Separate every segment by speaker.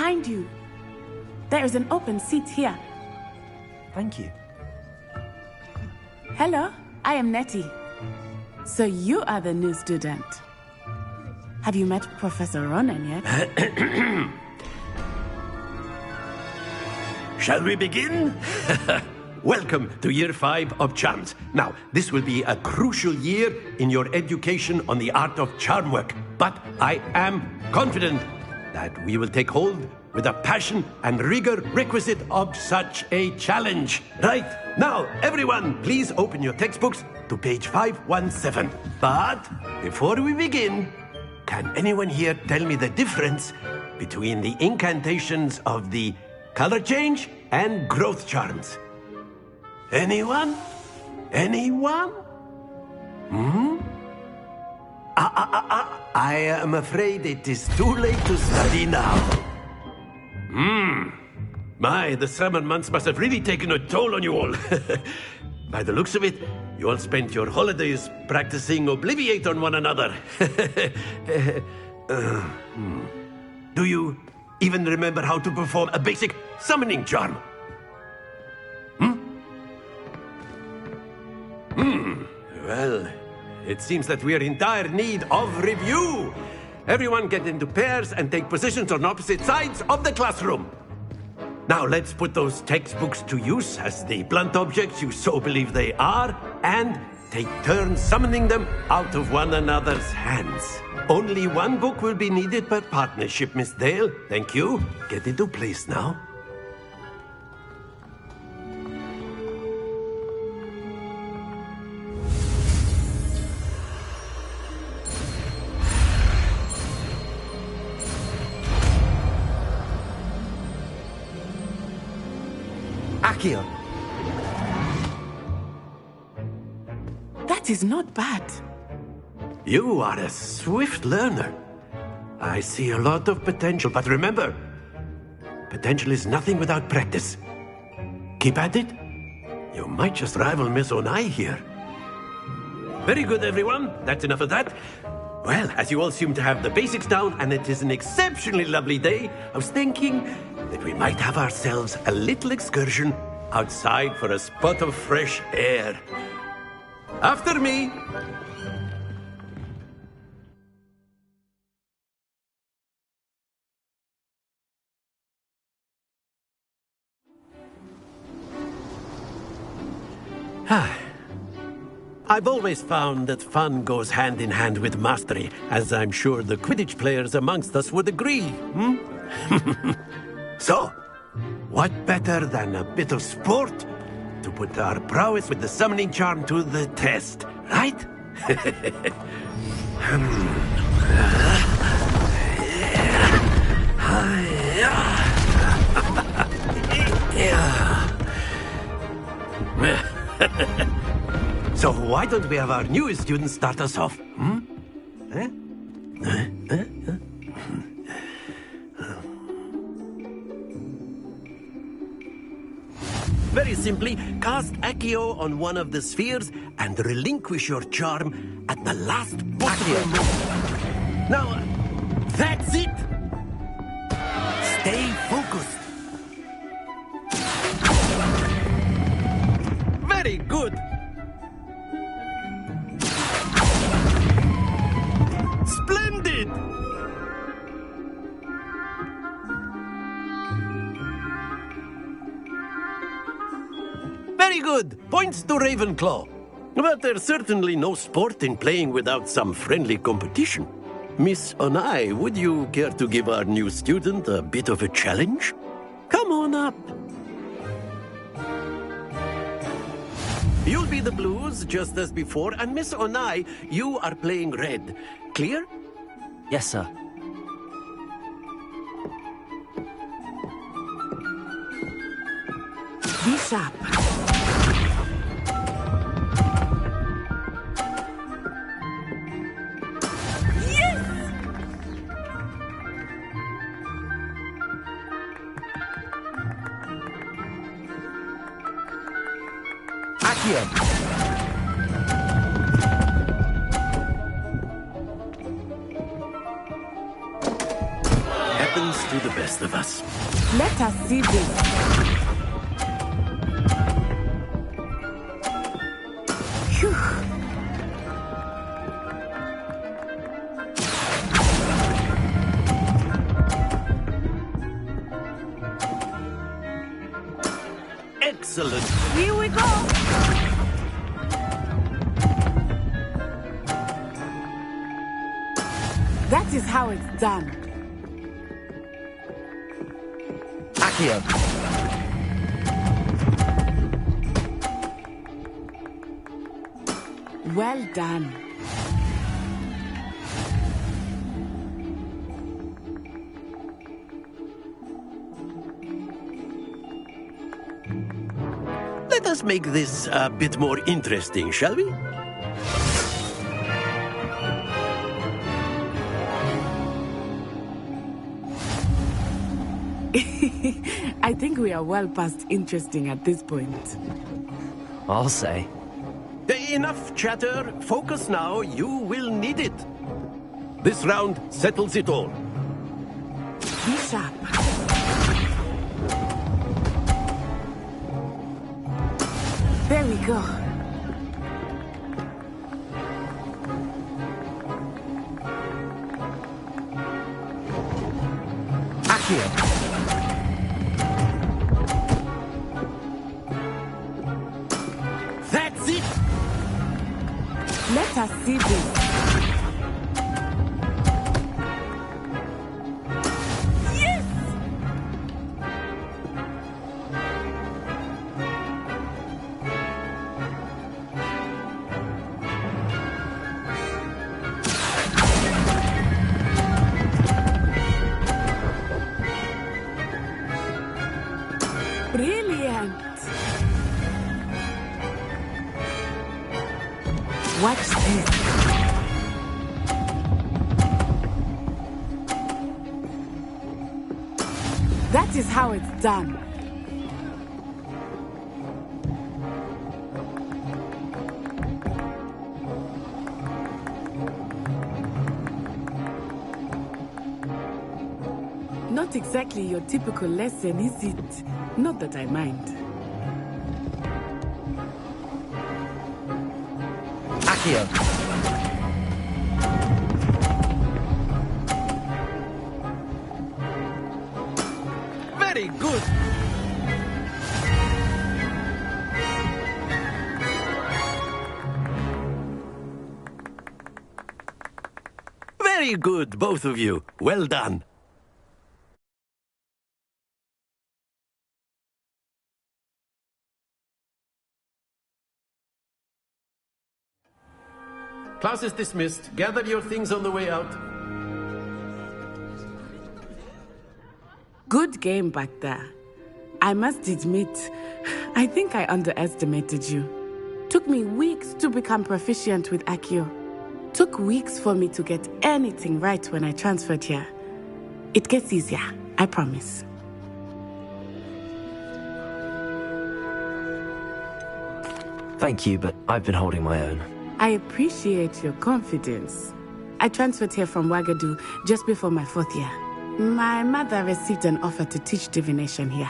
Speaker 1: behind you. There is an open seat here.
Speaker 2: Thank you.
Speaker 1: Hello, I am Nettie. So you are the new student. Have you met Professor Ronan yet?
Speaker 3: Shall we begin? Welcome to Year 5 of Charms. Now, this will be a crucial year in your education on the art of charm work. But I am confident that we will take hold with the passion and rigor requisite of such a challenge. Right, now, everyone, please open your textbooks to page 517. But before we begin, can anyone here tell me the difference between the incantations of the color change and growth charms? Anyone? Anyone? I am afraid it is too late to study now. My, the summer months must have really taken a toll on you all. By the looks of it, you all spent your holidays practicing Obliviate on one another. Do you even remember how to perform a basic summoning charm? Well, it seems that we are in dire need of review. Everyone get into pairs and take positions on opposite sides of the classroom. Now let's put those textbooks to use as the blunt objects you so believe they are, and take turns summoning them out of one another's hands. Only one book will be needed per partnership, Miss Dale. Thank you. Get into place now.
Speaker 2: Akio.
Speaker 1: That is not bad.
Speaker 3: You are a swift learner. I see a lot of potential, but remember, potential is nothing without practice. Keep at it. You might just rival Miss Onai here. Very good, everyone. That's enough of that. Well, as you all seem to have the basics down, and it is an exceptionally lovely day, I was thinking that we might have ourselves a little excursion outside for a spot of fresh air. After me. I've always found that fun goes hand in hand with mastery, as I'm sure the Quidditch players amongst us would agree. So, what better than a bit of sport to put our prowess with the summoning charm to the test, right? So why don't we have our newest student start us off? Very simply, cast Accio on one of the spheres and relinquish your charm at the last possible moment. Now, that's it! Stay focused. Very good! Splendid! Very good. Points to Ravenclaw. But there's certainly no sport in playing without some friendly competition. Miss Onai, would you care to give our new student a bit of a challenge? Come on up. You'll be the blues, just as before, and Miss Onai, you are playing red. Clear?
Speaker 2: Yes, sir.
Speaker 1: Be sharp.
Speaker 2: Akio.
Speaker 3: happens to the best of us.
Speaker 1: Let us see this. Phew.
Speaker 3: Excellent.
Speaker 1: Here we go. That is how it's done.
Speaker 2: Accio.
Speaker 1: Well done.
Speaker 3: Let us make this a bit more interesting, shall we?
Speaker 1: I think we are well past interesting at this point.
Speaker 2: I'll say.
Speaker 3: Enough chatter. Focus now. You will need it. This round settles it all.
Speaker 1: Be sharp. There we go.
Speaker 2: Accio.
Speaker 3: That's it.
Speaker 1: Let us see this. Yes! Brilliant! Watch this. That is how it's done. Not exactly your typical lesson, is it? Not that I mind.
Speaker 2: Accio.
Speaker 3: Very good. Very good, both of you. Well done. Class is dismissed. Gather your things on the way out.
Speaker 1: Good game back there. I must admit, I think I underestimated you. Took me weeks to become proficient with Accio. Took weeks for me to get anything right when I transferred here. It gets easier, I promise.
Speaker 2: Thank you, but I've been holding my own.
Speaker 1: I appreciate your confidence. I transferred here from Wagadu just before my 4th year. My mother received an offer to teach divination here.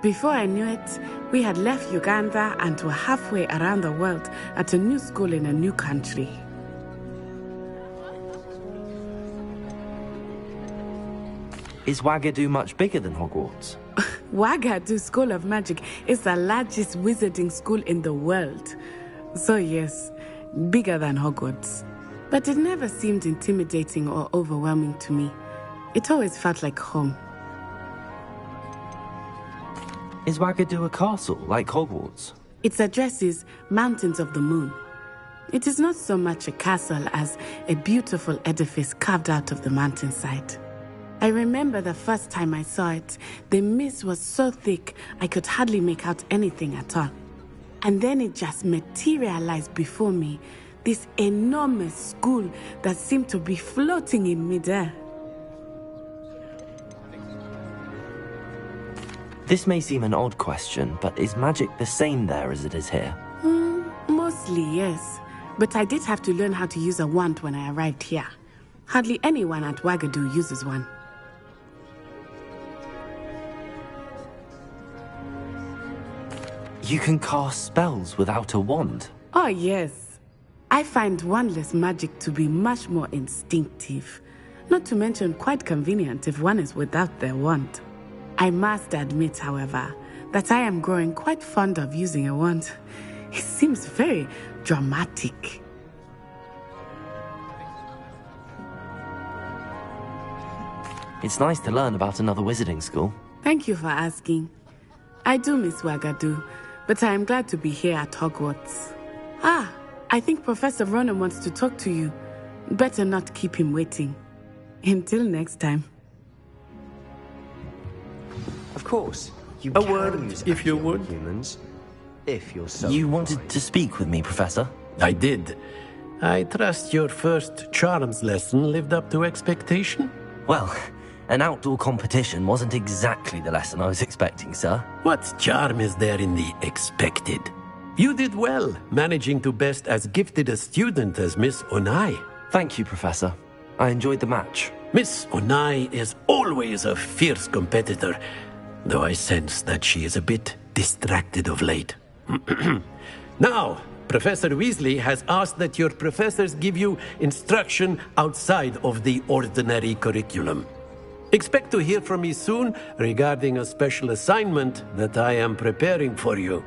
Speaker 1: Before I knew it, we had left Uganda and were halfway around the world at a new school in a new country.
Speaker 2: Is Wagadu much bigger than Hogwarts?
Speaker 1: Wagadu School of Magic is the largest wizarding school in the world. So yes, bigger than Hogwarts. But it never seemed intimidating or overwhelming to me. It always felt like home.
Speaker 2: Is Wagadu a castle, like Hogwarts?
Speaker 1: Its address is Mountains of the Moon. It is not so much a castle as a beautiful edifice carved out of the mountainside. I remember the first time I saw it, the mist was so thick I could hardly make out anything at all. And then it just materialized before me, this enormous school that seemed to be floating in midair.
Speaker 2: This may seem an odd question, but is magic the same there as it is here?
Speaker 1: Mostly, yes. But I did have to learn how to use a wand when I arrived here. Hardly anyone at Wagadu uses one.
Speaker 2: You can cast spells without a wand?
Speaker 1: Oh, yes. I find wandless magic to be much more instinctive. Not to mention quite convenient if one is without their wand. I must admit, however, that I am growing quite fond of using a wand. It seems very dramatic.
Speaker 2: It's nice to learn about another wizarding school.
Speaker 1: Thank you for asking. I do miss Wagadu, but I am glad to be here at Hogwarts. I think Professor Ronan wants to talk to you. Better not keep him waiting. Until next time.
Speaker 4: Of course.
Speaker 3: A word, if you would.
Speaker 4: Humans, if you're so
Speaker 2: You wanted
Speaker 4: inclined.
Speaker 2: to speak with me, Professor?
Speaker 3: I did. I trust your first charms lesson lived up to expectation?
Speaker 2: Well, an outdoor competition wasn't exactly the lesson I was expecting, sir.
Speaker 3: What charm is there in the expected? You did well, managing to best as gifted a student as Miss Onai.
Speaker 2: Thank you, Professor. I enjoyed the match.
Speaker 3: Miss Onai is always a fierce competitor, though I sense that she is a bit distracted of late. Now, Professor Weasley has asked that your professors give you instruction outside of the ordinary curriculum. Expect to hear from me soon regarding a special assignment that I am preparing for you.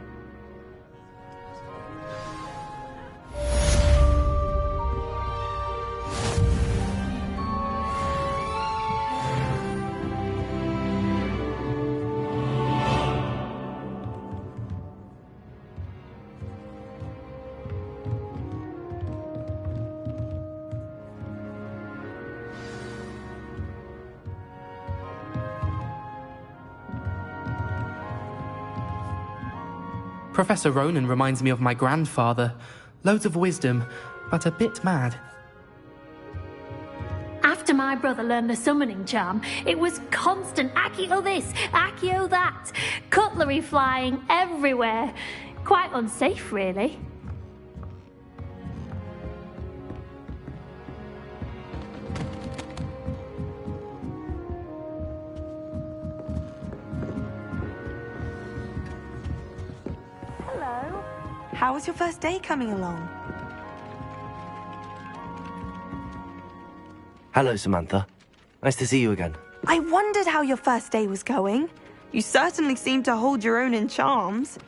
Speaker 5: Professor Ronan reminds me of my grandfather. Loads of wisdom, but a bit mad.
Speaker 6: After my brother learned the summoning charm, it was constant Accio this, Accio that. Cutlery flying everywhere. Quite unsafe, really.
Speaker 7: How was your first day coming along?
Speaker 2: Hello, Samantha. Nice to see you again.
Speaker 7: I wondered how your first day was going. You certainly seem to hold your own in charms.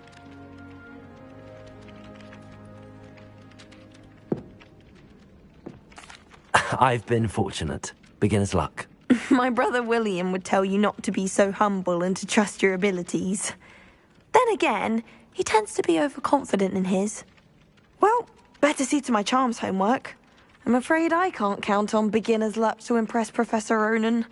Speaker 2: I've been fortunate. Beginner's luck.
Speaker 7: My brother William would tell you not to be so humble and to trust your abilities. Then again, he tends to be overconfident in his. Well, better see to my charms homework. I'm afraid I can't count on beginner's luck to impress Professor Ronan.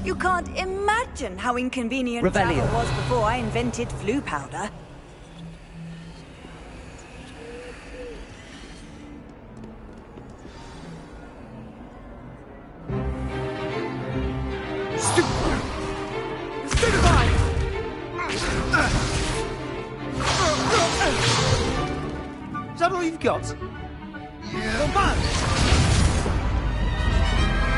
Speaker 8: You can't imagine how inconvenient
Speaker 4: Rebellion.
Speaker 8: travel was before I invented flu powder.
Speaker 4: Is that all you've got?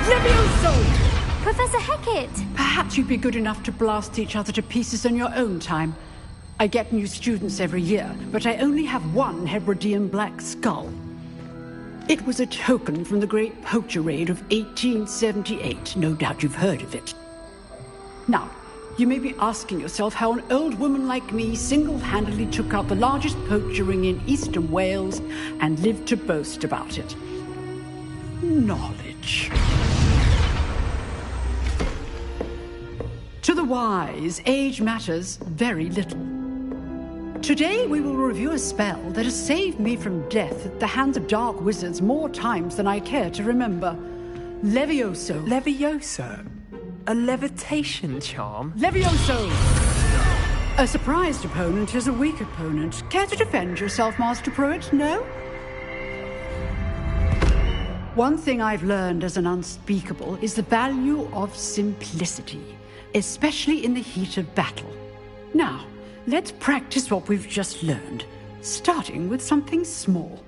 Speaker 8: Levioso!
Speaker 6: Professor Hecat!
Speaker 9: Perhaps you'd be good enough to blast each other to pieces on your own time. I get new students every year, but I only have one Hebridean black skull. It was a token from the Great Poacher Raid of 1878. No doubt you've heard of it. Now, you may be asking yourself how an old woman like me single-handedly took out the largest poacher ring in eastern Wales and lived to boast about it. Knowledge. To the wise, age matters very little. Today we will review a spell that has saved me from death at the hands of dark wizards more times than I care to remember. Levioso.
Speaker 10: Levioso? A levitation charm?
Speaker 9: Levioso! A surprised opponent is a weak opponent. Care to defend yourself, Master Pruitt? No? One thing I've learned as an unspeakable is the value of simplicity, especially in the heat of battle. Now, let's practice what we've just learned, starting with something small.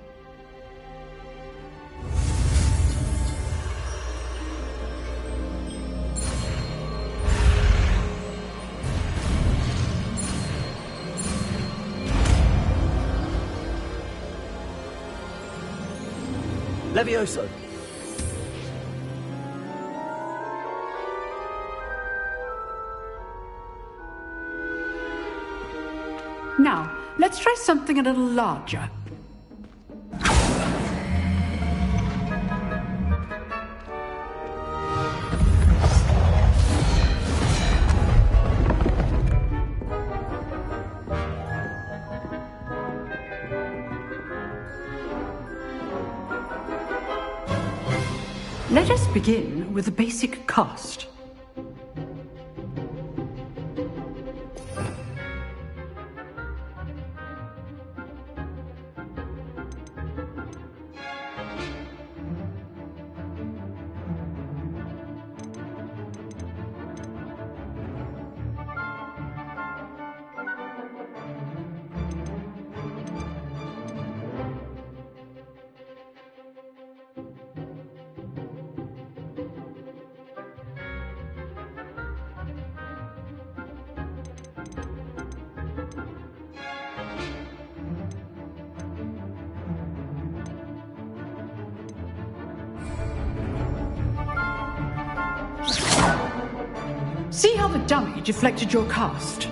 Speaker 4: Levioso.
Speaker 9: Now, let's try something a little larger. Let us begin with the basic cast. See how the dummy deflected your cast?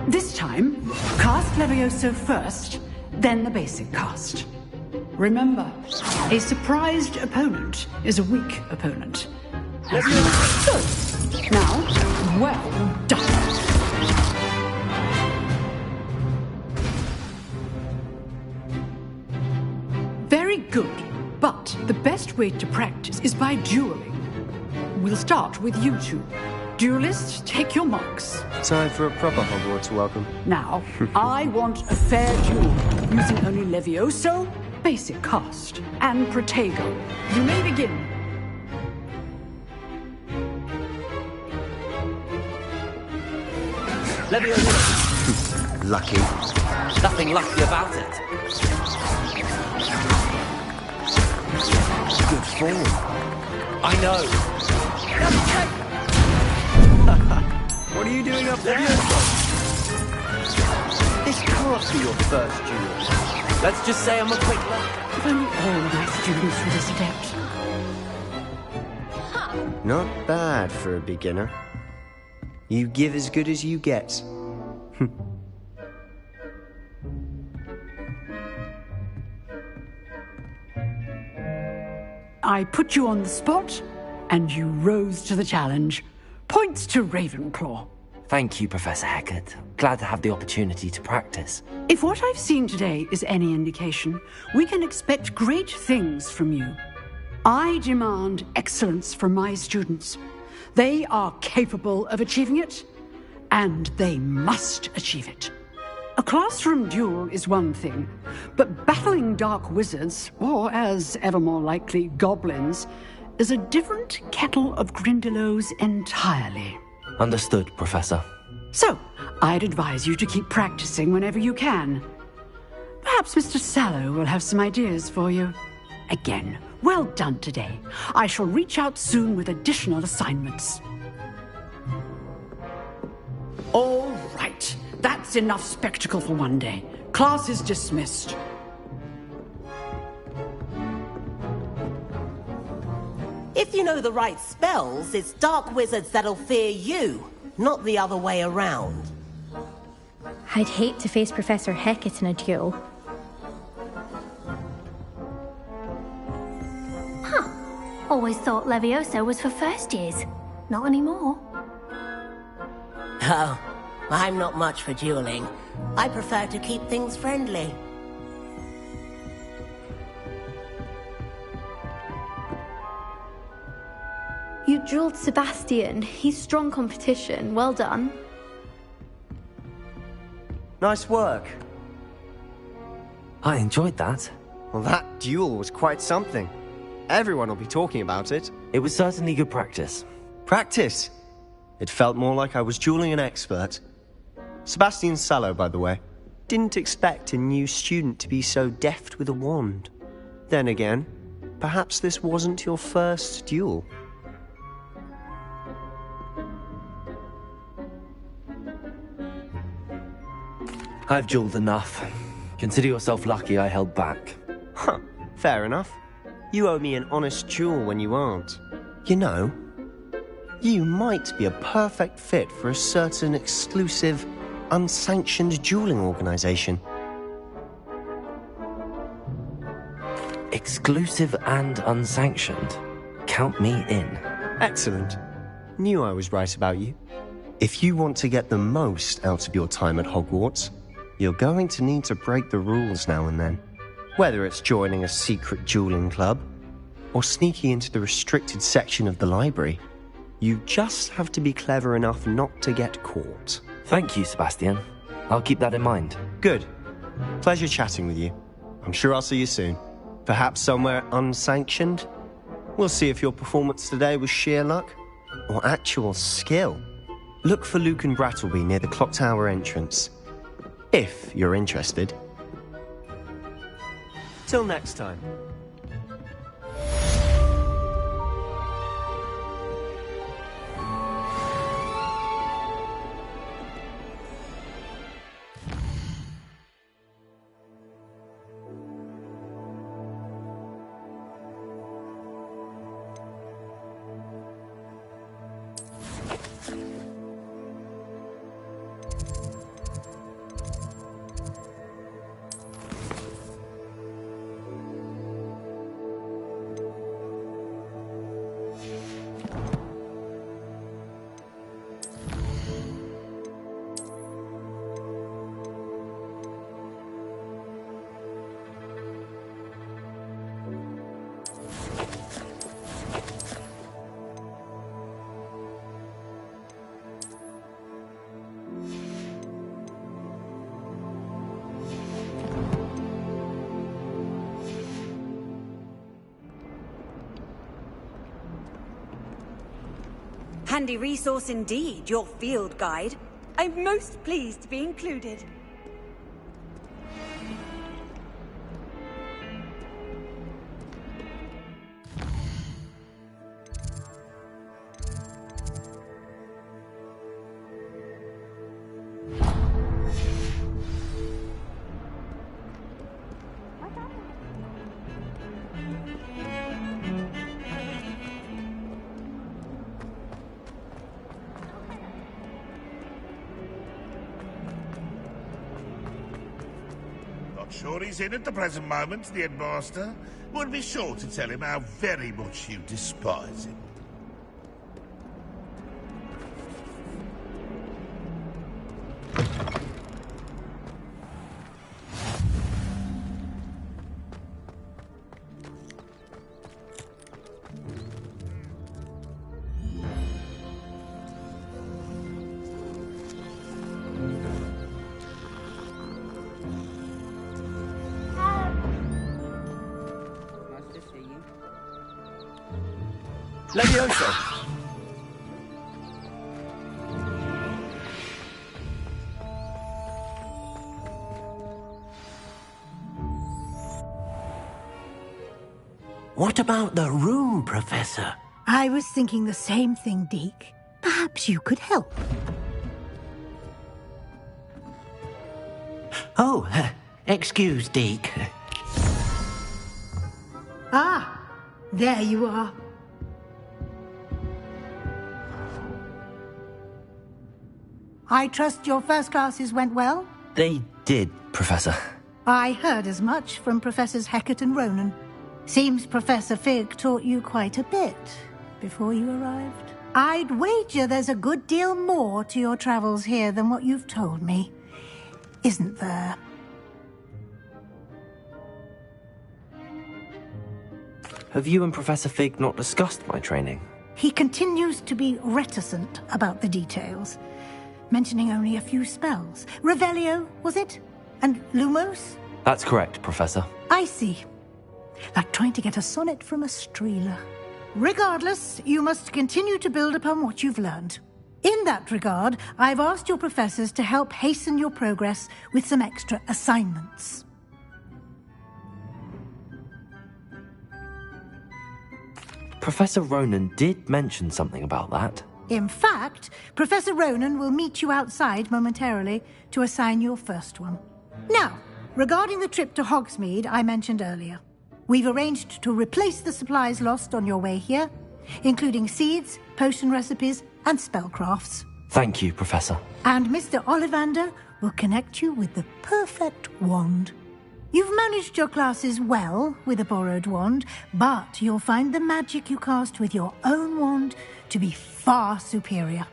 Speaker 9: This time, cast Levioso first, then the basic cast. Remember, a surprised opponent is a weak opponent. Good. Now, well done. Very good, but the best way to practice is by dueling. We'll start with you two. Duelists, take your marks.
Speaker 4: Time for a proper Hogwarts welcome.
Speaker 9: Now, I want a fair duel, using only Levioso, basic cast, and Protego. You may begin.
Speaker 4: Levioso. Lucky.
Speaker 2: Nothing lucky about it.
Speaker 4: Good form.
Speaker 2: I know.
Speaker 4: What are you doing up there? This can't be your first duel.
Speaker 2: Let's just say I'm a quick learner.
Speaker 9: If only all my students were this adept.
Speaker 4: Not bad for a beginner. You give as good as you get.
Speaker 9: I put you on the spot, and you rose to the challenge. Points to Ravenclaw.
Speaker 2: Thank you, Professor Hecat. Glad to have the opportunity to practice.
Speaker 9: If what I've seen today is any indication, we can expect great things from you. I demand excellence from my students. They are capable of achieving it, and they must achieve it. A classroom duel is one thing, but battling dark wizards, or as ever more likely, goblins, is a different kettle of Grindylows entirely.
Speaker 2: Understood, Professor.
Speaker 9: So, I'd advise you to keep practicing whenever you can. Perhaps Mr. Sallow will have some ideas for you. Again, Well done today. I shall reach out soon with additional assignments. All right. That's enough spectacle for one day. Class is dismissed.
Speaker 11: If you know the right spells, it's dark wizards that'll fear you, not the other way around.
Speaker 6: I'd hate to face Professor Hecat in a duel. Huh. Always thought Levioso was for first years. Not anymore.
Speaker 11: Oh, I'm not much for dueling. I prefer to keep things friendly.
Speaker 12: You drilled Sebastian. He's strong competition. Well done.
Speaker 4: Nice work.
Speaker 2: I enjoyed that.
Speaker 4: Well, that duel was quite something. Everyone will be talking about it.
Speaker 2: It was certainly good practice.
Speaker 4: Practice? It felt more like I was dueling an expert. Sebastian Sallow, by the way. Didn't expect a new student to be so deft with a wand. Then again, perhaps this wasn't your first duel.
Speaker 2: I've dueled enough. Consider yourself lucky I held back.
Speaker 4: Huh, fair enough. You owe me an honest duel when you aren't. You know, you might be a perfect fit for a certain exclusive, unsanctioned dueling organization.
Speaker 2: Exclusive and unsanctioned. Count me in.
Speaker 4: Excellent. Knew I was right about you. If you want to get the most out of your time at Hogwarts, you're going to need to break the rules now and then. Whether it's joining a secret dueling club, or sneaking into the restricted section of the library, you just have to be clever enough not to get caught.
Speaker 2: Thank you, Sebastian. I'll keep that in mind.
Speaker 4: Good. Pleasure chatting with you. I'm sure I'll see you soon. Perhaps somewhere unsanctioned? We'll see if your performance today was sheer luck, or actual skill. Look for Luke and Brattleby near the clock tower entrance. If you're interested. Till next time.
Speaker 8: Handy resource indeed, your field guide. I'm most pleased to be included.
Speaker 13: Sure he's in at the present moment, the headmaster. Would be sure to tell him how very much you despise him.
Speaker 4: Levioso!
Speaker 3: What about the room, Professor?
Speaker 14: I was thinking the same thing, Deke. Perhaps you could help.
Speaker 3: Oh, excuse, Deke.
Speaker 14: Ah, there you are. I trust your first classes went well?
Speaker 2: They did, Professor.
Speaker 14: I heard as much from Professors Hecat and Ronan. Seems Professor Fig taught you quite a bit before you arrived. I'd wager there's a good deal more to your travels here than what you've told me. Isn't there?
Speaker 2: Have you and Professor Fig not discussed my training?
Speaker 14: He continues to be reticent about the details, mentioning only a few spells. Revelio, was it? And Lumos?
Speaker 2: That's correct, Professor.
Speaker 14: I see. Like trying to get a sonnet from a streeler. Regardless, you must continue to build upon what you've learned. In that regard, I've asked your professors to help hasten your progress with some extra assignments.
Speaker 2: Professor Ronan did mention something about that.
Speaker 14: In fact, Professor Ronan will meet you outside momentarily to assign your first one. Now, regarding the trip to Hogsmeade I mentioned earlier, we've arranged to replace the supplies lost on your way here, including seeds, potion recipes, and spellcrafts.
Speaker 2: Thank you, Professor.
Speaker 14: And Mr. Ollivander will connect you with the perfect wand. You've managed your classes well with a borrowed wand, but you'll find the magic you cast with your own wand to be far superior.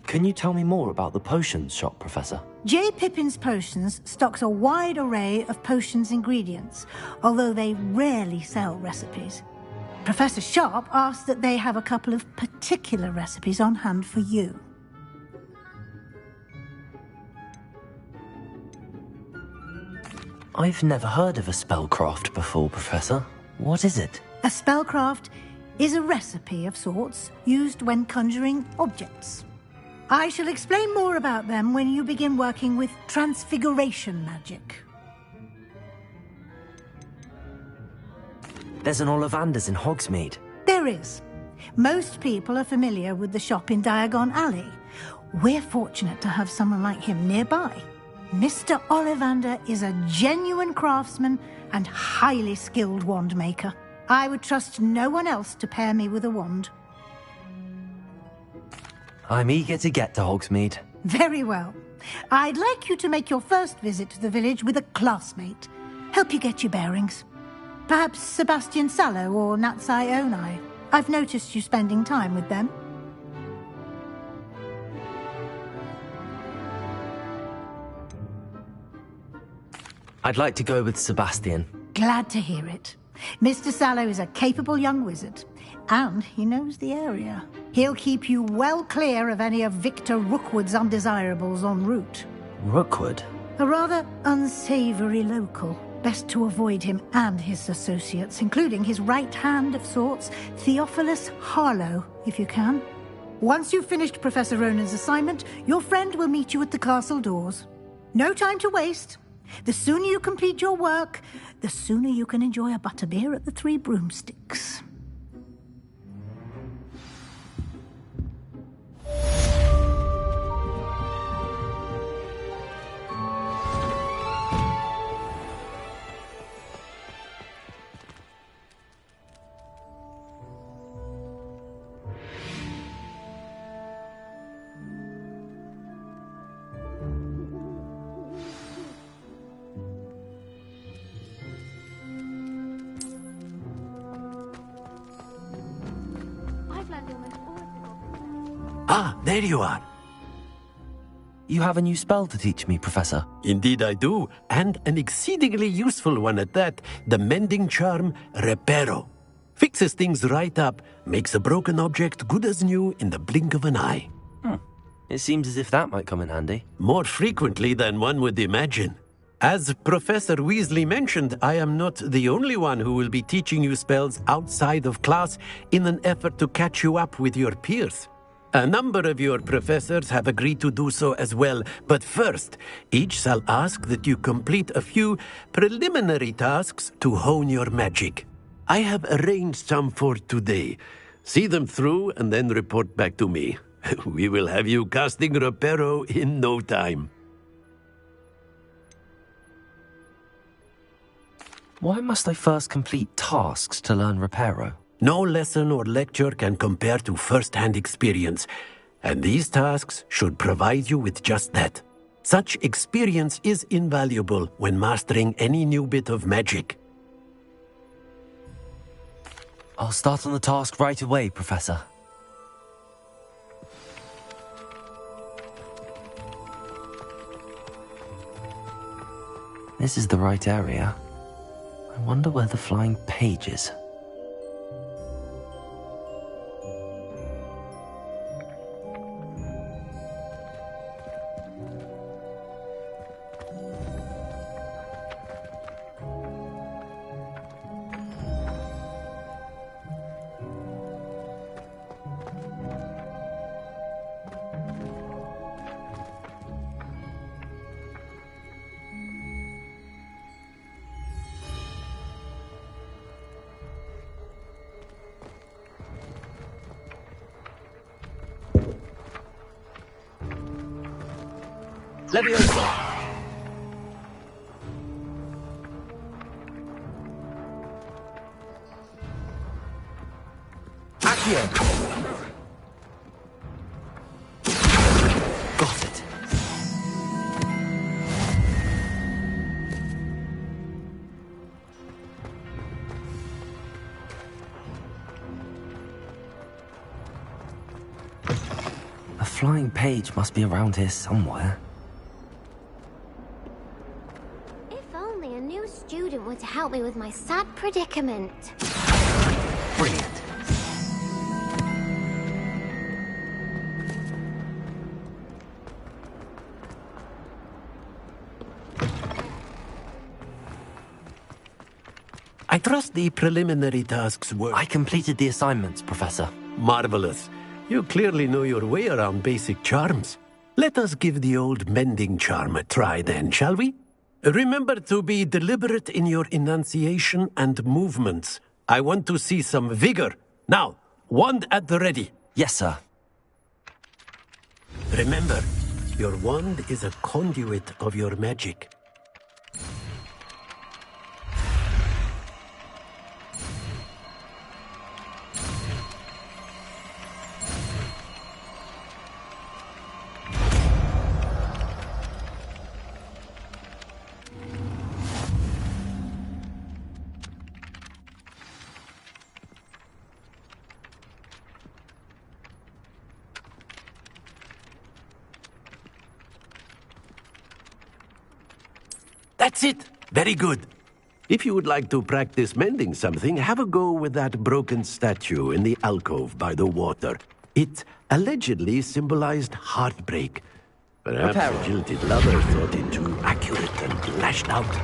Speaker 2: Can you tell me more about the potions shop, Professor?
Speaker 14: J. Pippin's Potions stocks a wide array of potions ingredients, although they rarely sell recipes. Professor Sharp asked that they have a couple of particular recipes on hand for you.
Speaker 2: I've never heard of a spellcraft before, Professor. What is it?
Speaker 14: A spellcraft is a recipe of sorts used when conjuring objects. I shall explain more about them when you begin working with transfiguration magic.
Speaker 2: There's an Ollivander's in Hogsmeade.
Speaker 14: There is. Most people are familiar with the shop in Diagon Alley. We're fortunate to have someone like him nearby. Mr. Ollivander is a genuine craftsman and highly skilled wand maker. I would trust no one else to pair me with a wand.
Speaker 2: I'm eager to get to Hogsmeade.
Speaker 14: Very well. I'd like you to make your first visit to the village with a classmate. Help you get your bearings. Perhaps Sebastian Sallow or Natsai Onai. I've noticed you spending time with them.
Speaker 2: I'd like to go with Sebastian.
Speaker 14: Glad to hear it. Mr. Sallow is a capable young wizard, and he knows the area. He'll keep you well clear of any of Victor Rookwood's undesirables en route.
Speaker 2: Rookwood?
Speaker 14: A rather unsavory local. Best to avoid him and his associates, including his right hand of sorts, Theophilus Harlow, if you can. Once you've finished Professor Ronan's assignment, your friend will meet you at the castle doors. No time to waste. The sooner you complete your work, the sooner you can enjoy a butterbeer at the Three Broomsticks.
Speaker 3: Ah, there you are.
Speaker 2: You have a new spell to teach me, Professor.
Speaker 3: Indeed I do, and an exceedingly useful one at that. The mending charm, Reparo. Fixes things right up, makes a broken object good as new in the blink of an eye.
Speaker 2: It seems as if that might come in handy.
Speaker 3: More frequently than one would imagine. As Professor Weasley mentioned, I am not the only one who will be teaching you spells outside of class in an effort to catch you up with your peers. A number of your professors have agreed to do so as well, but first, each shall ask that you complete a few preliminary tasks to hone your magic. I have arranged some for today. See them through and then report back to me. We will have you casting Reparo in no time.
Speaker 2: Why must I first complete tasks to learn Reparo?
Speaker 3: No lesson or lecture can compare to first-hand experience, and these tasks should provide you with just that. Such experience is invaluable when mastering any new bit of magic.
Speaker 2: I'll start on the task right away, Professor. This is the right area. I wonder where the flying page is.
Speaker 3: Leviosa!
Speaker 2: Accio! Got it. A flying page must be around here somewhere.
Speaker 15: Student were to help me with my sad predicament.
Speaker 2: Brilliant.
Speaker 3: I trust the preliminary tasks were...
Speaker 2: I completed the assignments, Professor.
Speaker 3: Marvelous. You clearly know your way around basic charms. Let us give the old mending charm a try then, shall we? Remember to be deliberate in your enunciation and movements. I want to see some vigor. Now, wand at the ready.
Speaker 2: Yes, sir.
Speaker 3: Remember, your wand is a conduit of your magic. That's it. Very good. If you would like to practice mending something, have a go with that broken statue in the alcove by the water. It allegedly symbolized heartbreak. Perhaps a jilted lover thought it too accurate and lashed out.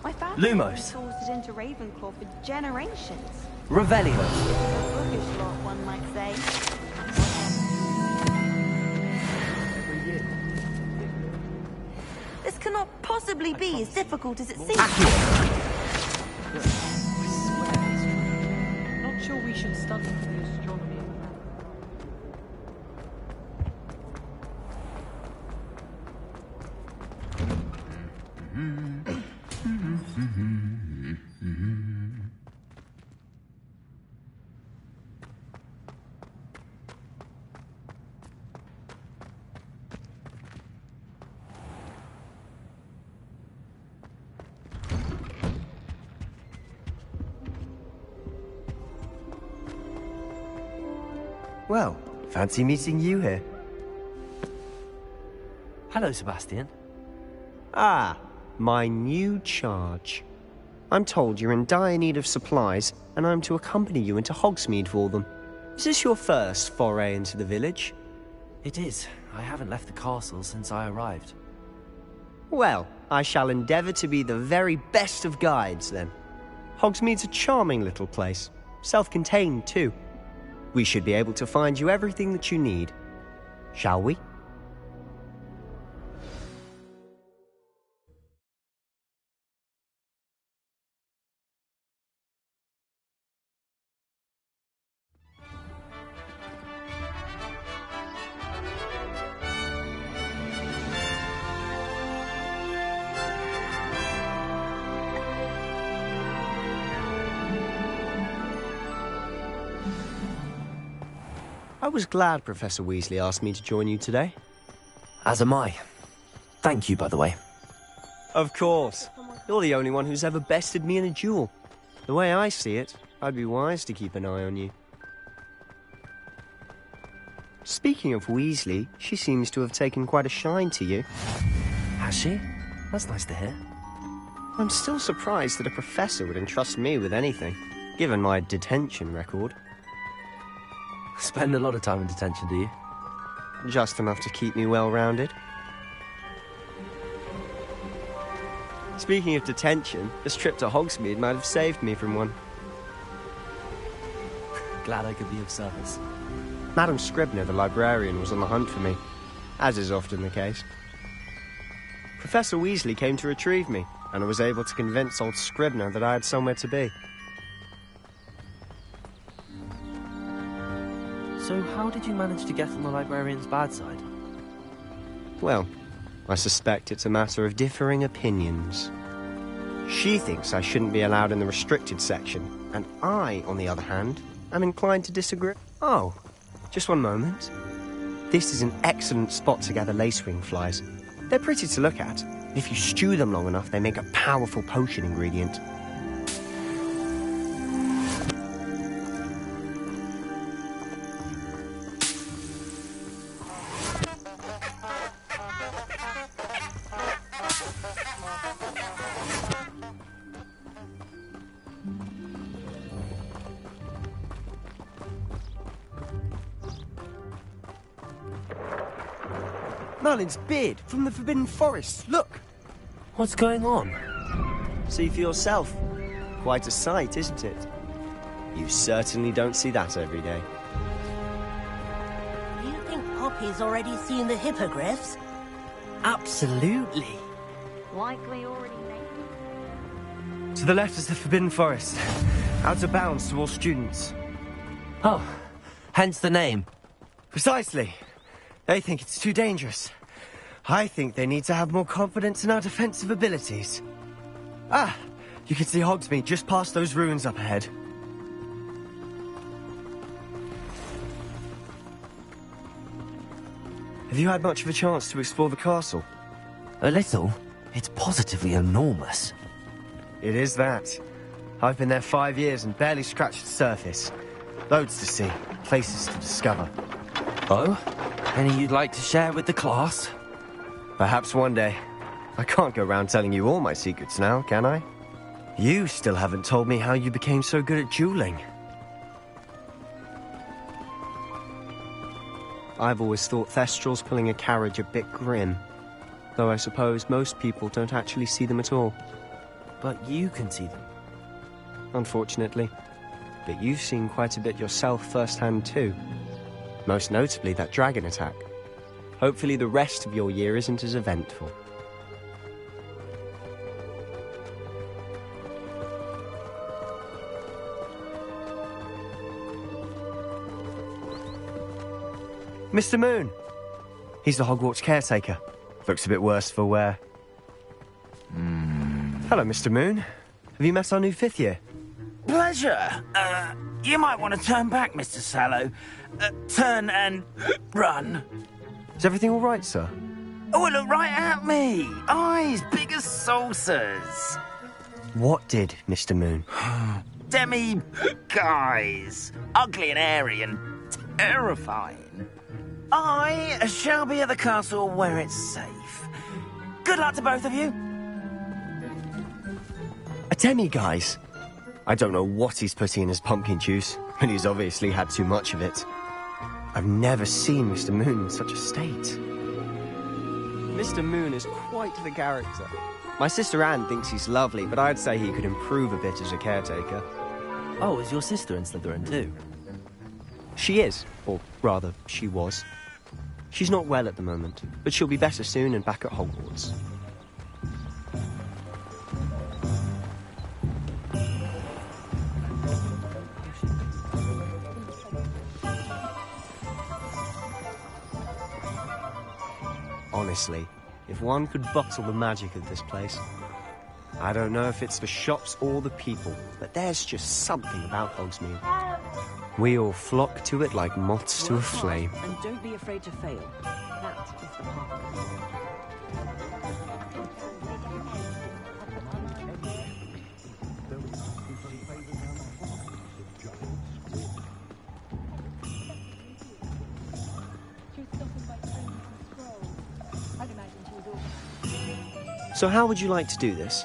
Speaker 7: My family
Speaker 2: Lumos.
Speaker 7: sourced it into Ravenclaw for generations.
Speaker 2: Revelio.
Speaker 7: A bookish lot, one might say. This cannot possibly be as difficult as it seems.
Speaker 10: Not sure we should study for the astronomy.
Speaker 4: Well, fancy meeting you here.
Speaker 2: Hello, Sebastian.
Speaker 4: Ah, my new charge. I'm told you're in dire need of supplies, and I'm to accompany you into Hogsmeade for them. Is this your first foray into the village?
Speaker 2: It is. I haven't left the castle since I arrived.
Speaker 4: Well, I shall endeavour to be the very best of guides, then. Hogsmeade's a charming little place. Self-contained, too. We should be able to find you everything that you need. Shall we? I was glad Professor Weasley asked me to join you today.
Speaker 2: As am I. Thank you, by the way.
Speaker 4: Of course. You're the only one who's ever bested me in a duel. The way I see it, I'd be wise to keep an eye on you. Speaking of Weasley, she seems to have taken quite a shine to you.
Speaker 2: Has she? That's nice to hear.
Speaker 4: I'm still surprised that a professor would entrust me with anything, given my detention record.
Speaker 2: Spend a lot of time in detention, do you?
Speaker 4: Just enough to keep me well-rounded. Speaking of detention, this trip to Hogsmeade might have saved me from one.
Speaker 2: Glad I could be of service.
Speaker 4: Madam Scribner, the librarian, was on the hunt for me, as is often the case. Professor Weasley came to retrieve me, and I was able to convince old Scribner that I had somewhere to be.
Speaker 2: So how did you manage to get on the librarian's bad side?
Speaker 4: Well, I suspect it's a matter of differing opinions. She thinks I shouldn't be allowed in the restricted section, and I, on the other hand, am inclined to disagree. Oh, just one moment. This is an excellent spot to gather lacewing flies. They're pretty to look at. If you stew them long enough, they make a powerful potion ingredient. Merlin's beard from the Forbidden Forest. Look!
Speaker 2: What's going on?
Speaker 4: See for yourself. Quite a sight, isn't it? You certainly don't see that every day.
Speaker 11: Do you think Poppy's already seen the hippogriffs?
Speaker 4: Absolutely.
Speaker 6: Likely already made.
Speaker 4: To the left is the Forbidden Forest. Out of bounds to all students.
Speaker 2: Oh, hence the name.
Speaker 4: Precisely. They think it's too dangerous. I think they need to have more confidence in our defensive abilities. Ah, you can see Hogsmeade just past those ruins up ahead. Have you had much of a chance to explore the castle?
Speaker 2: A little. It's positively enormous.
Speaker 4: It is that. I've been there 5 years and barely scratched the surface. Loads to see, places to discover.
Speaker 2: Oh? Any you'd like to share with the class?
Speaker 4: Perhaps one day. I can't go around telling you all my secrets now, can I? You still haven't told me how you became so good at dueling. I've always thought Thestrals pulling a carriage a bit grim. Though I suppose most people don't actually see them at all.
Speaker 2: But you can see them.
Speaker 4: Unfortunately. But you've seen quite a bit yourself firsthand too. Most notably that dragon attack. Hopefully the rest of your year isn't as eventful. Mr. Moon! He's the Hogwarts caretaker. Looks a bit worse for wear. Hello, Mr. Moon. Have you met our new 5th year?
Speaker 16: Pleasure. You might want to turn back, Mr. Sallow. Turn and run.
Speaker 4: Is everything all right, sir?
Speaker 16: Oh, look right at me. Eyes big as saucers.
Speaker 4: What did, Mr. Moon?
Speaker 16: Demi guys. Ugly and airy and terrifying. I shall be at the castle where it's safe. Good luck to both of you.
Speaker 4: A demi-guise? I don't know what he's putting in his pumpkin juice, and he's obviously had too much of it. I've never seen Mr. Moon in such a state. Mr. Moon is quite the character. My sister Anne thinks he's lovely, but I'd say he could improve a bit as a caretaker.
Speaker 2: Oh, is your sister in Slytherin too?
Speaker 4: She is, or rather, she was. She's not well at the moment, but she'll be better soon and back at Hogwarts. Honestly, if one could bottle the magic of this place. I don't know if it's the shops or the people, but there's just something about Hogsmeade. We all flock to it like moths to a flame.
Speaker 10: And don't be afraid to fail. That is the path.
Speaker 4: So how would you like to do this?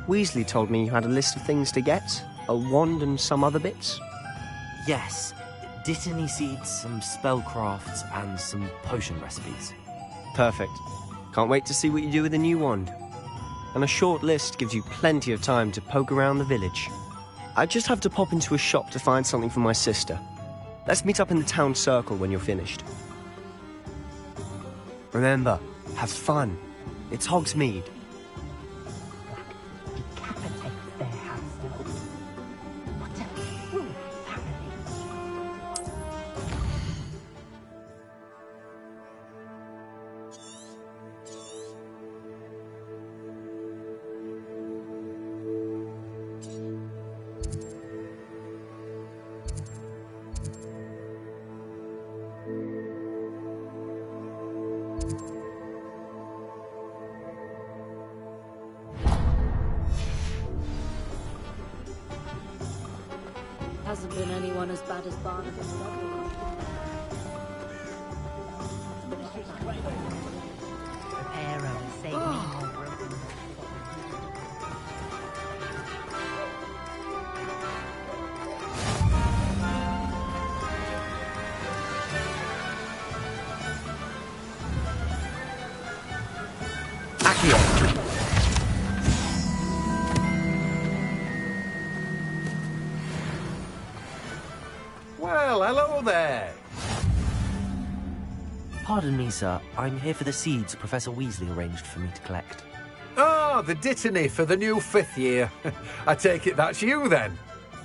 Speaker 4: Weasley told me you had a list of things to get. A wand and some other bits.
Speaker 2: Yes. Dittany seeds, some spellcrafts, and some potion recipes.
Speaker 4: Perfect. Can't wait to see what you do with the new wand. And a short list gives you plenty of time to poke around the village. I just have to pop into a shop to find something for my sister. Let's meet up in the town circle when you're finished. Remember, have fun. It's Hogsmeade.
Speaker 10: Hasn't been anyone as bad as Barnabas.
Speaker 11: Prepare and save me more broken.
Speaker 3: Well, hello there.
Speaker 2: Pardon me, sir. I'm here for the seeds Professor Weasley arranged for me to collect.
Speaker 3: Ah, the Dittany for the new 5th year. I take it that's you, then.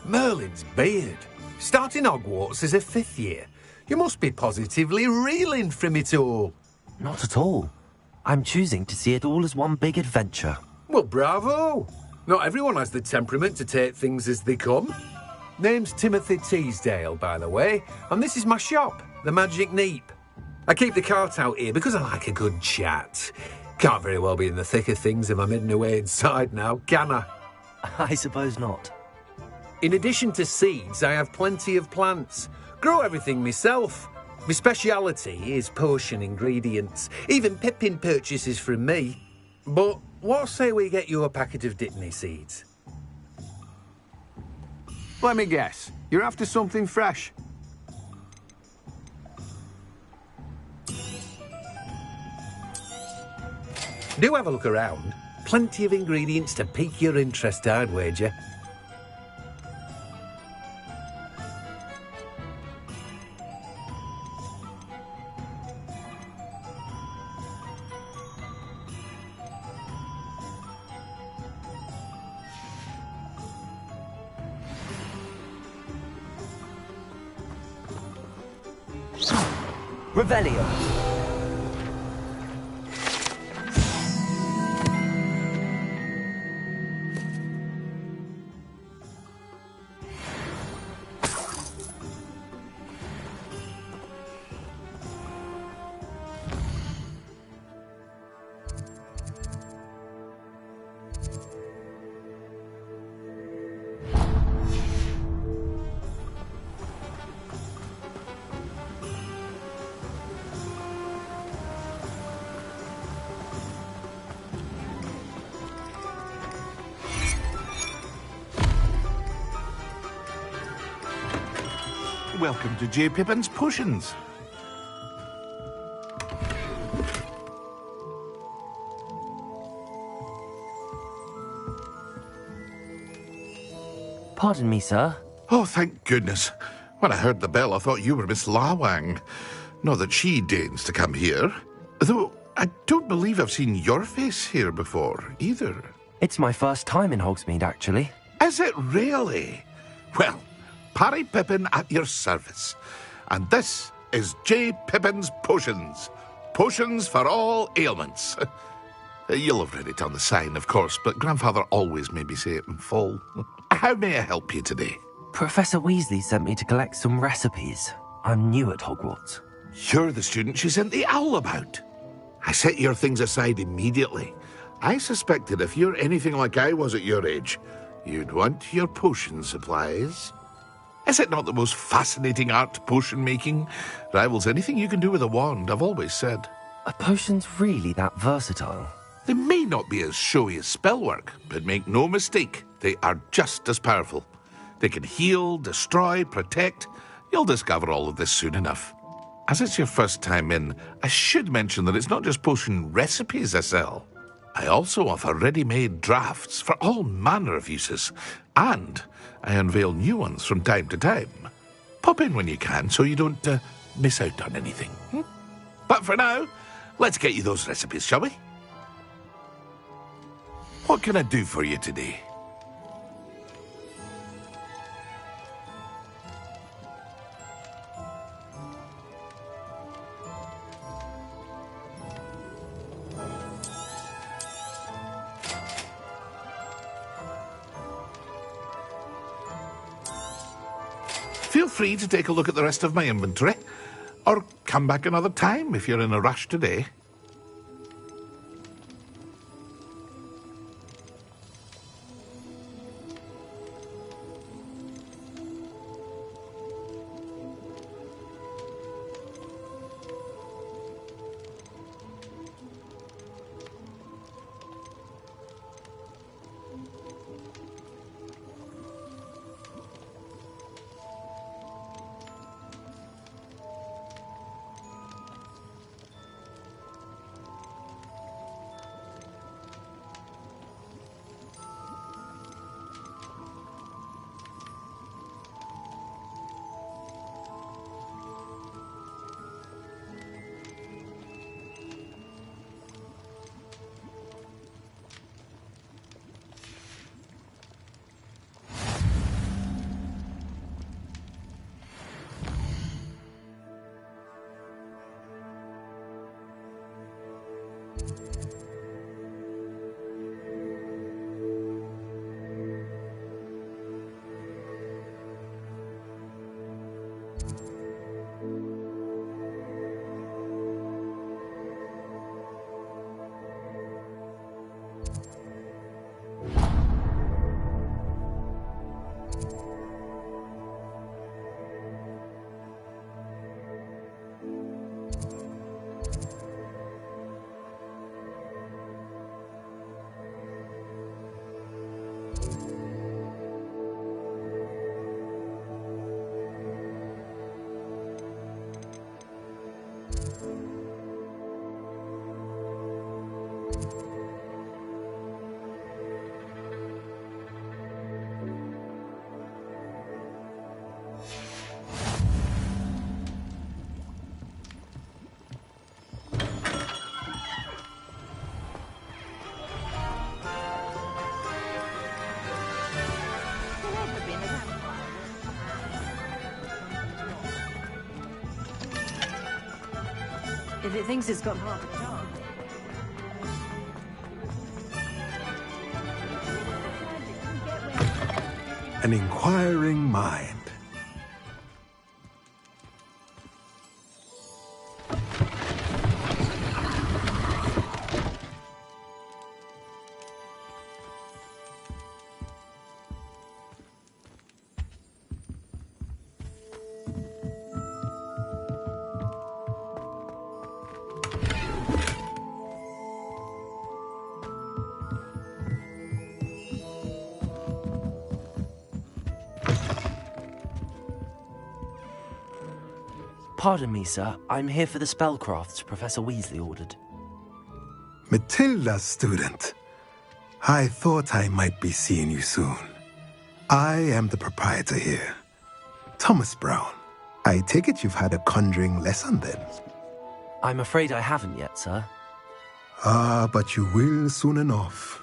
Speaker 3: Merlin's beard. Starting Hogwarts as a 5th year. You must be positively reeling from it all.
Speaker 2: Not at all. I'm choosing to see it all as one big adventure.
Speaker 3: Well, bravo. Not everyone has the temperament to take things as they come. Name's Timothy Teasdale, by the way, and this is my shop, the Magic Neep. I keep the cart out here because I like a good chat. Can't very well be in the thick of things if I'm hidden away inside now, can I?
Speaker 2: I suppose not.
Speaker 3: In addition to seeds, I have plenty of plants. Grow everything myself. My speciality is potion ingredients. Even Pippin purchases from me. But what say we get you a packet of Dittany seeds? Let me guess. You're after something fresh. Do have a look around. Plenty of ingredients to pique your interest, I'd wager.
Speaker 2: Revelio.
Speaker 13: welcome to J. Pippin's Potions.
Speaker 2: Pardon me, sir.
Speaker 13: Oh, thank goodness. When I heard the bell, I thought you were Miss Lawang. Not that she deigns to come here. Though I don't believe I've seen your face here before, either.
Speaker 2: It's my first time in Hogsmeade, actually.
Speaker 13: Is it really? Well, Parry Pippin at your service. And this is J. Pippin's Potions. Potions for all ailments. You'll have read it on the sign, of course, but Grandfather always made me say it in full. How may I help you today?
Speaker 2: Professor Weasley sent me to collect some recipes. I'm new at Hogwarts.
Speaker 13: You're the student she sent the owl about. I set your things aside immediately. I suspected if you're anything like I was at your age, you'd want your potion supplies. Is it not the most fascinating art, potion making? Rivals anything you can do with a wand, I've always said.
Speaker 2: Are potions really that versatile?
Speaker 13: They may not be as showy as spellwork, but make no mistake, they are just as powerful. They can heal, destroy, protect. You'll discover all of this soon enough. As it's your first time in, I should mention that it's not just potion recipes I sell. I also offer ready-made drafts for all manner of uses, and I unveil new ones from time to time. Pop in when you can so you don't miss out on anything. But for now, let's get you those recipes, shall we? What can I do for you today? Feel free to take a look at the rest of my inventory, or come back another time if you're in a rush today.
Speaker 10: If it thinks it's got half a chance.
Speaker 17: An inquiring mind.
Speaker 2: Pardon me, sir. I'm here for the spellcrafts Professor Weasley ordered.
Speaker 17: Matilda's student. I thought I might be seeing you soon. I am the proprietor here, Thomas Brown. I take it you've had a conjuring lesson then?
Speaker 2: I'm afraid I haven't yet, sir.
Speaker 17: Ah, but you will soon enough.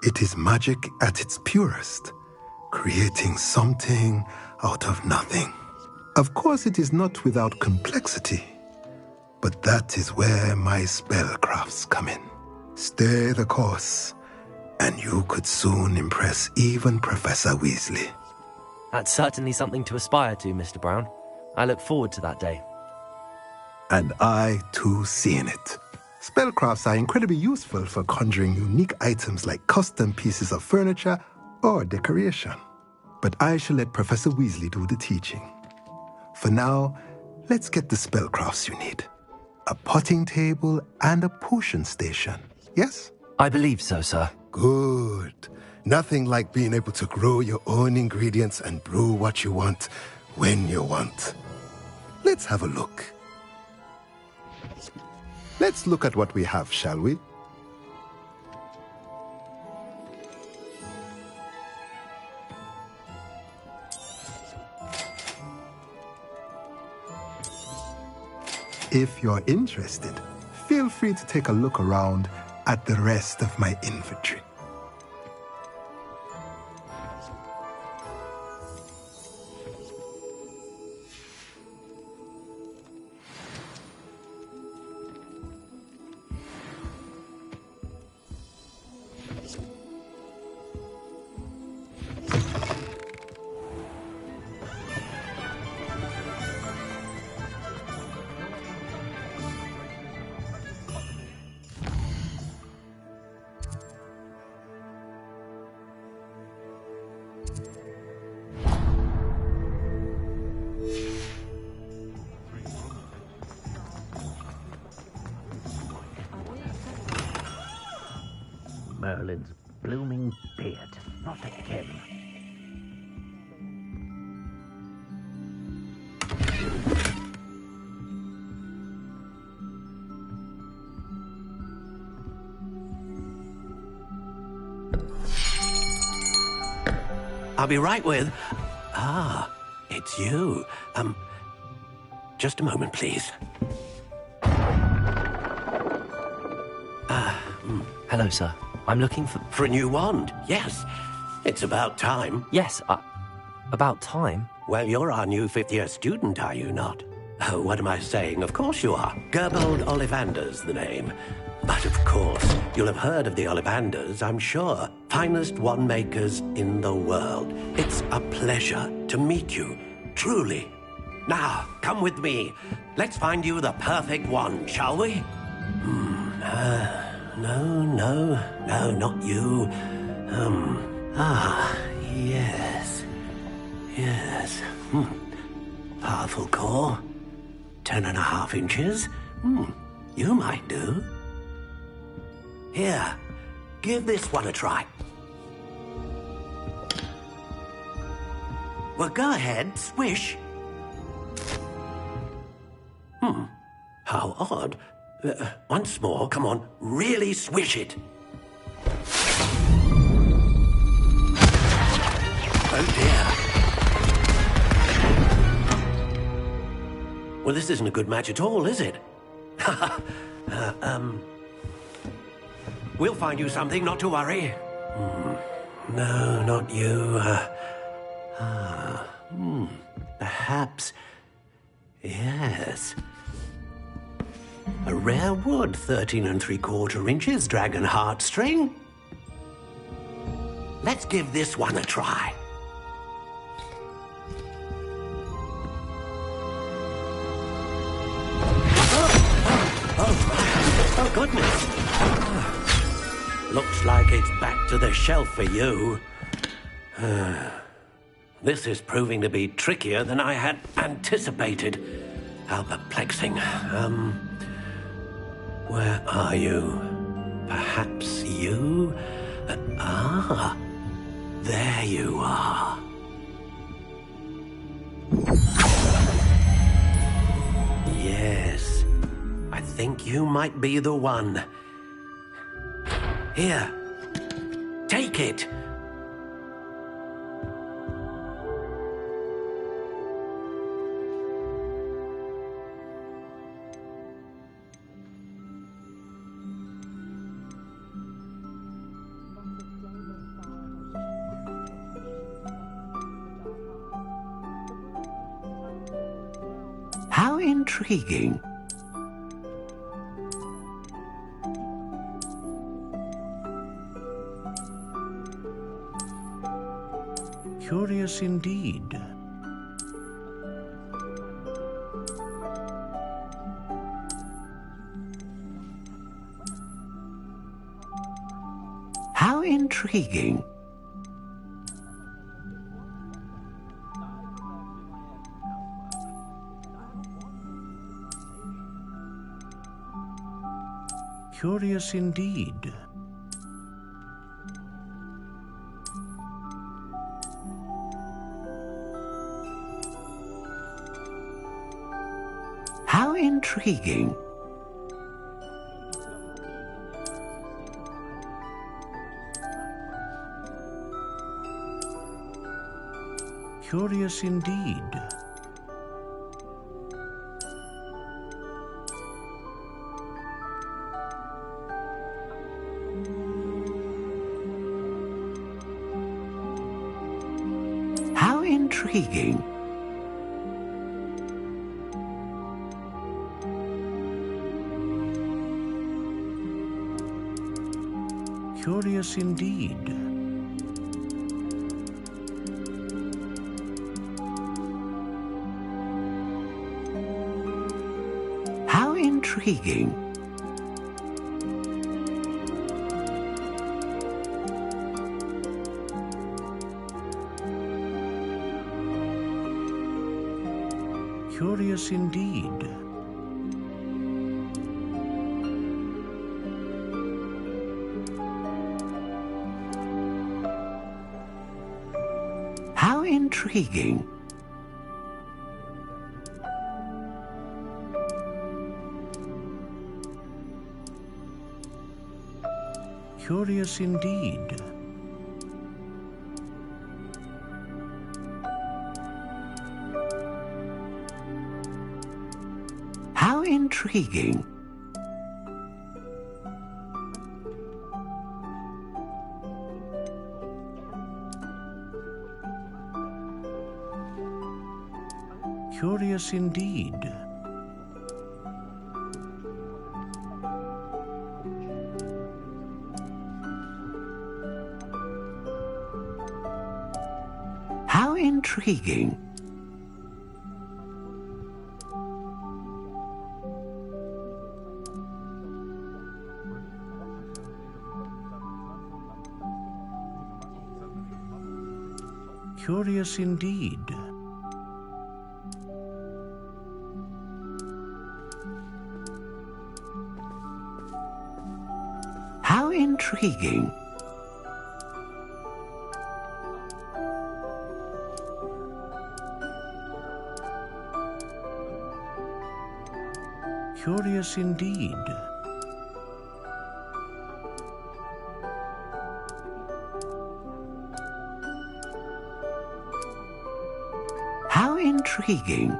Speaker 17: It is magic at its purest, creating something out of nothing. Of course, it is not without complexity, but that is where my spellcrafts come in. Stay the course, and you could soon impress even Professor Weasley.
Speaker 2: That's certainly something to aspire to, Mr. Brown. I look forward to that day.
Speaker 17: And I, too, seeing it. Spellcrafts are incredibly useful for conjuring unique items like custom pieces of furniture or decoration. But I shall let Professor Weasley do the teaching. For now, let's get the spellcrafts you need. A potting table and a potion station, yes?
Speaker 2: I believe so, sir.
Speaker 17: Good. Nothing like being able to grow your own ingredients and brew what you want when you want. Let's have a look. Let's look at what we have, shall we? If you're interested, feel free to take a look around at the rest of my inventory.
Speaker 3: Merlin's blooming beard. Not again. I'll be right with... Ah, it's you. Just a moment, please.
Speaker 2: Hello, sir. I'm looking for...
Speaker 3: For a new wand, yes. It's about time.
Speaker 2: Yes, about time?
Speaker 3: Well, you're our new fifth-year student, are you not? Oh, what am I saying? Of course you are. Gerbold Ollivander's the name. But of course, you'll have heard of the Ollivanders, I'm sure. Finest wand makers in the world. It's a pleasure to meet you, truly. Now, come with me. Let's find you the perfect wand, shall we? No, not you. Yes. Powerful core. 10.5 inches. You might do. Here, give this one a try. Well, go ahead, swish. How odd. Once more, come on, really swish it. Oh dear. Well, this isn't a good match at all, is it? We'll find you something, not to worry. No, not you. Perhaps... Yes. A rare wood, 13 3/4 inches, dragon heartstring. Let's give this one a try. Oh, goodness. Looks like it's back to the shelf for you. This is proving to be trickier than I had anticipated. How perplexing. Where are you? Perhaps you? There you are. think you might be the one. Here, take it. How intriguing. Curious indeed. How intriguing. Curious indeed. How intriguing. Curious indeed. How intriguing. Curious indeed. How intriguing. Curious indeed. How intriguing. Curious indeed. How intriguing. Curious indeed. How intriguing. Curious indeed. How intriguing. Curious indeed. How intriguing.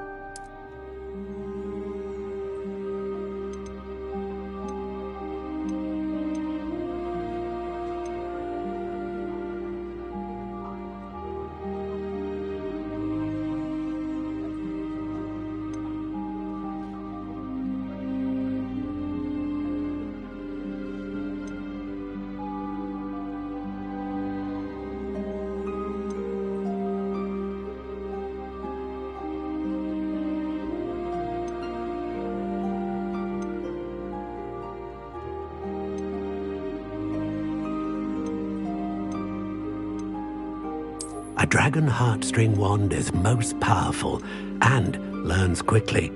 Speaker 3: A dragon heartstring wand is most powerful and learns quickly.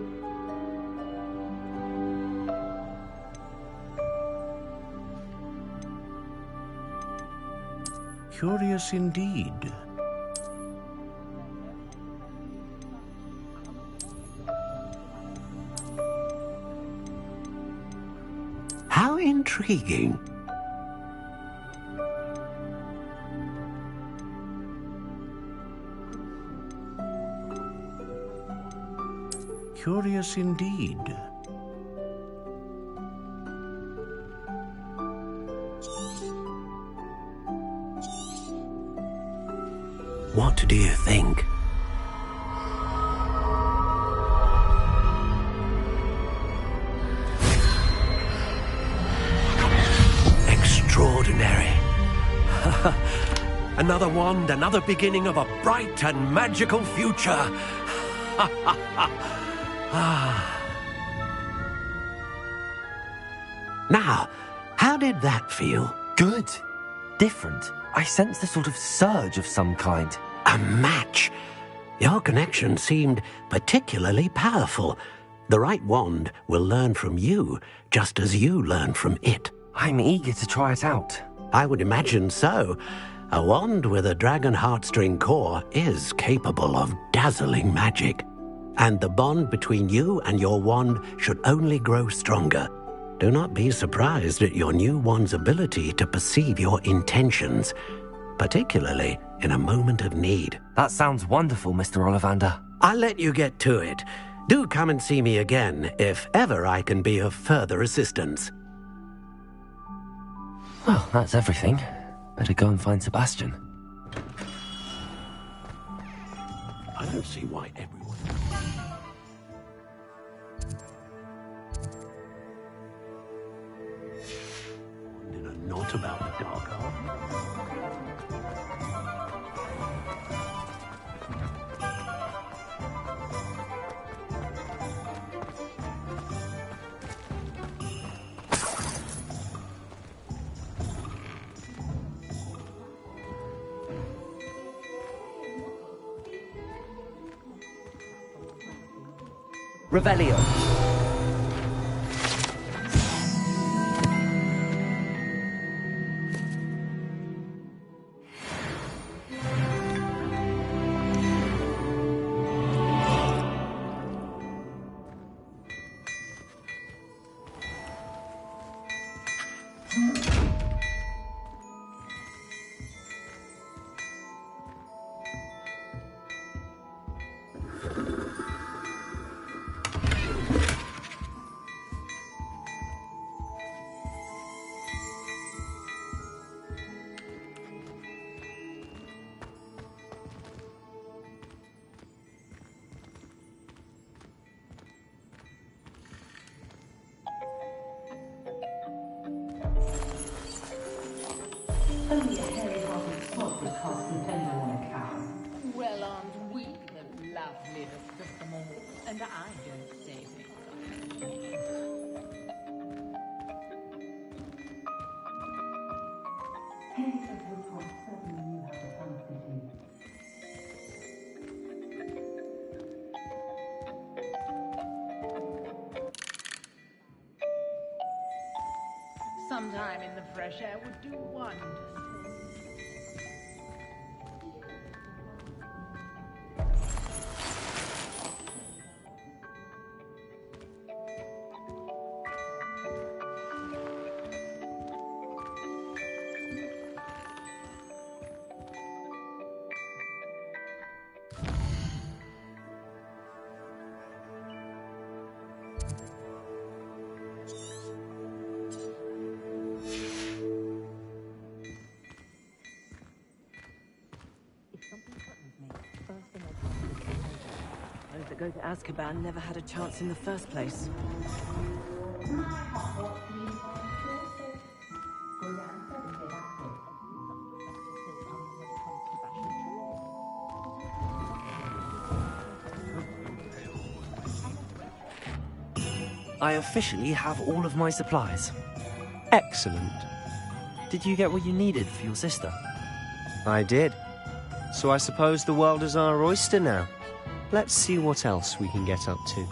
Speaker 3: Curious indeed. intriguing. Curious indeed. What do you think? Extraordinary. Another wand, another beginning of a bright and magical future. Now, how did that feel?
Speaker 2: Good. Different. I sensed a sort of surge of some kind.
Speaker 3: A match. Your connection seemed particularly powerful. The right wand will learn from you, just as you learn from it.
Speaker 2: I'm eager to try it out.
Speaker 3: I would imagine so. A wand with a dragon heartstring core is capable of dazzling magic. And the bond between you and your wand should only grow stronger. Do not be surprised at your new wand's ability to perceive your intentions, particularly in a moment of need.
Speaker 2: That sounds wonderful, Mr. Ollivander.
Speaker 3: I'll let you get to it. Do come and see me again if ever I can be of further assistance.
Speaker 2: Well, that's everything. Better go and find Sebastian.
Speaker 3: I don't see why everyone... Did a note about the dark art?
Speaker 2: Revelio.
Speaker 18: Only a hairy-hearted sod would cast contender on a cow.
Speaker 19: Well, aren't we the loveliest of them all? And I don't say things like
Speaker 18: Henry says Woodcock certainly knew how to translate him.
Speaker 19: sometime in the fresh air would do wonders.
Speaker 10: Those that go to Azkaban never had a chance in the first place.
Speaker 2: I officially have all of my supplies.
Speaker 4: Excellent.
Speaker 2: Did you get what you needed for your sister?
Speaker 4: I did. So I suppose the world is our oyster now. Let's see what else we can get up to.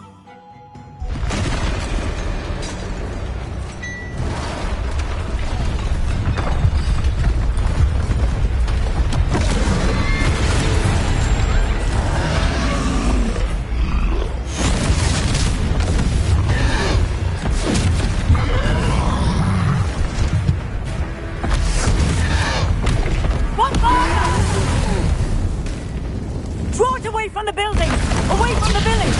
Speaker 16: Away from the building! Away from the village!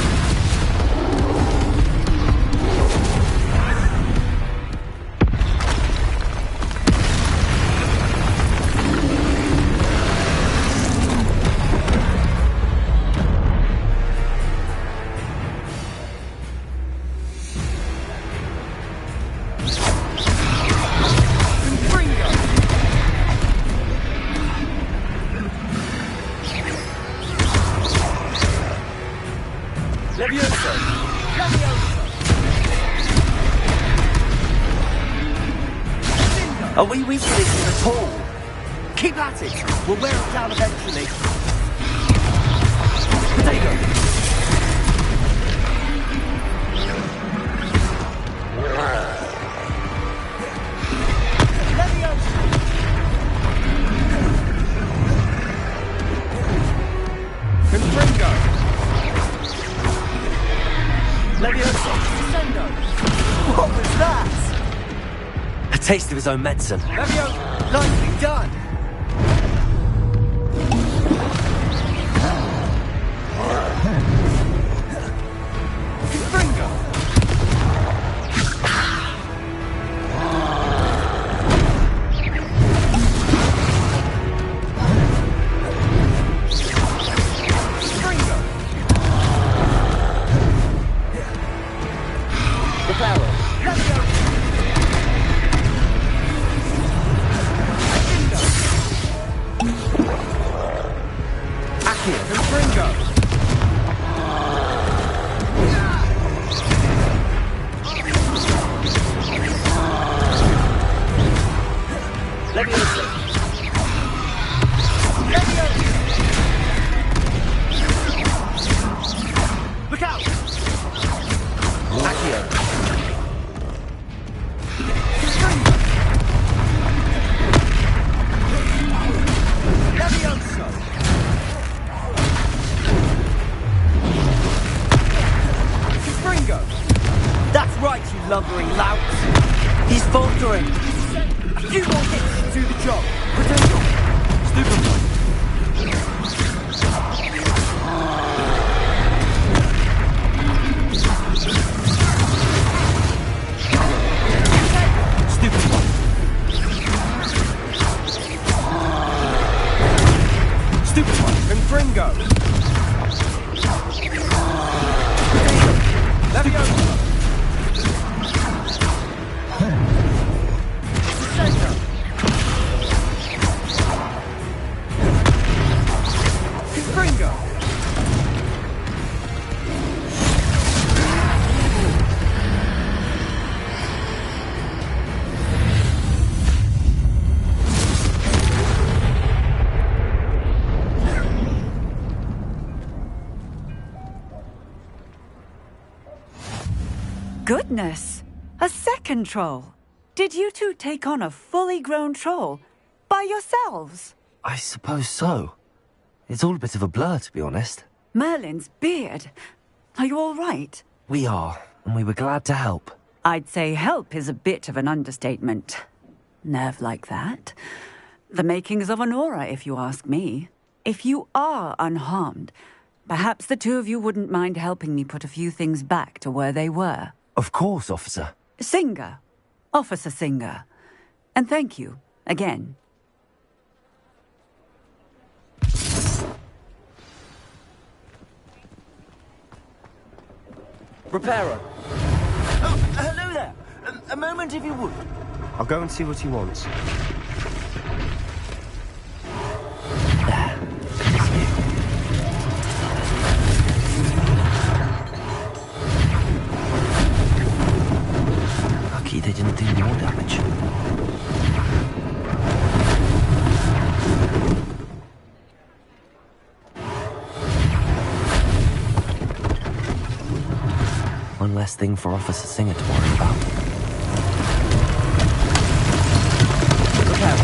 Speaker 2: Are we weak to this at all? Keep at it! We'll wear it down eventually. Potato!
Speaker 16: Confringo! Levioso! Descendo!
Speaker 2: What was that? A taste of his own medicine.
Speaker 16: Levioso! Nicely done! Confringo! Look out! Accio! Levioso! Confringo! That's right, you lumbering lout! He's faltering! A few more hits to do the job! Potential! Stupefy! Confringo! Levioso! Descendo! Confringo!
Speaker 20: Goodness! A second troll! Did you two take on a fully grown troll? By yourselves?
Speaker 2: I suppose so. It's all a bit of a blur, to be honest.
Speaker 20: Merlin's beard! Are you all right?
Speaker 2: We are, and we were glad to help.
Speaker 20: I'd say help is a bit of an understatement. Nerve like that. The makings of an aura, if you ask me. If you are unharmed, perhaps the two of you wouldn't mind helping me put a few things back to where they were.
Speaker 2: Of course, officer.
Speaker 20: Singer. Officer Singer. And thank you, again.
Speaker 2: Reparo.
Speaker 16: Oh, hello there. A moment if you would.
Speaker 4: I'll go and see what he wants.
Speaker 2: Lucky they didn't do more damage. One less thing for Officer Singer to worry about. Look out!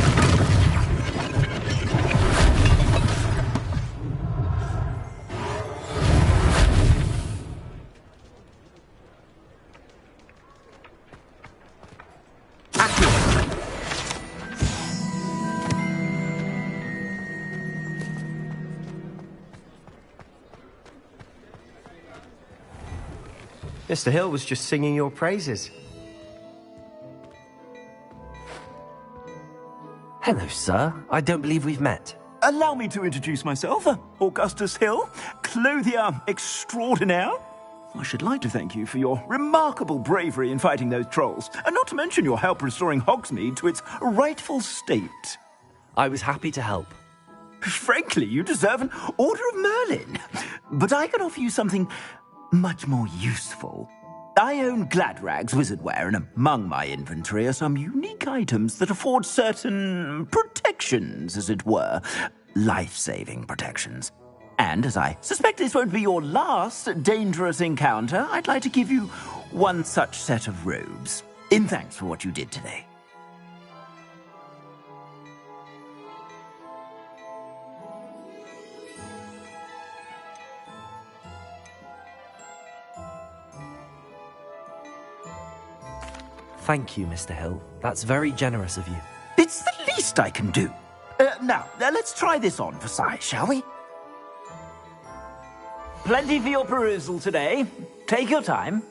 Speaker 4: Mr. Hill was just singing your praises.
Speaker 21: Hello, sir. I don't believe we've met.
Speaker 22: Allow me to introduce myself, Augustus Hill, clothier extraordinaire. I should like to thank you for your remarkable bravery in fighting those trolls, and not to mention your help restoring Hogsmeade to its rightful state.
Speaker 21: I was happy to help.
Speaker 22: Frankly, you deserve an Order of Merlin. But I can offer you something much more useful. I own Gladrag's wizardware, and among my inventory are some unique items that afford certain protections, as it were. Life-saving protections. And as I suspect this won't be your last dangerous encounter, I'd like to give you one such set of robes, in thanks for what you did today.
Speaker 21: Thank you, Mr. Hill. That's very generous of you.
Speaker 22: It's the least I can do. Now, let's try this on for size, shall we? Plenty for your perusal today. Take your time.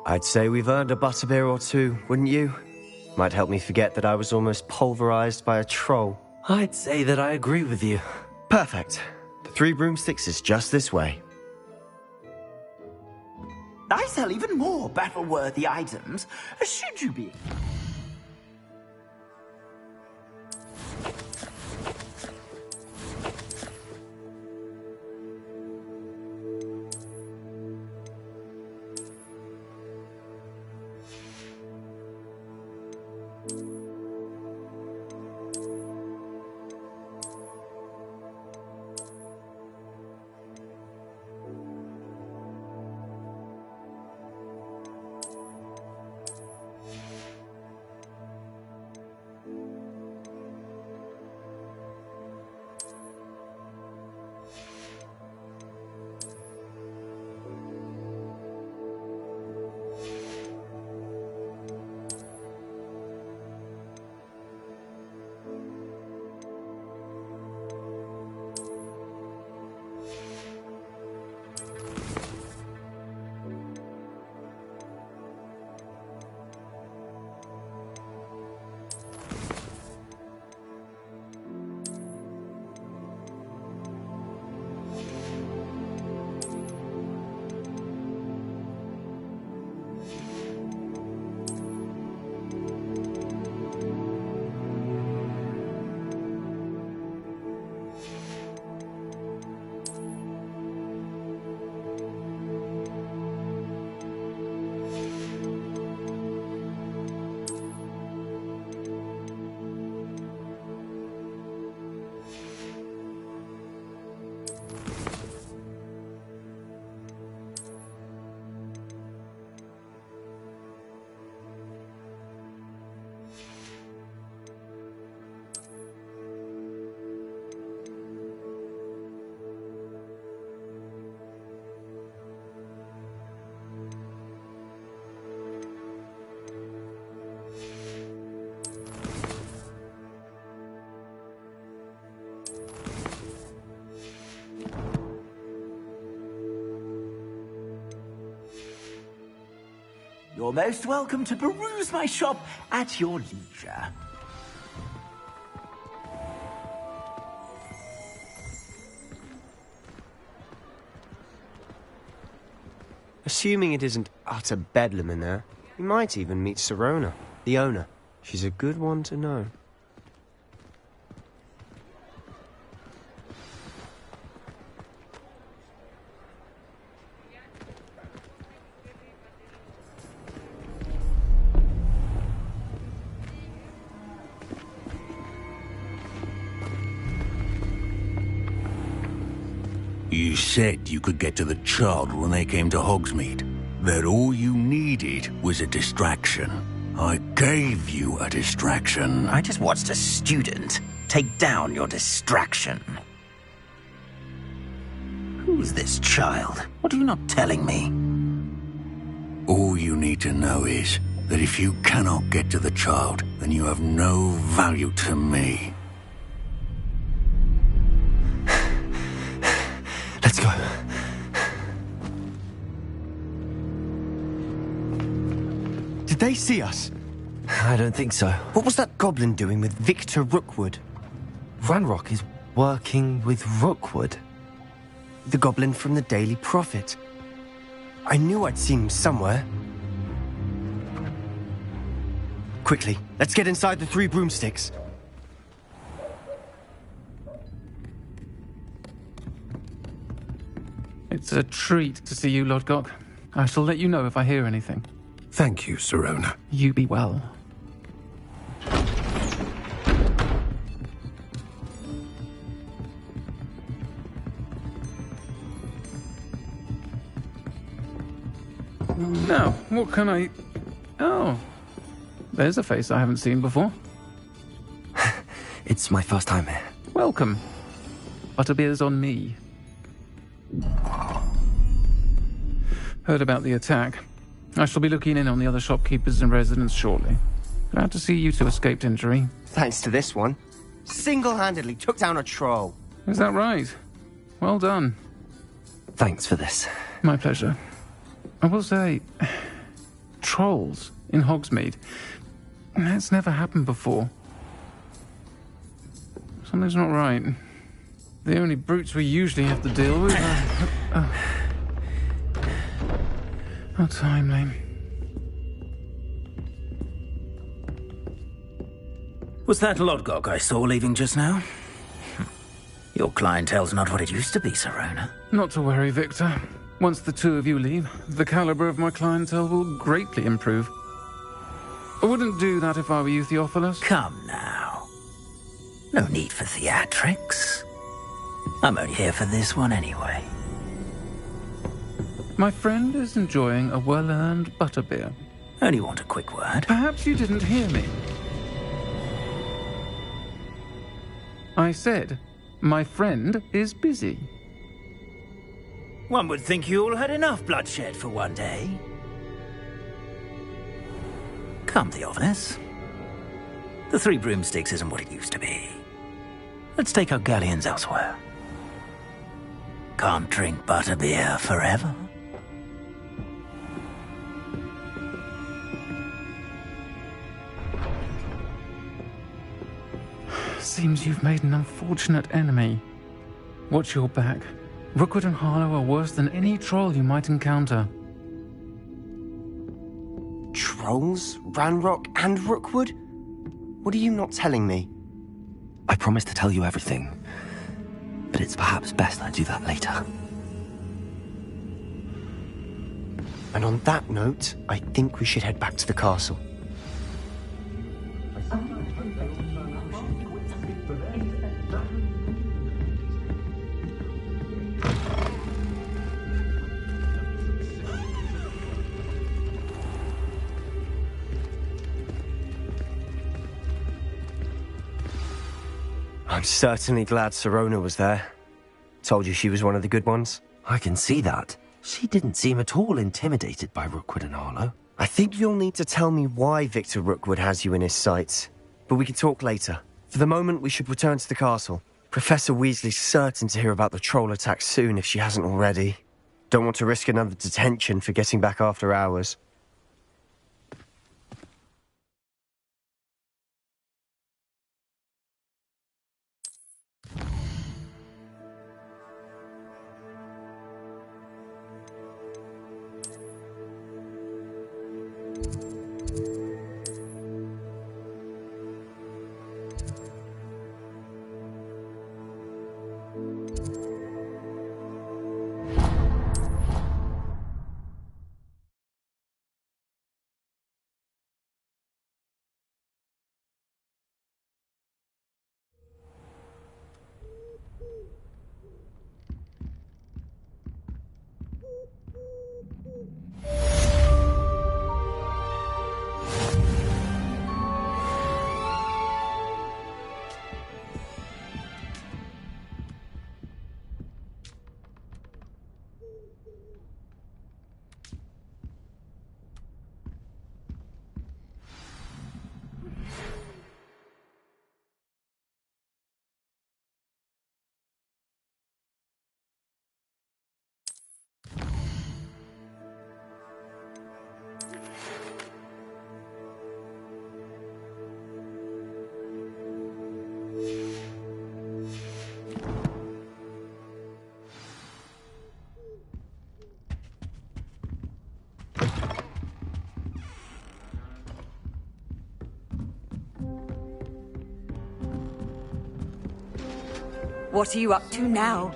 Speaker 4: I'd say we've earned a butterbeer or two, wouldn't you? Might help me forget that I was almost pulverized by a troll.
Speaker 21: I'd say that I agree with you.
Speaker 4: Perfect. The 3 broomsticks is just this way.
Speaker 22: I sell even more battle-worthy items, should you be. You're most welcome to peruse my shop at your leisure.
Speaker 4: Assuming it isn't utter bedlam in there, you might even meet Sirona, the owner. She's a good one to know.
Speaker 1: You said you could get to the child when they came to Hogsmeade. That all you needed was a distraction. I gave you a distraction.
Speaker 22: I just watched a student take down your distraction. Who's this child? What are you not telling me?
Speaker 1: All you need to know is that if you cannot get to the child, then you have no value to me.
Speaker 4: Let's go. Did they see us?
Speaker 21: I don't think so.
Speaker 4: What was that goblin doing with Victor Rookwood?
Speaker 21: Ranrock is working with Rookwood.
Speaker 4: The goblin from the Daily Prophet. I knew I'd seen him somewhere. Quickly, let's get inside the 3 broomsticks.
Speaker 5: It's a treat to see you, Lodgok. I shall let you know if I hear anything.
Speaker 17: Thank you, Sirona.
Speaker 5: You be well. Now, what can I... Oh, there's a face I haven't seen before.
Speaker 21: It's my first time here.
Speaker 5: Welcome. Butterbeer's on me. Heard about the attack. I shall be looking in on the other shopkeepers and residents shortly. Glad to see you two escaped injury.
Speaker 4: Thanks to this one. Single-handedly took down a troll.
Speaker 5: Is that right? Well done.
Speaker 21: Thanks for this.
Speaker 5: My pleasure. I will say, trolls in Hogsmeade. That's never happened before. Something's not right. The only brutes we usually have to deal with are... How timely.
Speaker 22: Was that Lodgok I saw leaving just now? Your clientele's not what it used to be, Sirona.
Speaker 5: Not to worry, Victor. Once the 2 of you leave, the caliber of my clientele will greatly improve. I wouldn't do that if I were you, Theophilus.
Speaker 22: Come now. No need for theatrics. I'm only here for this one anyway.
Speaker 5: My friend is enjoying a well-earned butterbeer.
Speaker 22: Only want a quick word.
Speaker 5: Perhaps you didn't hear me. I said, my friend is busy.
Speaker 22: One would think you all had enough bloodshed for one day. Come, Theophilus. The 3 broomsticks isn't what it used to be. Let's take our galleons elsewhere. Can't drink butterbeer forever.
Speaker 5: Seems you've made an unfortunate enemy. Watch your back. Rookwood and Harlow are worse than any troll you might encounter.
Speaker 4: Trolls? Ranrock and Rookwood? What are you not telling me?
Speaker 21: I promise to tell you everything, but it's perhaps best I do that later.
Speaker 4: And on that note, I think we should head back to the castle. I'm certainly glad Sirona was there. Told you she was one of the good ones.
Speaker 21: I can see that. She didn't seem at all intimidated by Rookwood and Harlow.
Speaker 4: I think you'll need to tell me why Victor Rookwood has you in his sights. But we can talk later. For the moment, we should return to the castle. Professor Weasley's certain to hear about the troll attack soon if she hasn't already. Don't want to risk another detention for getting back after hours.
Speaker 8: What are you up to now?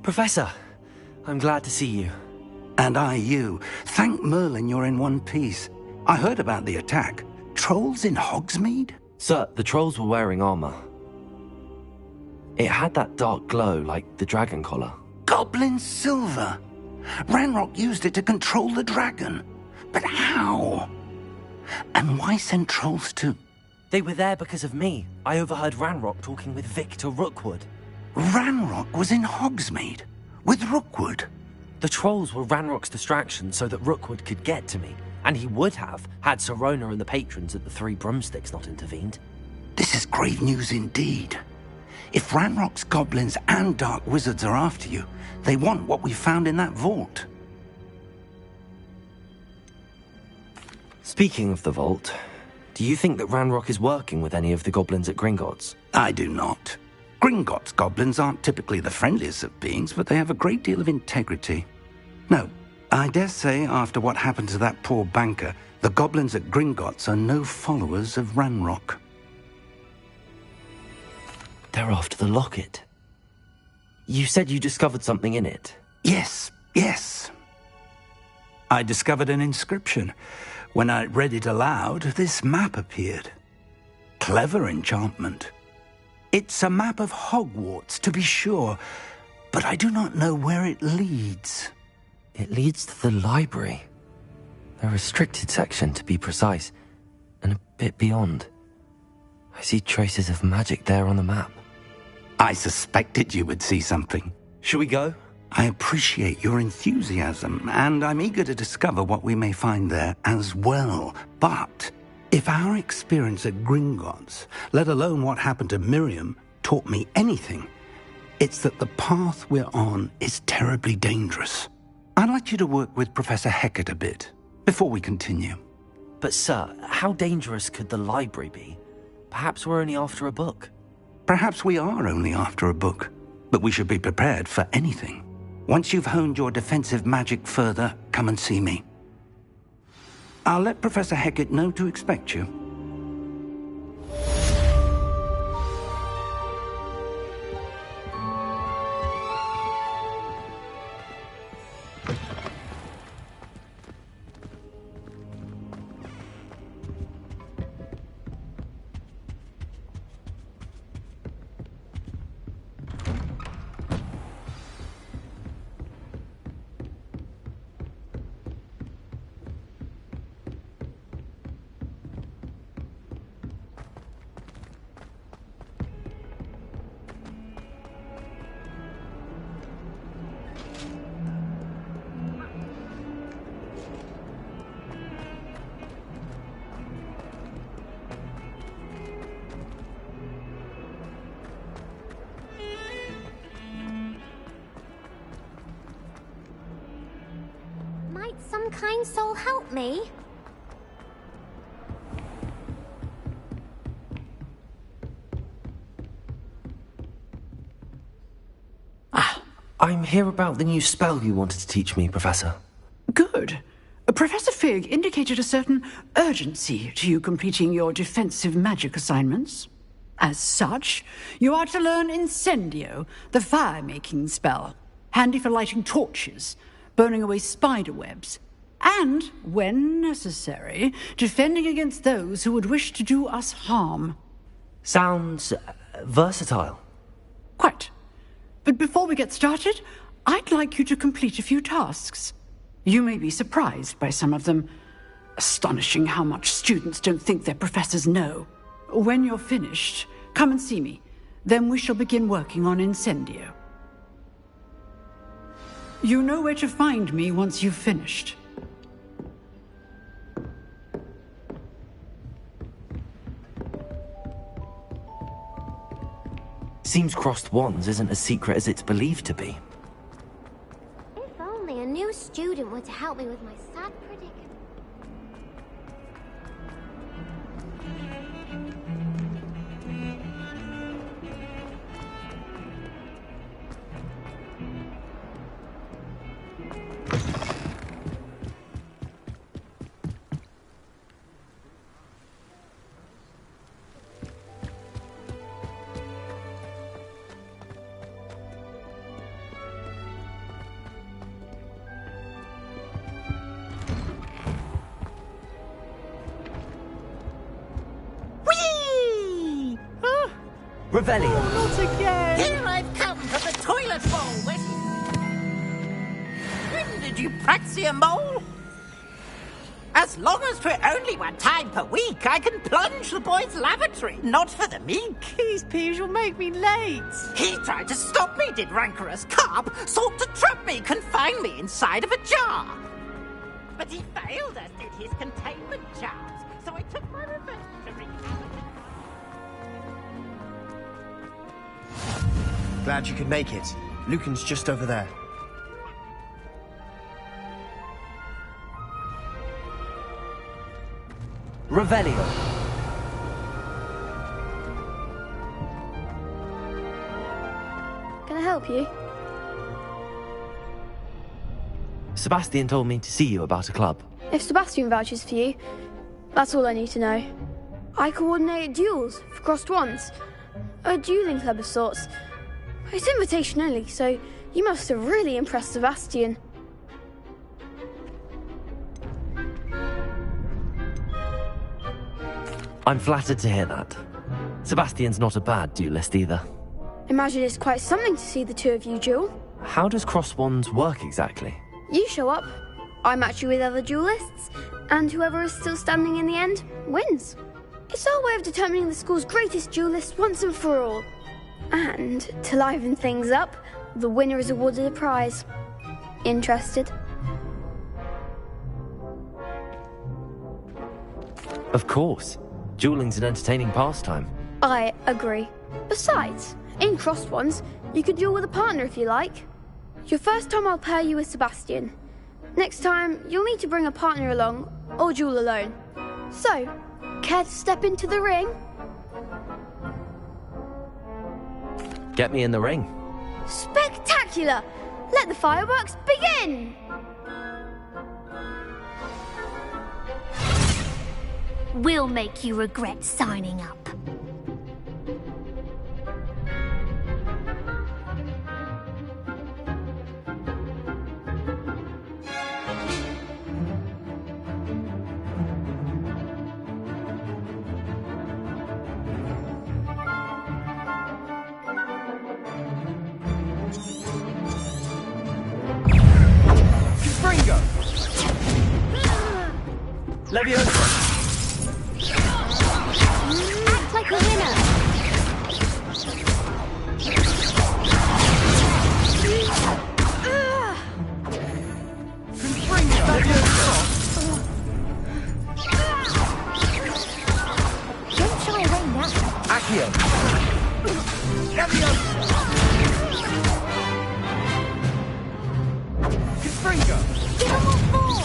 Speaker 2: Professor, I'm glad to see you.
Speaker 9: And I you. Thank Merlin you're in one piece. I heard about the attack. Trolls in Hogsmeade?
Speaker 2: Sir, the trolls were wearing armor. It had that dark glow like the dragon collar.
Speaker 9: Goblin silver! Ranrock used it to control the dragon. But how? And why send trolls to...
Speaker 2: They were there because of me. I overheard Ranrock talking with Victor Rookwood.
Speaker 9: Ranrock was in Hogsmeade? With Rookwood?
Speaker 2: The trolls were Ranrock's distraction so that Rookwood could get to me. And he would have, had Sirona and the patrons at the Three Broomsticks not intervened.
Speaker 9: This is grave news indeed. If Ranrock's goblins and dark wizards are after you, they want what we found in that vault.
Speaker 2: Speaking of the vault, do you think that Ranrock is working with any of the goblins at Gringotts?
Speaker 9: I do not. Gringotts goblins aren't typically the friendliest of beings, but they have a great deal of integrity. No, I dare say after what happened to that poor banker, the goblins at Gringotts are no followers of Ranrock.
Speaker 2: They're after the locket. You said you discovered something in it.
Speaker 9: Yes. I discovered an inscription. When I read it aloud, this map appeared. Clever enchantment. It's a map of Hogwarts, to be sure, but I do not know where it leads.
Speaker 2: It leads to the library. A restricted section, to be precise, and a bit beyond. I see traces of magic there on the map.
Speaker 9: I suspected you would see something.
Speaker 21: Shall we go?
Speaker 9: I appreciate your enthusiasm, and I'm eager to discover what we may find there as well. But if our experience at Gringotts, let alone what happened to Miriam, taught me anything, it's that the path we're on is terribly dangerous. I'd like you to work with Professor Hecat a bit before we continue.
Speaker 2: But sir, how dangerous could the library be? Perhaps we're only after a book.
Speaker 9: Perhaps we are only after a book, but we should be prepared for anything. Once you've honed your defensive magic further, come and see me. I'll let Professor Hecat know to expect you.
Speaker 15: Might some kind soul help me?
Speaker 2: I'm here about the new spell you wanted to teach me, Professor.
Speaker 12: Good. Professor Fig indicated a certain urgency to you completing your defensive magic assignments. As such, you are to learn Incendio, the fire-making spell, handy for lighting torches, burning away spider webs, and, when necessary, defending against those who would wish to do us harm.
Speaker 2: Sounds versatile.
Speaker 12: Quite. But before we get started, I'd like you to complete a few tasks. You may be surprised by some of them. Astonishing how much students don't think their professors know. When you're finished, come and see me. Then we shall begin working on Incendio. You know where to find me once you've finished.
Speaker 2: Seems crossed wands isn't as secret as it's believed to be.
Speaker 15: If only a new student were to help me with my sad predicament.
Speaker 2: Revelio.
Speaker 11: Oh, not again! Here I've come for the toilet bowl! When did you praxia mole? As long as for only 1 time per week, I can plunge the boy's lavatory, not for the meek.
Speaker 10: Please, Peeves, you'll make me late.
Speaker 11: He tried to stop me, did rancorous carp, sought to trap me, confine me inside of a jar. But he failed, as did his containment charms, so I took my revenge to wreak havoc.
Speaker 16: Glad you could make it. Lucan's just over there.
Speaker 2: Revelio.
Speaker 14: Can I help you?
Speaker 2: Sebastian told me to see you about a club.
Speaker 14: If Sebastian vouches for you, that's all I need to know. I coordinate duels for crossed wands. A dueling club of sorts. It's invitation only, so you must have really impressed Sebastian.
Speaker 2: I'm flattered to hear that. Sebastian's not a bad duelist either.
Speaker 14: Imagine it's quite something to see the two of you duel.
Speaker 2: How does cross wands work exactly?
Speaker 14: You show up, I match you with other duelists, and whoever is still standing in the end wins. It's our way of determining the school's greatest duelist once and for all. And to liven things up, the winner is awarded a prize. Interested?
Speaker 2: Of course. Dueling's an entertaining pastime.
Speaker 14: I agree. Besides, in crossed ones, you can duel with a partner if you like. Your first time I'll pair you with Sebastian. Next time, you'll need to bring a partner along, or duel alone. So, care to step into the ring?
Speaker 2: Get me in the ring.
Speaker 14: Spectacular! Let the fireworks begin!
Speaker 15: We'll make you regret signing up.
Speaker 16: Leviosa!
Speaker 15: Act like a winner! Don't shy away now.
Speaker 16: Accio! Confringo!
Speaker 15: Give him what for!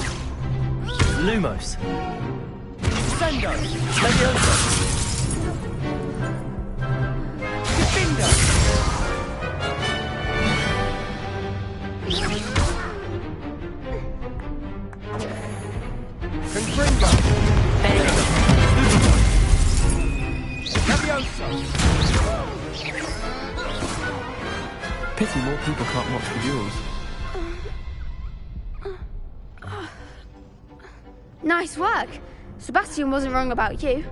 Speaker 2: Lumos.
Speaker 16: Sendo! Leviosa! Defender! Confringo! Leviosa!
Speaker 21: Pity more people can't watch the duels.
Speaker 14: Nice work. Sebastian wasn't wrong about you.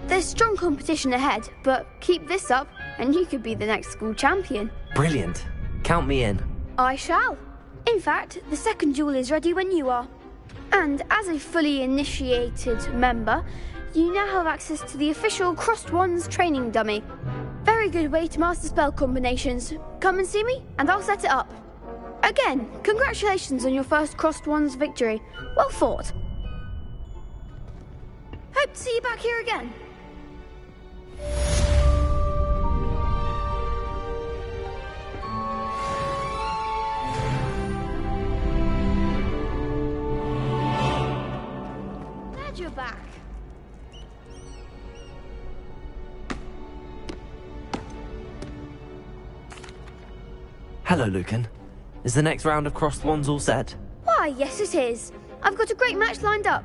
Speaker 14: There's strong competition ahead, but keep this up and you could be the next school champion.
Speaker 2: Brilliant. Count me in.
Speaker 14: I shall. In fact, the second duel is ready when you are. And as a fully initiated member, you now have access to the official Crossed Wands training dummy. Very good way to master spell combinations. Come and see me and I'll set it up. Again, congratulations on your first Crossed Wands victory. Well fought. Hope to see you back here again. Glad you're back.
Speaker 2: Hello, Lucan. Is the next round of Crossed Wands all set?
Speaker 14: Why, yes it is. I've got a great match lined up.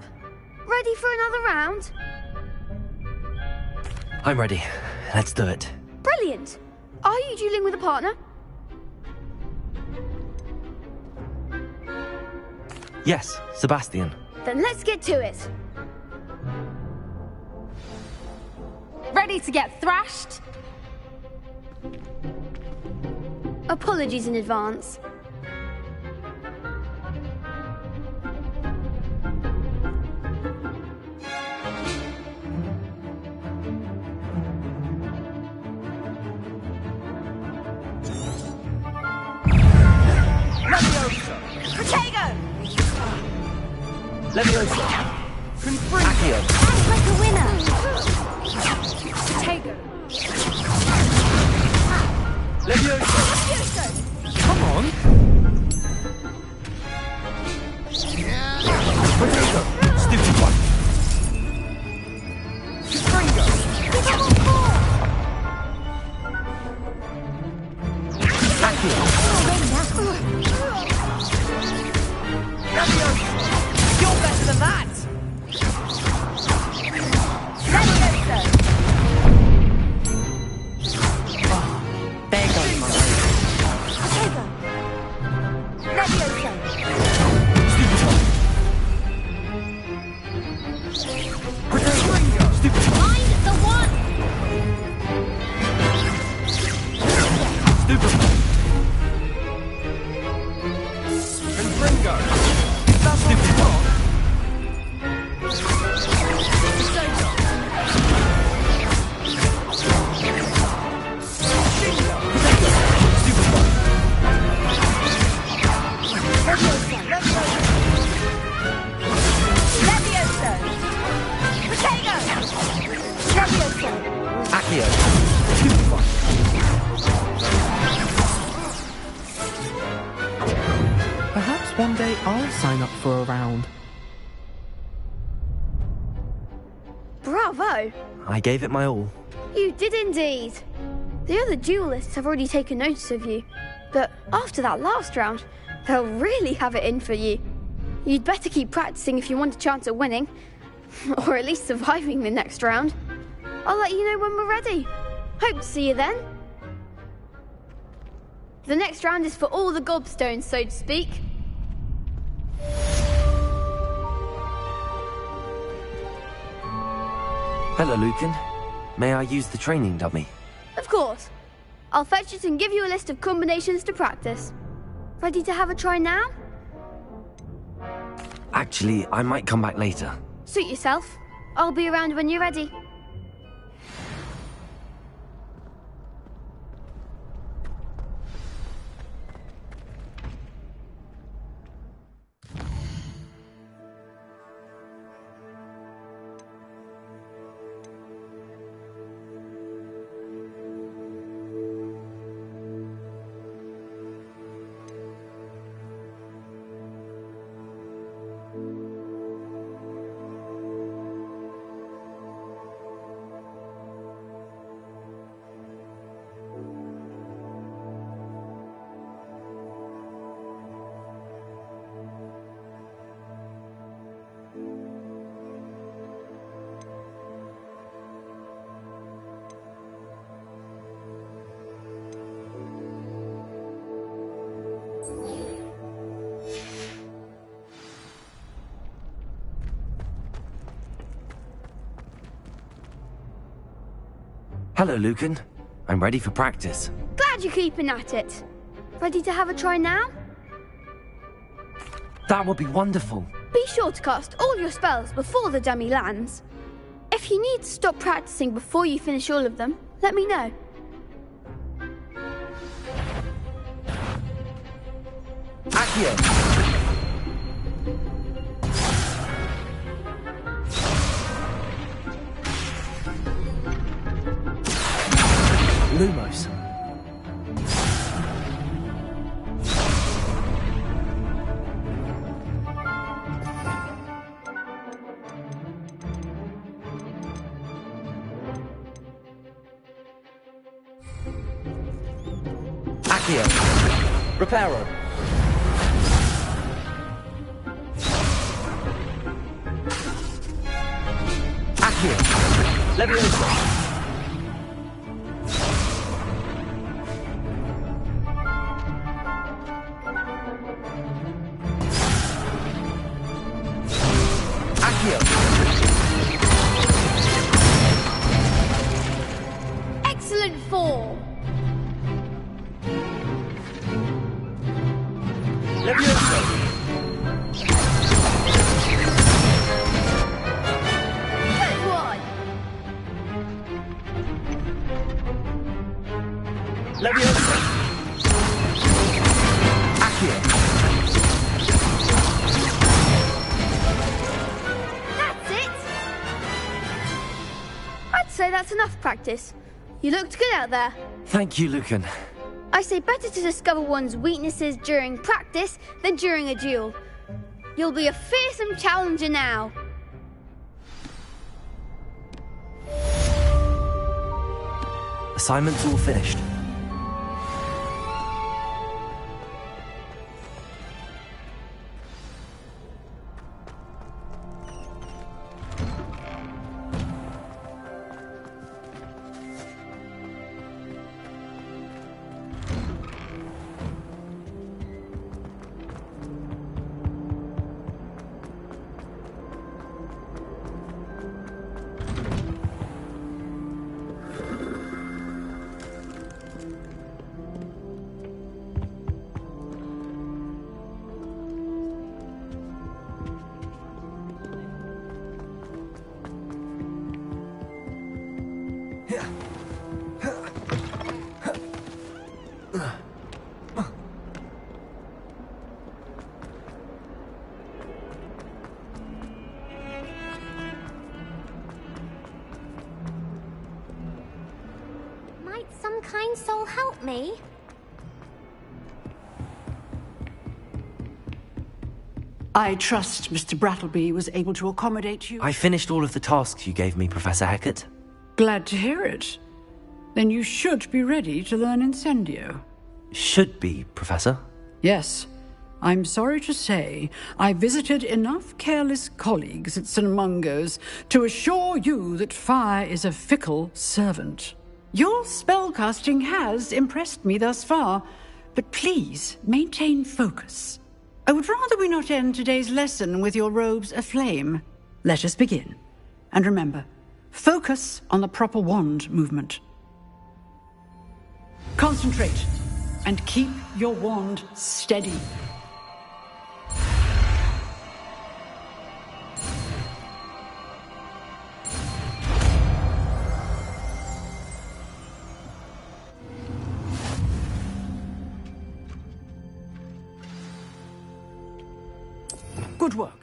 Speaker 14: Ready for another round?
Speaker 2: I'm ready. Let's do it.
Speaker 14: Brilliant. Are you dueling with a partner?
Speaker 2: Yes, Sebastian.
Speaker 14: Then let's get to it.
Speaker 15: Ready to get thrashed?
Speaker 14: Apologies in advance.
Speaker 16: Leviosa! Accio!
Speaker 15: Act like a winner!
Speaker 14: Potato!
Speaker 16: Leviosa! Come on! Potato! Stupid one! Confringo! Accio! Leviosa! You're better than that!
Speaker 2: There goes my
Speaker 15: Find the one!
Speaker 16: Confringo! Stupid one! Potato!
Speaker 6: I'll sign up for a round.
Speaker 14: Bravo!
Speaker 21: I gave it my all.
Speaker 14: You did indeed. The other duelists have already taken notice of you, but after that last round, they'll really have it in for you. You'd better keep practicing if you want a chance at winning, or at least surviving the next round. I'll let you know when we're ready. Hope to see you then. The next round is for all the gobstones, so to speak.
Speaker 21: Hello, Lucan. May I use the training dummy?
Speaker 14: Of course. I'll fetch it and give you a list of combinations to practice. Ready to have a try now?
Speaker 21: Actually, I might come back later.
Speaker 14: Suit yourself. I'll be around when you're ready.
Speaker 21: Hello, Lucan. I'm ready for practice.
Speaker 14: Glad you're keeping at it. Ready to have a try now?
Speaker 21: That would be wonderful.
Speaker 14: Be sure to cast all your spells before the dummy lands. If you need to stop practicing before you finish all of them, let me know.
Speaker 21: Accio! Lumos. Accio. Reparo. Accio. Leviosa.
Speaker 14: Excellent form.
Speaker 21: Leviosa.
Speaker 14: Good one.
Speaker 21: Leviosa. Accio.
Speaker 14: So that's enough practice. You looked good out there.
Speaker 21: Thank you, Lucan.
Speaker 14: I say better to discover one's weaknesses during practice than during a duel. You'll be a fearsome challenger now.
Speaker 21: Assignment's all finished.
Speaker 15: Might some kind soul help me?
Speaker 12: I trust Mr. Brattleby was able to accommodate you.
Speaker 2: I finished all of the tasks you gave me, Professor Hecat.
Speaker 12: Glad to hear it. Then you should be ready to learn Incendio.
Speaker 2: Should be, Professor?
Speaker 12: Yes. I'm sorry to say, I visited enough careless colleagues at St. Mungo's to assure you that fire is a fickle servant. Your spellcasting has impressed me thus far, but please maintain focus. I would rather we not end today's lesson with your robes aflame. Let us begin. And remember, focus on the proper wand movement. Concentrate, and keep your wand steady. Good work.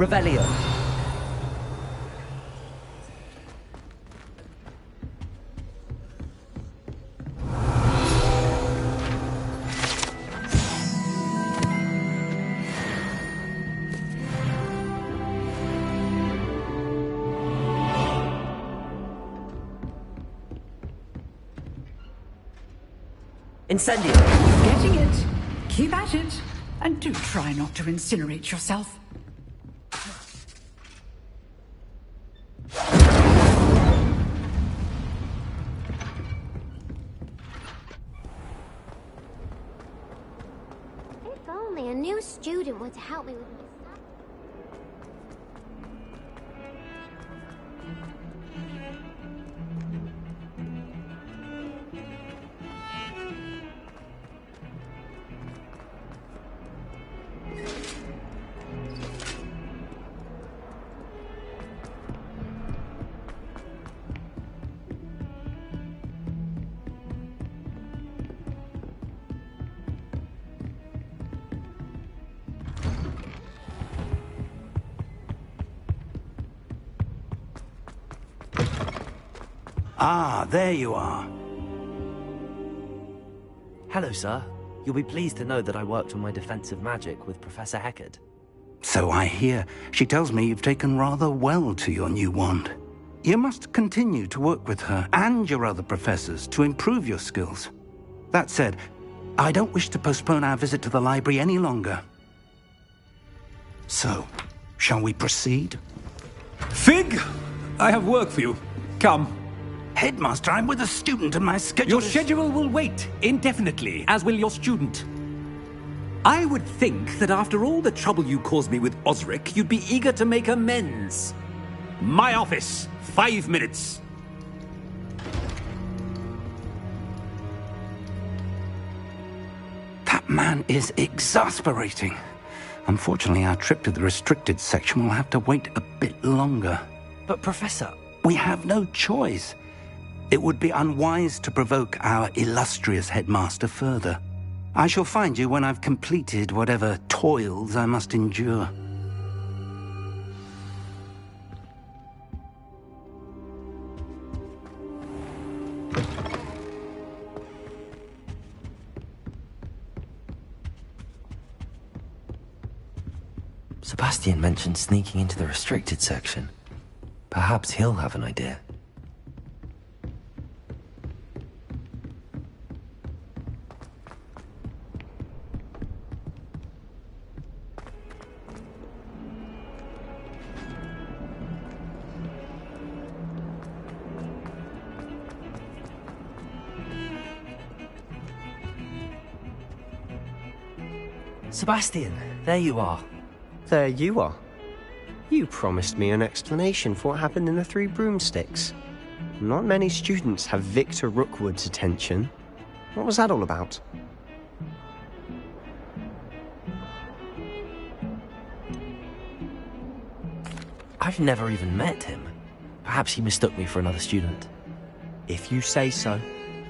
Speaker 2: Revelio. Incendio.
Speaker 12: Getting it. Keep at it. And do try not to incinerate yourself.
Speaker 15: If only a new student were to help me with my stuff.
Speaker 9: Ah, there you are.
Speaker 2: Hello, sir. You'll be pleased to know that I worked on my defensive magic with Professor Hecat.
Speaker 9: So I hear. She tells me you've taken rather well to your new wand. You must continue to work with her and your other professors to improve your skills. That said, I don't wish to postpone our visit to the library any longer. So, shall we proceed?
Speaker 7: Fig! I have work for you. Come.
Speaker 9: Headmaster, I'm with a student and my schedule
Speaker 7: Your schedule will wait indefinitely, as will your student. I would think that after all the trouble you caused me with Osric, you'd be eager to make amends. My office, 5 minutes.
Speaker 9: That man is exasperating. Unfortunately, our trip to the restricted section will have to wait a bit longer.
Speaker 2: But Professor,
Speaker 9: We have no choice. It would be unwise to provoke our illustrious headmaster further. I shall find you when I've completed whatever toils I must endure.
Speaker 2: Sebastian mentioned sneaking into the restricted section. Perhaps he'll have an idea. Sebastian, there you are.
Speaker 4: There you are. You promised me an explanation for what happened in the Three Broomsticks. Not many students have Victor Rookwood's attention. What was that all about?
Speaker 2: I've never even met him. Perhaps he mistook me for another student.
Speaker 4: If you say so.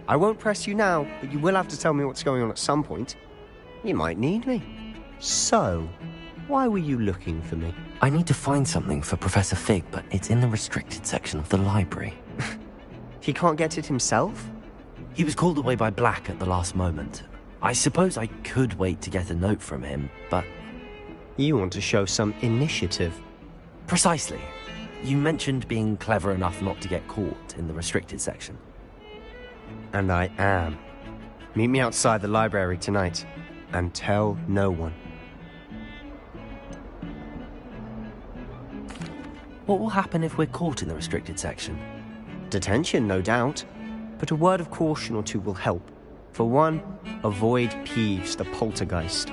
Speaker 4: I won't press you now, but you will have to tell me what's going on at some point. You might need me. So, why were you looking for me?
Speaker 2: I need to find something for Professor Fig, but it's in the restricted section of the library.
Speaker 4: He can't get it himself?
Speaker 2: He was called away by Black at the last moment. I suppose I could wait to get a note from him, but...
Speaker 4: You want to show some initiative.
Speaker 2: Precisely. You mentioned being clever enough not to get caught in the restricted section.
Speaker 4: And I am. Meet me outside the library tonight, and tell no one.
Speaker 2: What will happen if we're caught in the restricted section?
Speaker 4: Detention, no doubt. But a word of caution or two will help. For one, avoid Peeves, the poltergeist.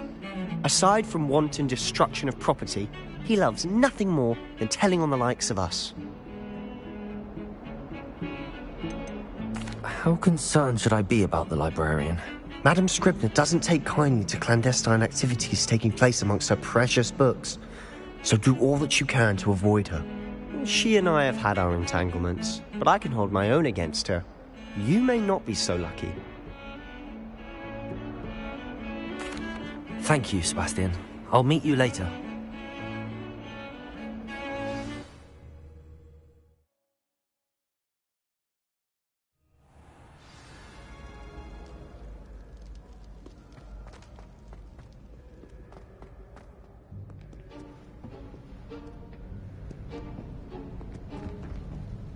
Speaker 4: Aside from wanton destruction of property, he loves nothing more than telling on the likes of us.
Speaker 2: How concerned should I be about the librarian?
Speaker 4: Madame Scribner doesn't take kindly to clandestine activities taking place amongst her precious books, so do all that you can to avoid her. She and I have had our entanglements, but I can hold my own against her. You may not be so lucky.
Speaker 2: Thank you, Sebastian. I'll meet you later.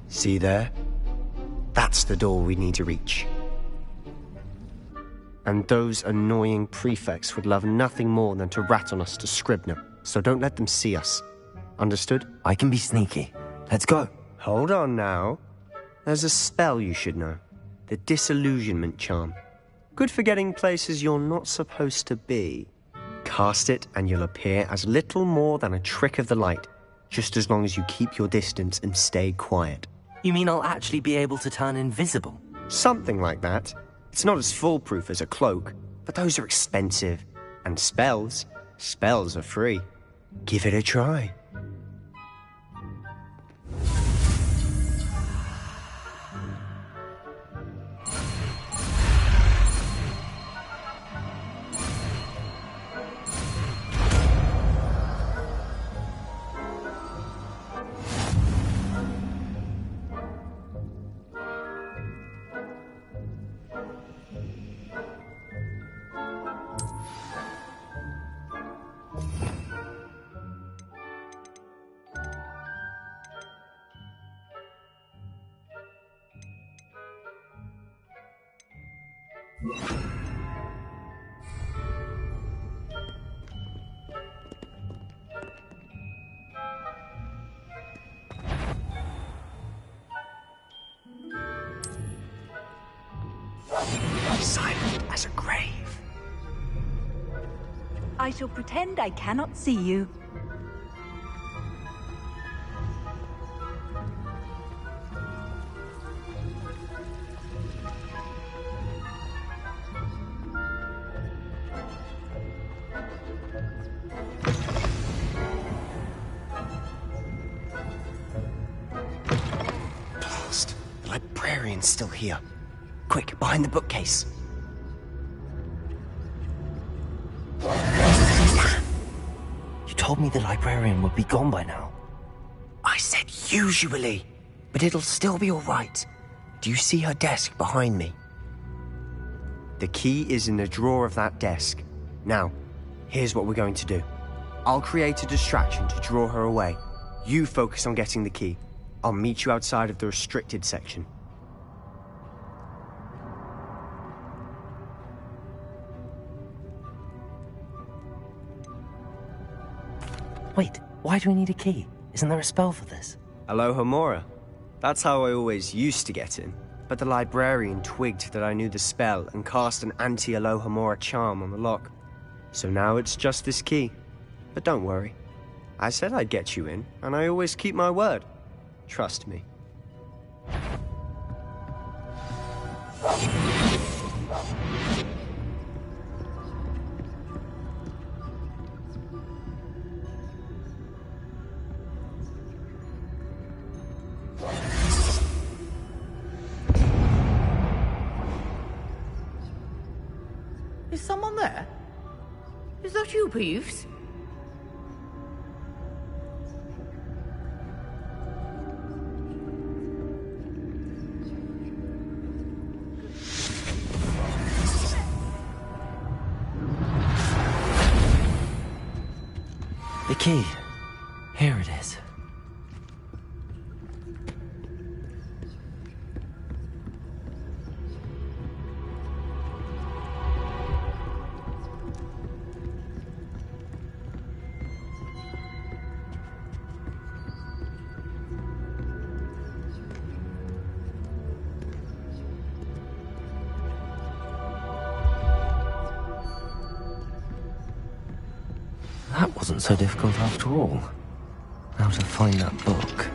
Speaker 4: See there? That's the door we need to reach. And those annoying prefects would love nothing more than to rat on us to Scribner, so don't let them see us. Understood?
Speaker 2: I can be sneaky. Let's go.
Speaker 4: Hold on now. There's a spell you should know. The Disillusionment Charm. Good for getting places you're not supposed to be. Cast it and you'll appear as little more than a trick of the light, just as long as you keep your distance and stay quiet.
Speaker 2: You mean I'll actually be able to turn invisible?
Speaker 4: Something like that. It's not as foolproof as a cloak, but those are expensive. And spells are free. Give it a try.
Speaker 8: Silent as a grave. I shall pretend I cannot see you.
Speaker 4: librarian's still here. Quick, behind the bookcase.
Speaker 21: Damn. You told me the librarian would be gone by now.
Speaker 4: I said usually, but it'll still be all right. Do you see her desk behind me? The key is in the drawer of that desk. Now, here's what we're going to do. I'll create a distraction to draw her away. You focus on getting the key. I'll meet you outside of the restricted section.
Speaker 21: Wait, why do we need a key? Isn't there a spell for this?
Speaker 4: Alohomora. That's how I always used to get in. But the librarian twigged that I knew the spell and cast an anti-Alohomora charm on the lock. So now it's just this key. But don't worry. I said I'd get you in, and I always keep my word. Trust me.
Speaker 10: Is someone there? Is that you, Peeves?
Speaker 21: The key. Here it is. That wasn't so difficult after all. How to find that book.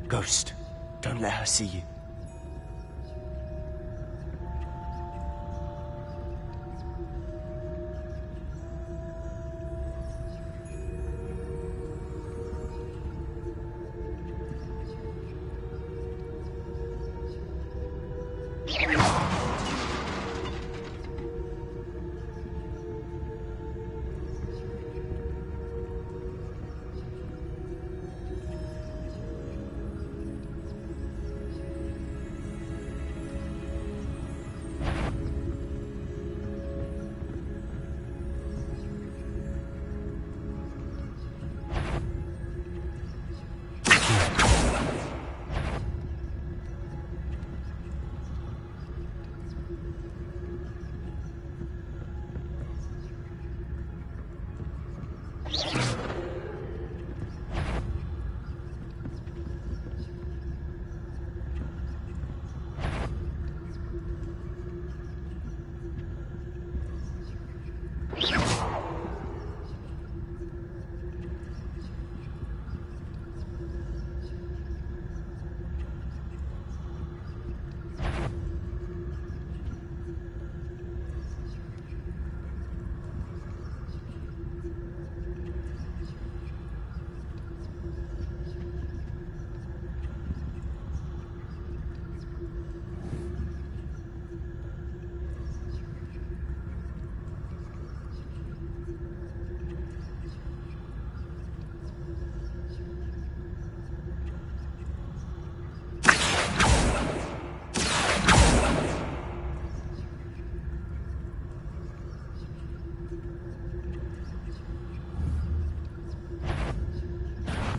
Speaker 4: Ghost, don't let her see you.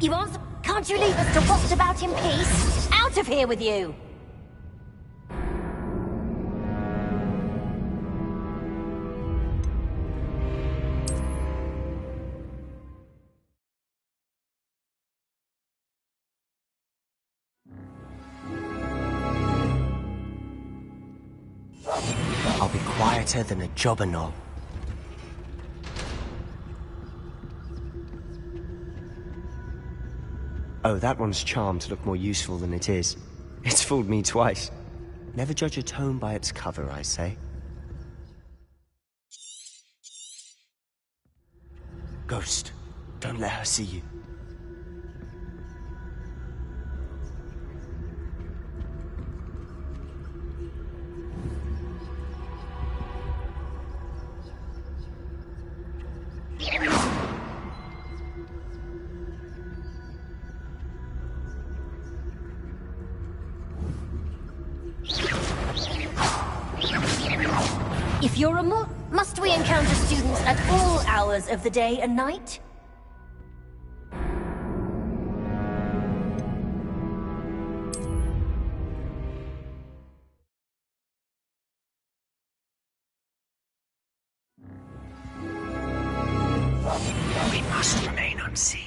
Speaker 3: You want? Can't you leave us to waft about in peace? Out of here with you!
Speaker 4: I'll be quiet. better than a jobberknoll. Oh, that one's charmed to look more useful than it is. It's fooled me twice. Never judge a tome by its cover, I say. Ghost, don't let her see you.
Speaker 3: If you're a must we encounter students at all hours of the day and night?
Speaker 4: We must remain unseen.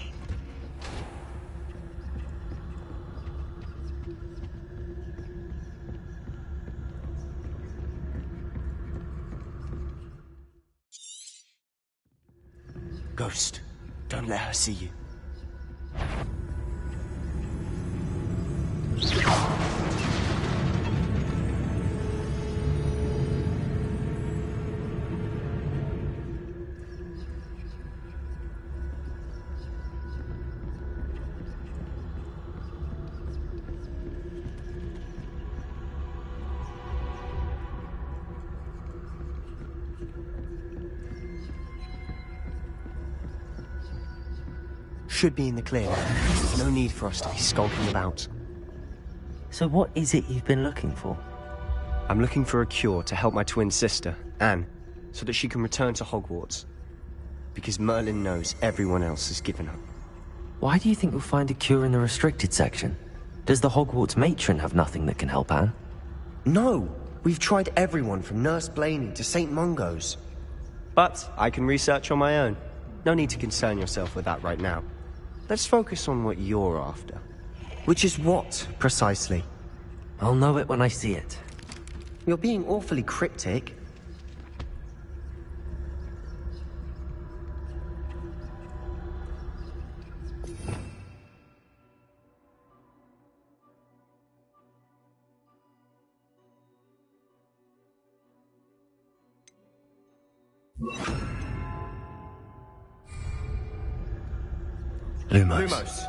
Speaker 4: Ghost, don't let her see you. Should be in the clear. No need for us to be skulking about.
Speaker 2: So what is it you've been looking for?
Speaker 4: I'm looking for a cure to help my twin sister, Anne, so that she can return to Hogwarts. Because Merlin knows everyone else has given up.
Speaker 2: Why do you think you'll find a cure in the restricted section? Does the Hogwarts matron have nothing that can help Anne?
Speaker 4: No! We've tried everyone from Nurse Blaney to St. Mungo's. But I can research on my own. No need to concern yourself with that right now. Let's focus on what you're after. Which is what, precisely?
Speaker 2: I'll know it when I see it.
Speaker 4: You're being awfully cryptic.
Speaker 2: Lumos.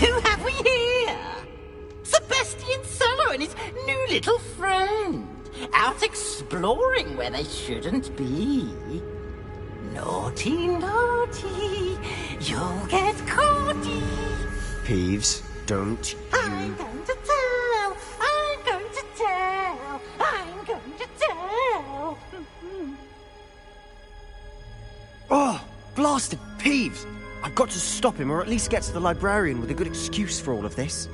Speaker 11: Who have we here? Sebastian Sallow and his new little friend. Out exploring where they shouldn't be. Naughty, naughty. You'll get caughty.
Speaker 4: Peeves, don't you...
Speaker 11: I'm going to tell. I'm going to tell. I'm going to tell.
Speaker 4: Oh, blasted Peeves! I've got to stop him, or at least get to the librarian with a good excuse for all of this.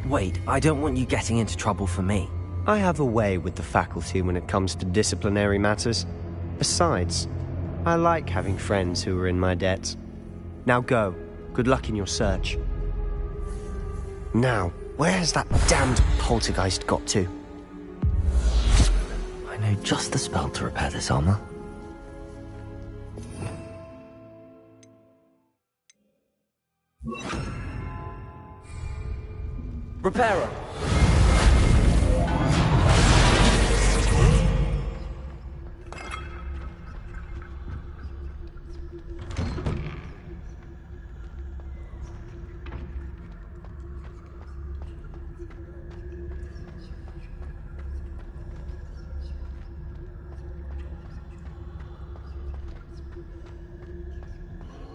Speaker 2: Wait, I don't want you getting into trouble for me.
Speaker 4: I have a way with the faculty when it comes to disciplinary matters. Besides, I like having friends who are in my debt. Now go. Good luck in your search. Now, where has that damned poltergeist got to?
Speaker 2: I know just the spell to repair this armor. Repairer!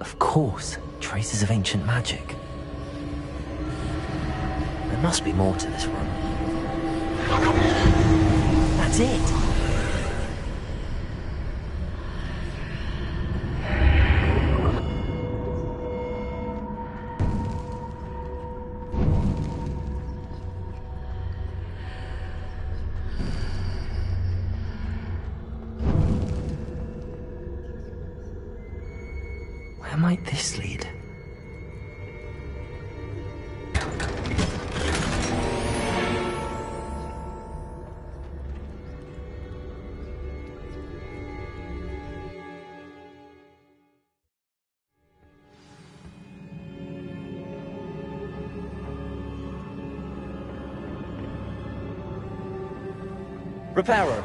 Speaker 2: Of course, traces of ancient magic. must be more to this room. That's it! Where might this lead?
Speaker 16: Reparo.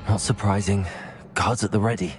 Speaker 21: Not surprising. Guards at the ready.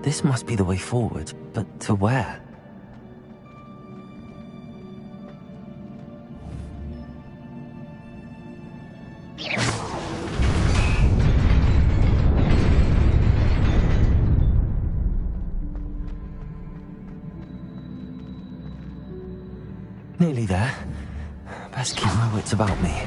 Speaker 2: This must be the way forward, but to where? Nearly there. Best keep my wits about me.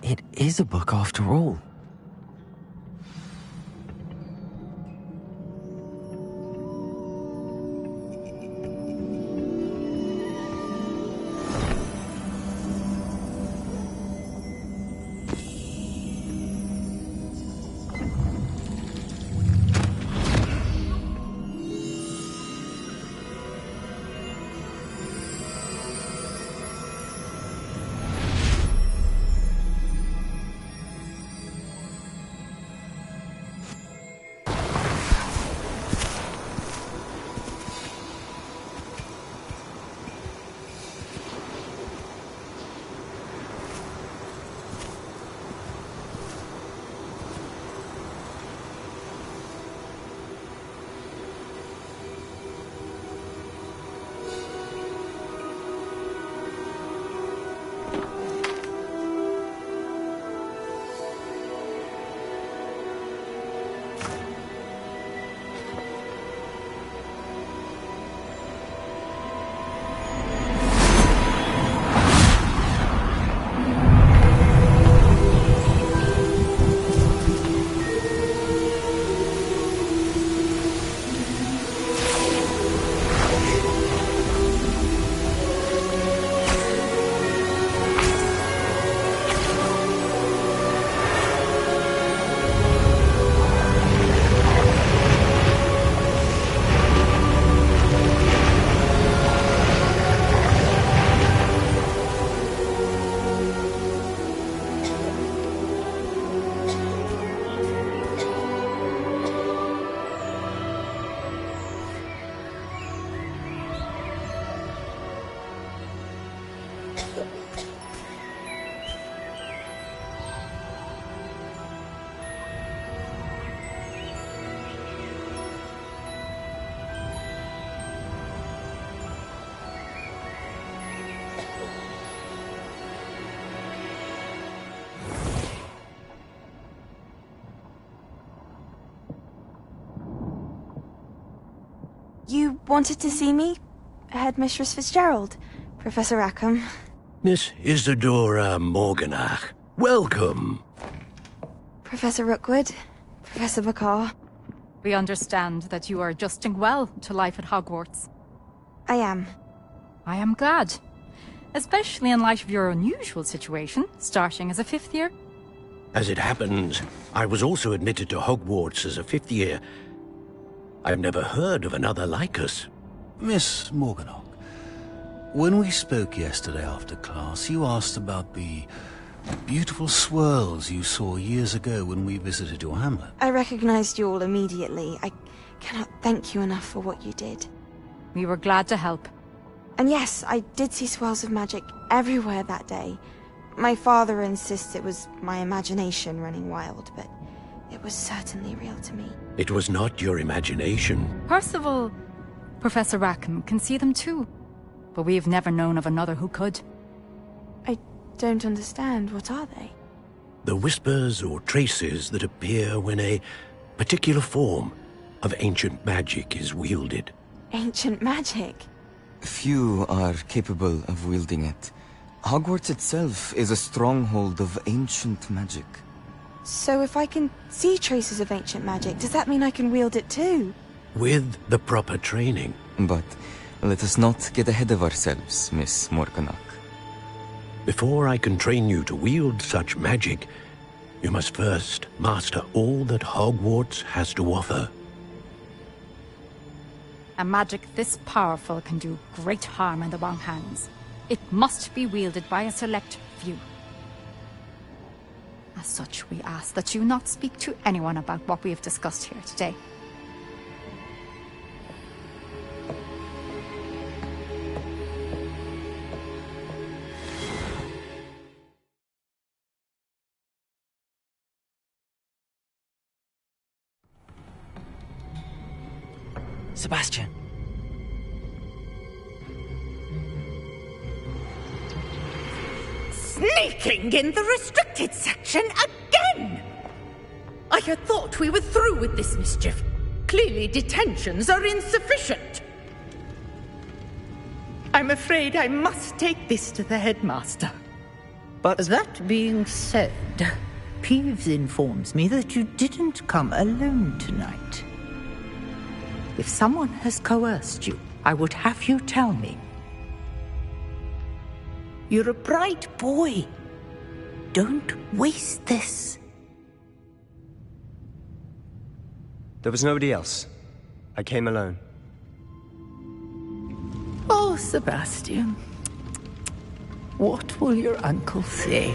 Speaker 2: It is a book after all.
Speaker 13: You wanted to see me? Headmistress Fitzgerald, Professor Rackham.
Speaker 1: Miss Isadora Morganach, welcome.
Speaker 13: Professor Rookwood, Professor Bakar.
Speaker 18: We understand that you are adjusting well to life at Hogwarts.
Speaker 13: I am.
Speaker 18: I am glad. Especially in light of your unusual situation, starting as a 5th year.
Speaker 19: As it happens, I was also admitted to Hogwarts as a 5th year. I've never heard of another like us.
Speaker 1: Miss Morganach, when we spoke yesterday after class, you asked about the beautiful swirls you saw years ago when we visited your hamlet.
Speaker 13: I recognized you all immediately. I cannot thank you enough for what you did.
Speaker 18: We were glad to help.
Speaker 13: And yes, I did see swirls of magic everywhere that day. My father insists it was my imagination running wild, but it was certainly real to me.
Speaker 19: It was not your imagination.
Speaker 18: Percival, Professor Rackham can see them too. But we've never known of another who could.
Speaker 13: I don't understand. What are they?
Speaker 19: The whispers or traces that appear when a particular form of ancient magic is wielded.
Speaker 13: Ancient magic?
Speaker 20: Few are capable of wielding it. Hogwarts itself is a stronghold of ancient magic.
Speaker 13: So if I can see traces of ancient magic, does that mean I can wield it too?
Speaker 19: With the proper training.
Speaker 20: But let us not get ahead of ourselves, Miss Morganach.
Speaker 19: Before I can train you to wield such magic, you must first master all that Hogwarts has to offer.
Speaker 18: A magic this powerful can do great harm in the wrong hands. It must be wielded by a select few. As such, we ask that you not speak to anyone about what we have discussed here today.
Speaker 2: Sebastian.
Speaker 10: Sneaking in the restricted section again! I had thought we were through with this mischief. Clearly detentions are insufficient. I'm afraid I must take this to the headmaster.
Speaker 11: But that being said, Peeves informs me that you didn't come alone tonight. If someone has coerced you, I would have you tell me. You're a bright boy. Don't waste this.
Speaker 4: There was nobody else. I came alone.
Speaker 11: Oh, Sebastian. What will your uncle say?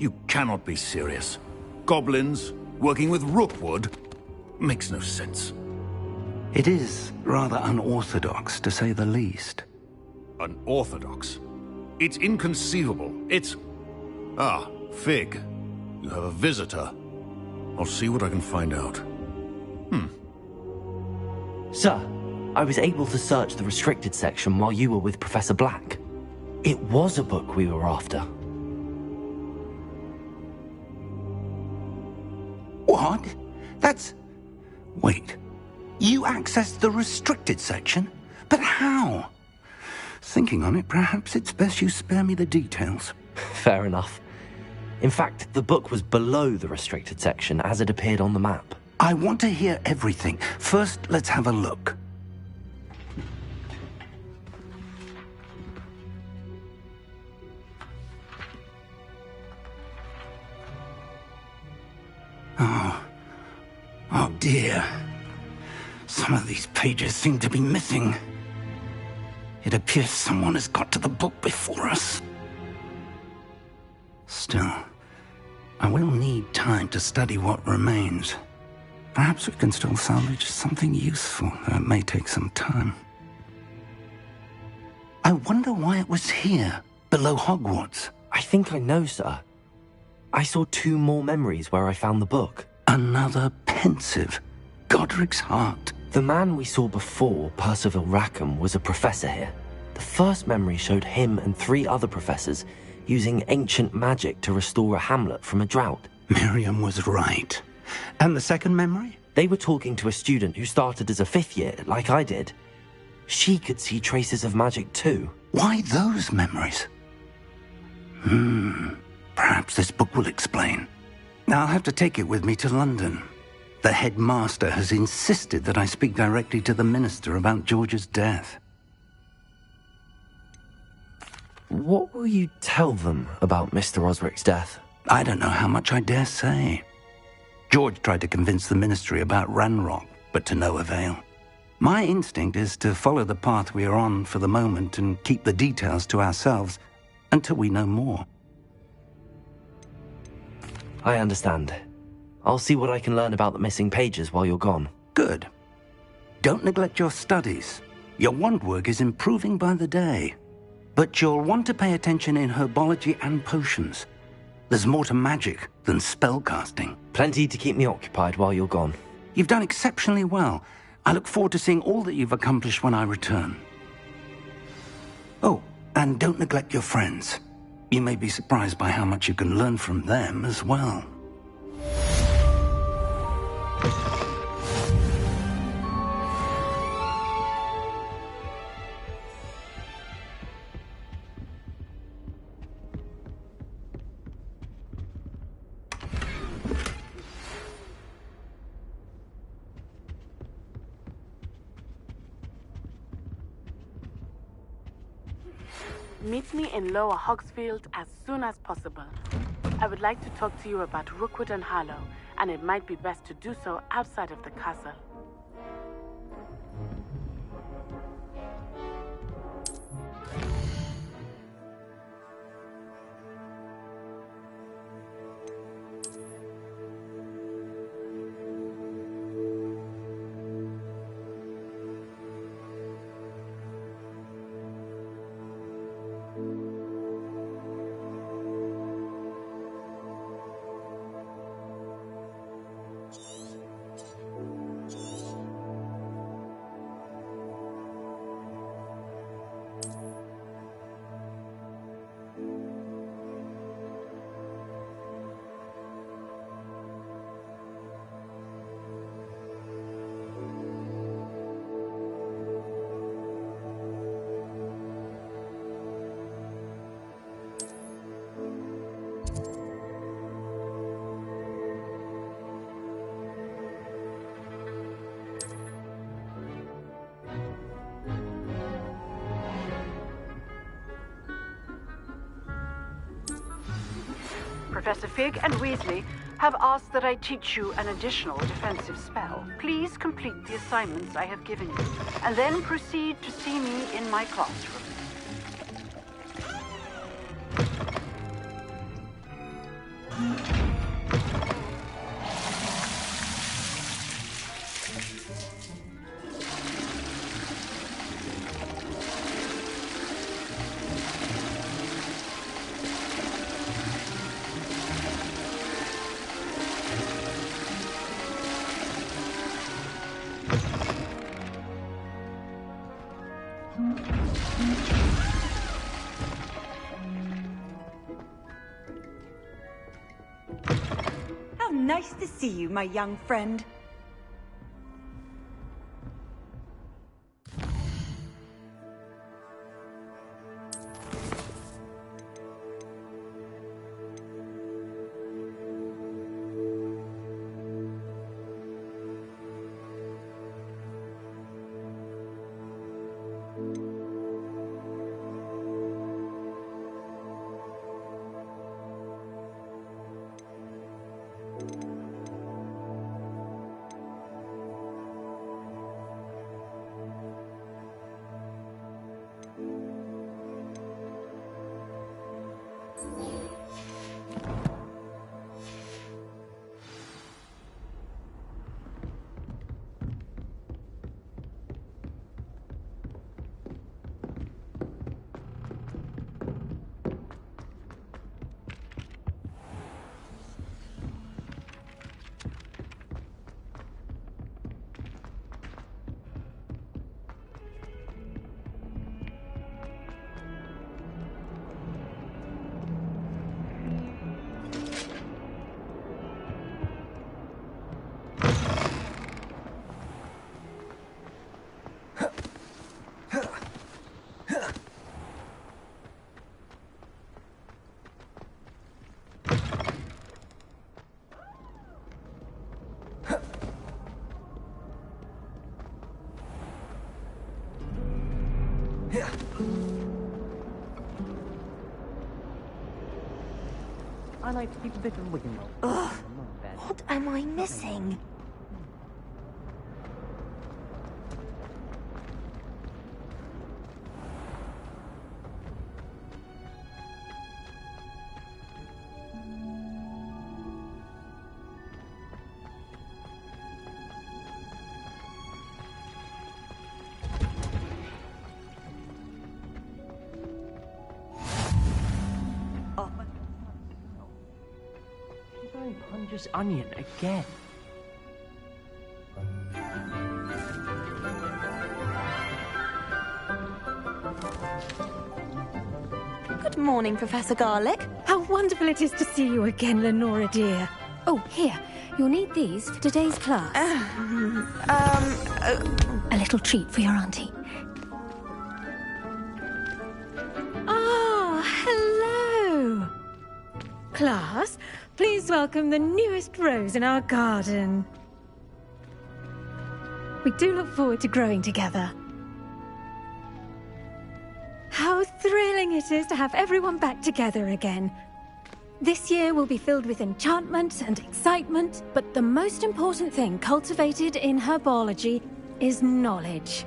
Speaker 1: You cannot be serious. Goblins working with Rookwood makes no sense.
Speaker 9: It is rather unorthodox, to say the least.
Speaker 1: Unorthodox? It's inconceivable. It's... Ah, Fig. You have a visitor. I'll see what I can find out.
Speaker 2: Sir, I was able to search the restricted section while you were with Professor Black. It was a book we were after.
Speaker 9: What? That's... Wait. You accessed the restricted section? But how? Thinking on it, perhaps it's best you spare me the details.
Speaker 2: Fair enough. In fact, the book was below the restricted section as it appeared on the map.
Speaker 9: I want to hear everything. First, let's have a look. Oh dear. Some of these pages seem to be missing. It appears someone has got to the book before us. Still, I will need time to study what remains. Perhaps we can still salvage something useful, though it may take some time. I wonder why it was here, below Hogwarts.
Speaker 2: I think I know, sir. I saw 2 more memories where I found the book.
Speaker 9: Another pensive. Godric's heart.
Speaker 2: The man we saw before, Percival Rackham, was a professor here. The first memory showed him and 3 other professors using ancient magic to restore a hamlet from a drought.
Speaker 9: Miriam was right. And the second memory?
Speaker 2: They were talking to a student who started as a 5th year, like I did. She could see traces of magic too.
Speaker 9: Why those memories? Perhaps this book will explain. I'll have to take it with me to London. The headmaster has insisted that I speak directly to the minister about George's death.
Speaker 2: What will you tell them about Mr. Osric's death?
Speaker 9: I don't know how much I dare say. George tried to convince the ministry about Ranrock, but to no avail. My instinct is to follow the path we are on for the moment and keep the details to ourselves until we know more.
Speaker 2: I understand. I'll see what I can learn about the missing pages while you're gone.
Speaker 9: Good. Don't neglect your studies. Your wand work is improving by the day. But you'll want to pay attention in herbology and potions. There's more to magic than spellcasting.
Speaker 2: Plenty to keep me occupied while you're gone.
Speaker 9: You've done exceptionally well. I look forward to seeing all that you've accomplished when I return. Oh, and don't neglect your friends. You may be surprised by how much you can learn from them as well.
Speaker 17: Meet me in Lower Hogsfield as soon as possible. I would like to talk to you about Rookwood and Harlow, and it might be best to do so outside of the castle. Professor Fig and Weasley have asked that I teach you an additional defensive spell. Please complete the assignments I have given you, and then proceed to see me in my classroom.
Speaker 8: Nice to see you, my young friend.
Speaker 11: I like to keep a bit of wiggle room.
Speaker 3: Ugh, what am I missing?
Speaker 11: Punches onion again.
Speaker 3: Good morning, Professor Garlic.
Speaker 5: How wonderful it is to see you again, Lenora dear. Oh, here. You'll need these for today's class. A little treat for your auntie. Ah, hello. Class, please welcome the newest rose in our garden. We do look forward to growing together. How thrilling it is to have everyone back together again. This year will be filled with enchantment and excitement, but the most important thing cultivated in herbology is knowledge.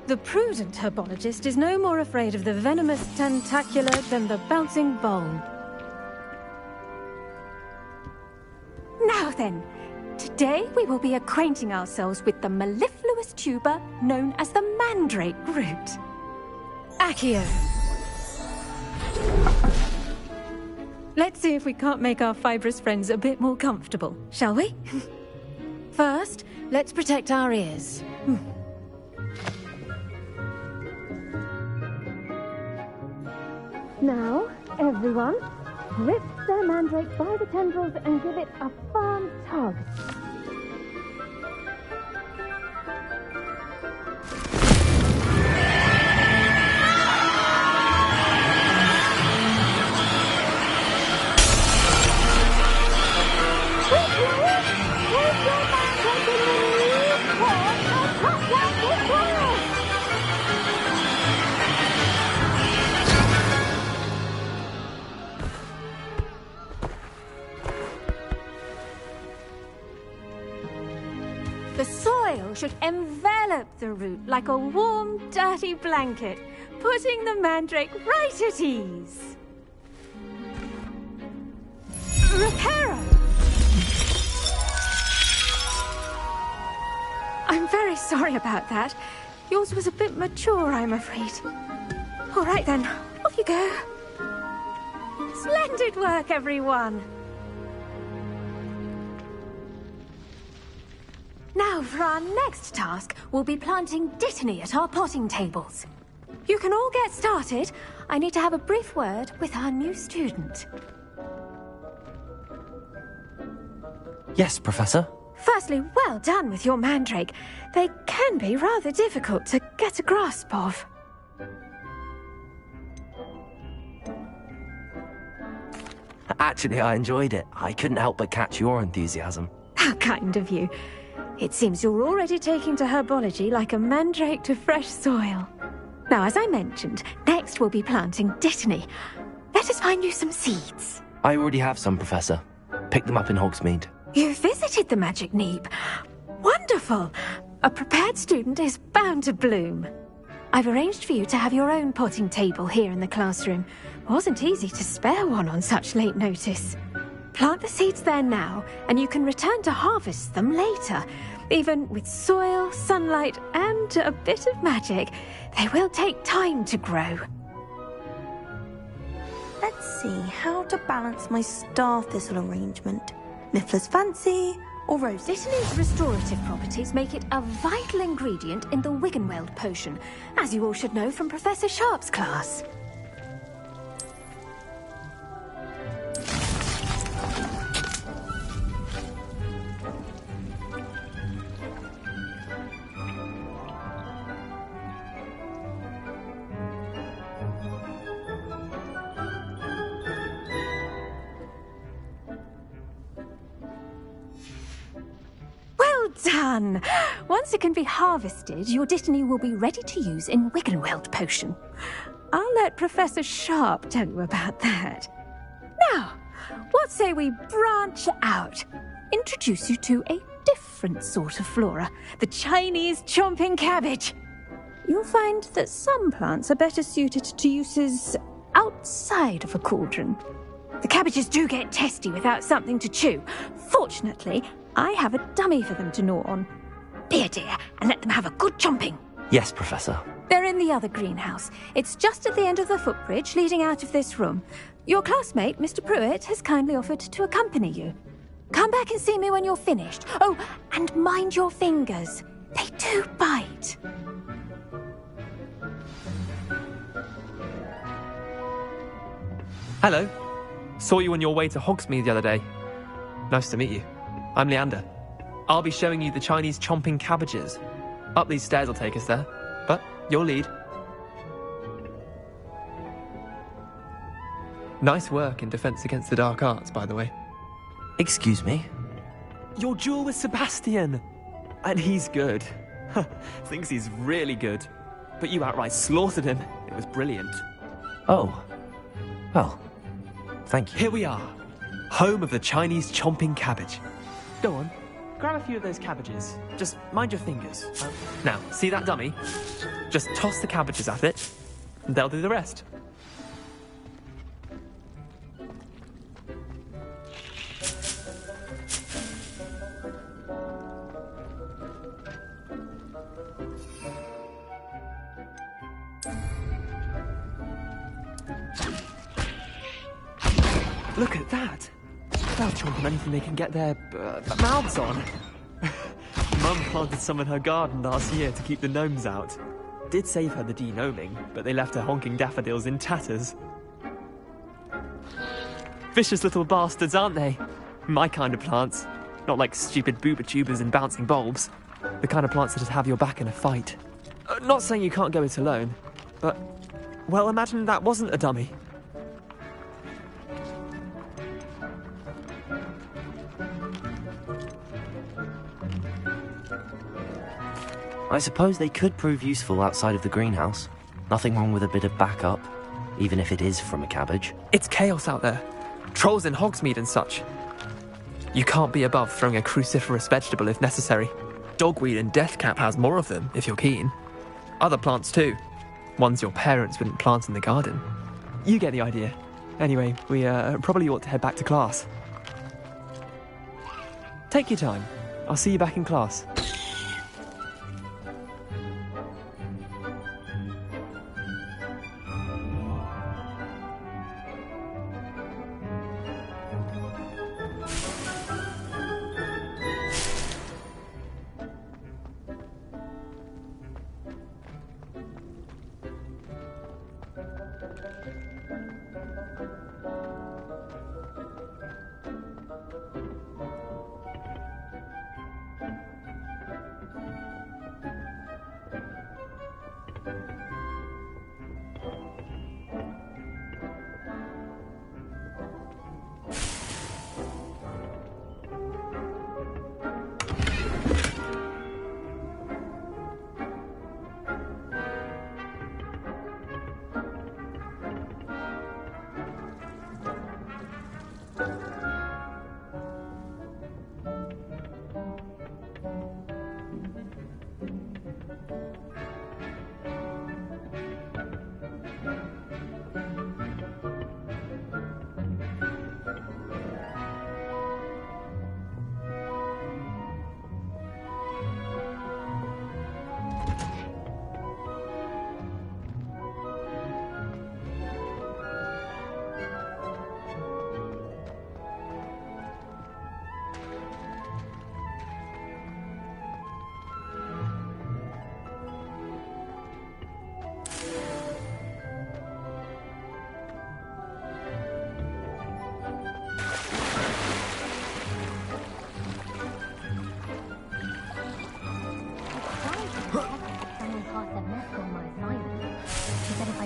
Speaker 5: The prudent herbologist is no more afraid of the venomous tentacula than the bouncing bowl. Now then, today we will be acquainting ourselves with the mellifluous tuber known as the mandrake root. Accio. Let's see if we can't make our fibrous friends a bit more comfortable, shall we? First, let's protect our ears. Now, everyone, grip their mandrake by the tendrils and give it a firm tug. The soil should envelop the root like a warm, dirty blanket, putting the mandrake right at ease. Reparo! I'm very sorry about that. Yours was a bit mature, I'm afraid. All right then, off you go. Splendid work, everyone. Now, for our next task, we'll be planting Dittany at our potting tables. You can all get started. I need to have a brief word with our new student.
Speaker 2: Yes, Professor.
Speaker 5: Firstly, well done with your mandrake. They can be rather difficult to get a grasp of.
Speaker 2: Actually, I enjoyed it. I couldn't help but catch your enthusiasm.
Speaker 5: How kind of you. It seems you're already taking to herbology like a mandrake to fresh soil. Now, as I mentioned, next we'll be planting dittany. Let us find you some seeds.
Speaker 2: I already have some, Professor. Picked them up in Hogsmeade.
Speaker 5: You visited the Magic Neep. Wonderful. A prepared student is bound to bloom. I've arranged for you to have your own potting table here in the classroom. Wasn't easy to spare one on such late notice. Plant the seeds there now, and you can return to harvest them later. Even with soil, sunlight, and a bit of magic, they will take time to grow.
Speaker 13: Let's see how to balance my star thistle arrangement. Niffler's fancy or rose?
Speaker 5: Dittany's restorative properties make it a vital ingredient in the Wiggenweld potion, as you all should know from Professor Sharp's class. Done! Once it can be harvested, your dittany will be ready to use in Wiggenweld potion. I'll let Professor Sharp tell you about that. Now, what say we branch out? Introduce you to a different sort of flora, the Chinese chomping cabbage. You'll find that some plants are better suited to uses outside of a cauldron. The cabbages do get testy without something to chew. Fortunately, I have a dummy for them to gnaw on. Be a dear and let them have a good chomping.
Speaker 2: Yes, Professor.
Speaker 5: They're in the other greenhouse. It's just at the end of the footbridge leading out of this room. Your classmate, Mr. Pruitt, has kindly offered to accompany you. Come back and see me when you're finished. Oh, and mind your fingers. They do bite.
Speaker 6: Hello. Saw you on your way to Hogsmeade the other day. Nice to meet you. I'm Leander. I'll be showing you the Chinese chomping cabbages. Up these stairs will take us there, but you'll lead. Nice work in Defense Against the Dark Arts, by the way.
Speaker 2: Excuse me?
Speaker 6: Your duel with Sebastian! And he's good. Thinks he's really good. But you outright slaughtered him. It was brilliant.
Speaker 2: Oh. Well, thank you.
Speaker 6: Here we are. Home of the Chinese chomping cabbage. Go on, grab a few of those cabbages. Just mind your fingers. Now, see that dummy? Just toss the cabbages at it, and they'll do the rest. Look at that! They'll chomp on anything they can get their mouths on. Mum planted some in her garden last year to keep the gnomes out. Did save her the de-gnoming, but they left her honking daffodils in tatters. Vicious little bastards, aren't they? My kind of plants. Not like stupid booba tubers and bouncing bulbs. The kind of plants that'd have your back in a fight. Not saying you can't go it alone, but... well, imagine that wasn't a dummy.
Speaker 2: I suppose they could prove useful outside of the greenhouse. Nothing wrong with a bit of backup, even if it is from a cabbage.
Speaker 6: It's chaos out there. Trolls in Hogsmeade and such. You can't be above throwing a cruciferous vegetable if necessary. Dogweed and deathcap has more of them, if you're keen. Other plants too. Ones your parents wouldn't plant in the garden. You get the idea. Anyway, we probably ought to head back to class. Take your time. I'll see you back in class.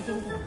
Speaker 3: things now.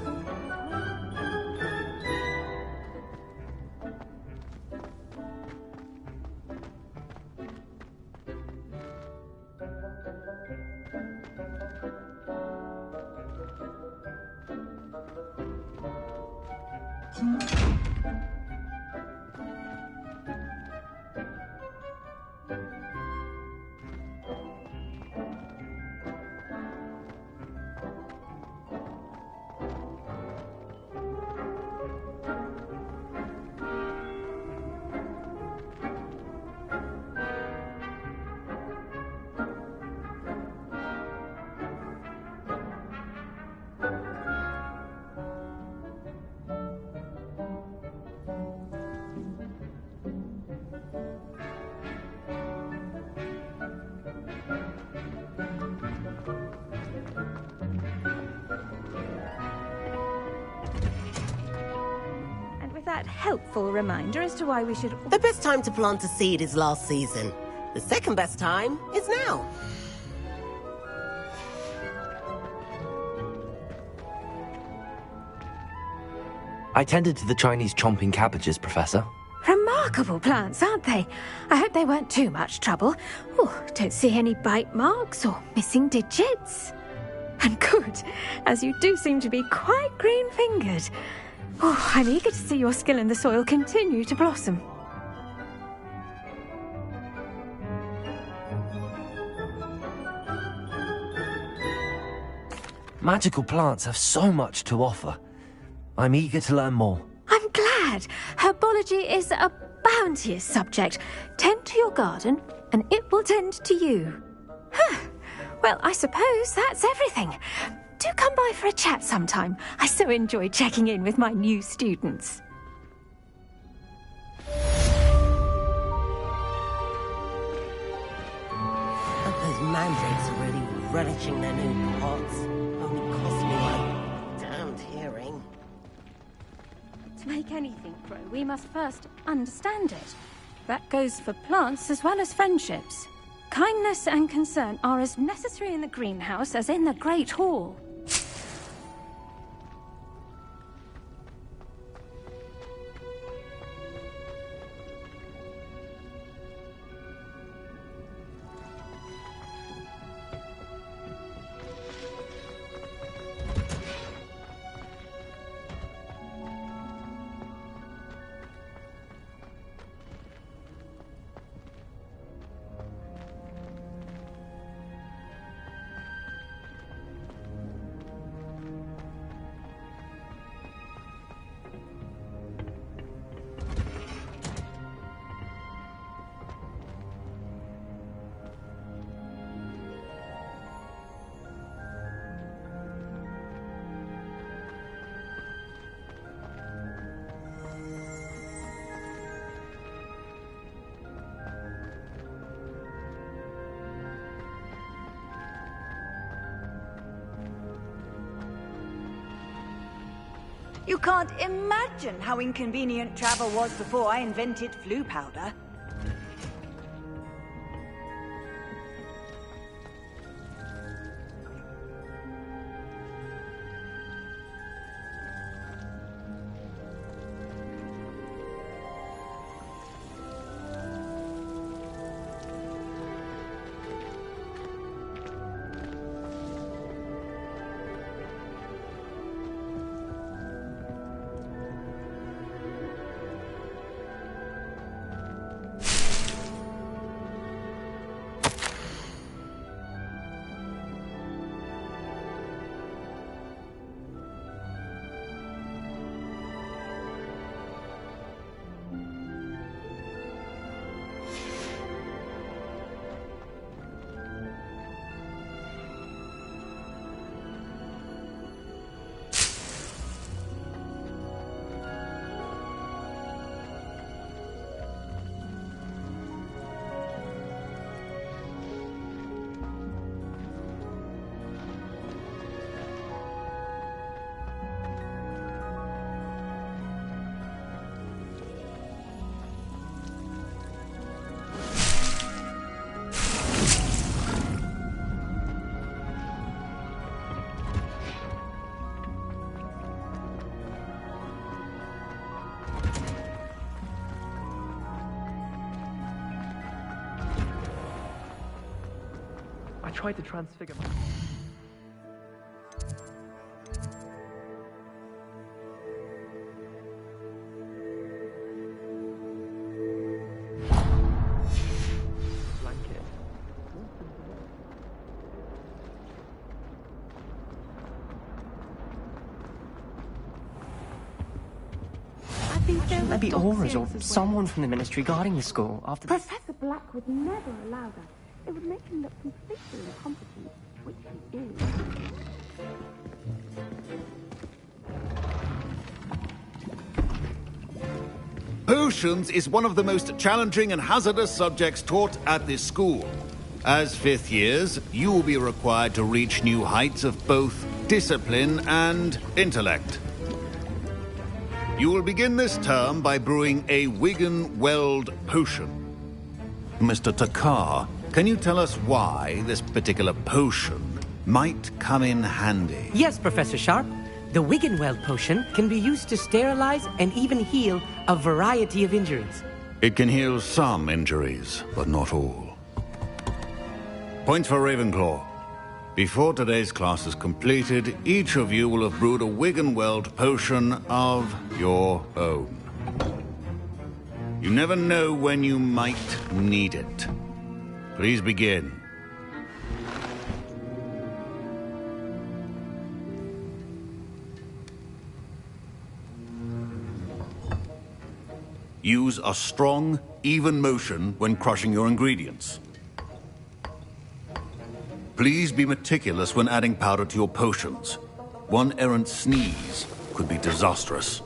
Speaker 14: That helpful reminder as to why we should...
Speaker 22: The best time to plant a seed is last season. The second best time is now.
Speaker 2: I tended to the Chinese chomping cabbages, Professor.
Speaker 5: Remarkable plants, aren't they? I hope they weren't too much trouble. Oh, don't see any bite marks or missing digits. And good, as you do seem to be quite green-fingered. Oh, I'm eager to see your skill in the soil continue to blossom.
Speaker 2: Magical plants have so much to offer. I'm eager to learn more.
Speaker 5: I'm glad. Herbology is a bounteous subject. Tend to your garden, and it will tend to you. Huh. Well, I suppose that's everything. Do come by for a chat sometime. I so enjoy checking in with my new students.
Speaker 22: Those mandrakes are really relishing their new pots. Only cost me my damned hearing.
Speaker 5: To make anything grow, we must first understand it. That goes for plants as well as friendships. Kindness and concern are as necessary in the greenhouse as in the Great Hall.
Speaker 8: You can't imagine how inconvenient travel was before I invented flu powder.
Speaker 6: I tried to transfigure my... blanket.
Speaker 12: Shouldn't there be auras or someone from the ministry guarding the school after...
Speaker 17: Professor Black would never allow that. It would make him look completely incompetent, which he is.
Speaker 1: Potions is one of the most challenging and hazardous subjects taught at this school. As fifth years, you will be required to reach new heights of both discipline and intellect. You will begin this term by brewing a Wigan-Weld potion. Mr. Takar, can you tell us why this particular potion might come in handy?
Speaker 12: Yes, Professor Sharp. The Wigan-Weld potion can be used to sterilize and even heal a variety of injuries.
Speaker 1: It can heal some injuries, but not all. Points for Ravenclaw. Before today's class is completed, each of you will have brewed a Wigan-Weld potion of your own. You never know when you might need it. Please begin. Use a strong, even motion when crushing your ingredients. Please be meticulous when adding powder to your potions. One errant sneeze could be disastrous.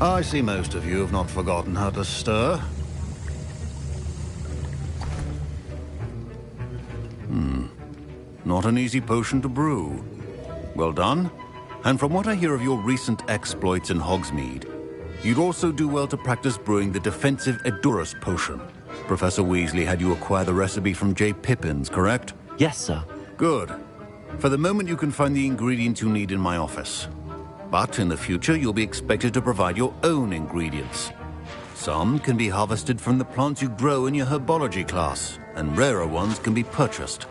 Speaker 1: I see most of you have not forgotten how to stir. Not an easy potion to brew. Well done. And from what I hear of your recent exploits in Hogsmeade, you'd also do well to practice brewing the defensive Edurus potion. Professor Weasley had you acquire the recipe from J. Pippins, correct?
Speaker 2: Yes, sir.
Speaker 1: Good. For the moment, you can find the ingredients you need in my office. But in the future, you'll be expected to provide your own ingredients. Some can be harvested from the plants you grow in your herbology class, and rarer ones can be purchased.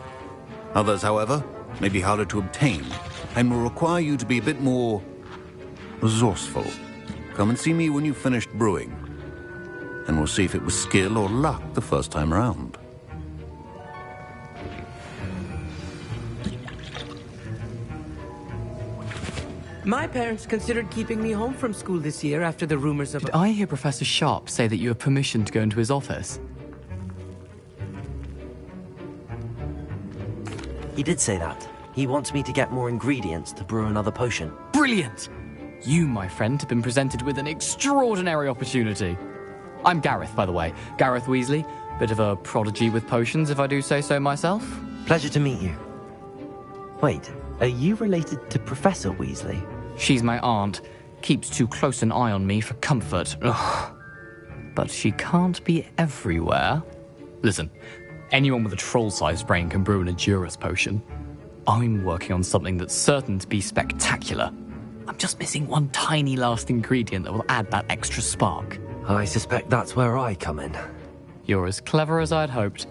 Speaker 1: Others, however, may be harder to obtain, and will require you to be a bit more resourceful. Come and see me when you've finished brewing, and we'll see if it was skill or luck the first time around.
Speaker 12: My parents considered keeping me home from school this year after the rumors of...
Speaker 6: Did I hear Professor Sharp say that you have permission to go into his office?
Speaker 2: He did say that. He wants me to get more ingredients to brew another potion.
Speaker 6: Brilliant! You, my friend, have been presented with an extraordinary opportunity. I'm Gareth, by the way. Gareth Weasley. Bit of a prodigy with potions, if I do say so myself.
Speaker 2: Pleasure to meet you. Wait, are you related to Professor Weasley?
Speaker 6: She's my aunt. Keeps too close an eye on me for comfort. Ugh. But she can't be everywhere. Listen, anyone with a troll-sized brain can brew an Edurus potion. I'm working on something that's certain to be spectacular. I'm just missing one tiny last ingredient that will add that extra spark.
Speaker 2: I suspect that's where I come in.
Speaker 6: You're as clever as I'd hoped.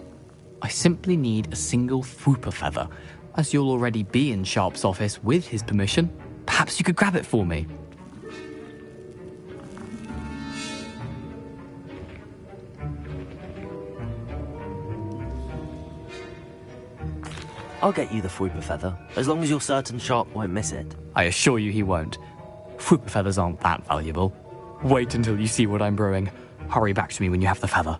Speaker 6: I simply need a single Fwooper feather. As you'll already be in Sharp's office with his permission, perhaps you could grab it for me.
Speaker 2: I'll get you the Fwooper feather, as long as you're certain Sharp won't miss it.
Speaker 6: I assure you he won't. Fwooper feathers aren't that valuable. Wait until you see what I'm brewing. Hurry back to me when you have the feather.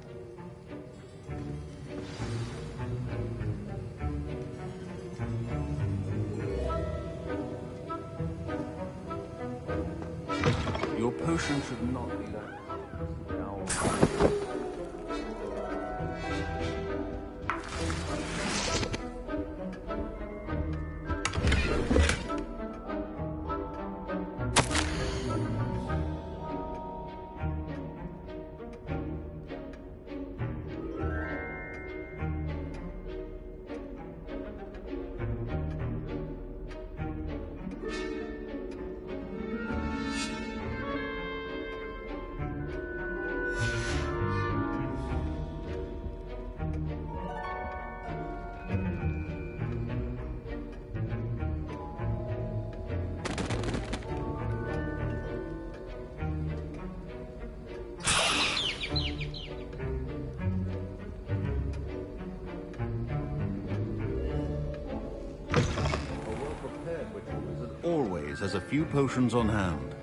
Speaker 1: Your potion should not be that. has a few potions on hand.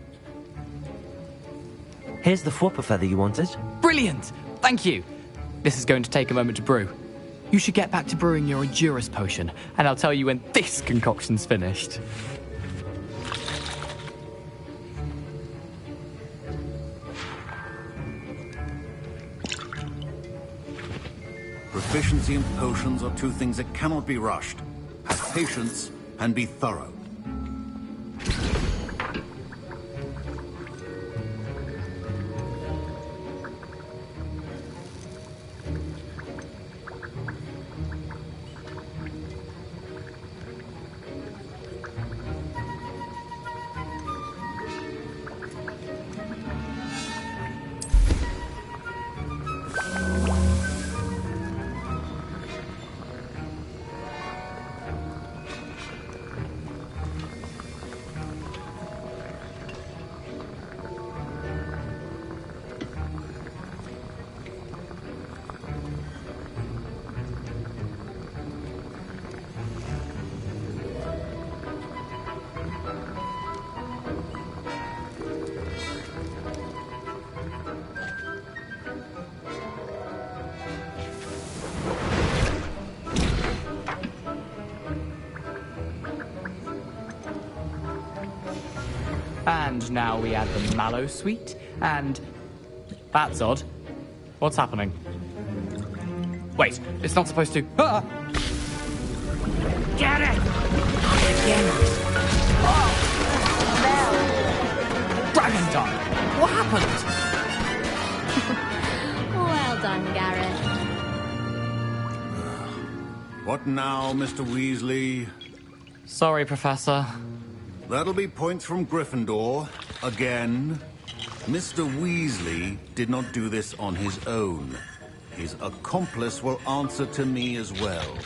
Speaker 2: Here's the Fwopper feather you wanted.
Speaker 7: Brilliant! Thank you. This is going to take a moment to brew. You should get back to brewing your Endurus potion, and I'll tell you when this concoction's finished.
Speaker 1: Proficiency and potions are two things that cannot be rushed. Have patience and be thorough.
Speaker 7: And now we add the mallow sweet, and... That's odd. What's happening? Wait, it's not supposed to... Ah!
Speaker 10: Get it!
Speaker 7: Dragon Dung! What happened?
Speaker 15: Well done, Gareth.
Speaker 1: What now, Mr. Weasley?
Speaker 7: Sorry, Professor.
Speaker 1: That'll be points from Gryffindor. Again. Mr. Weasley did not do this on his own. His accomplice will answer to me as well.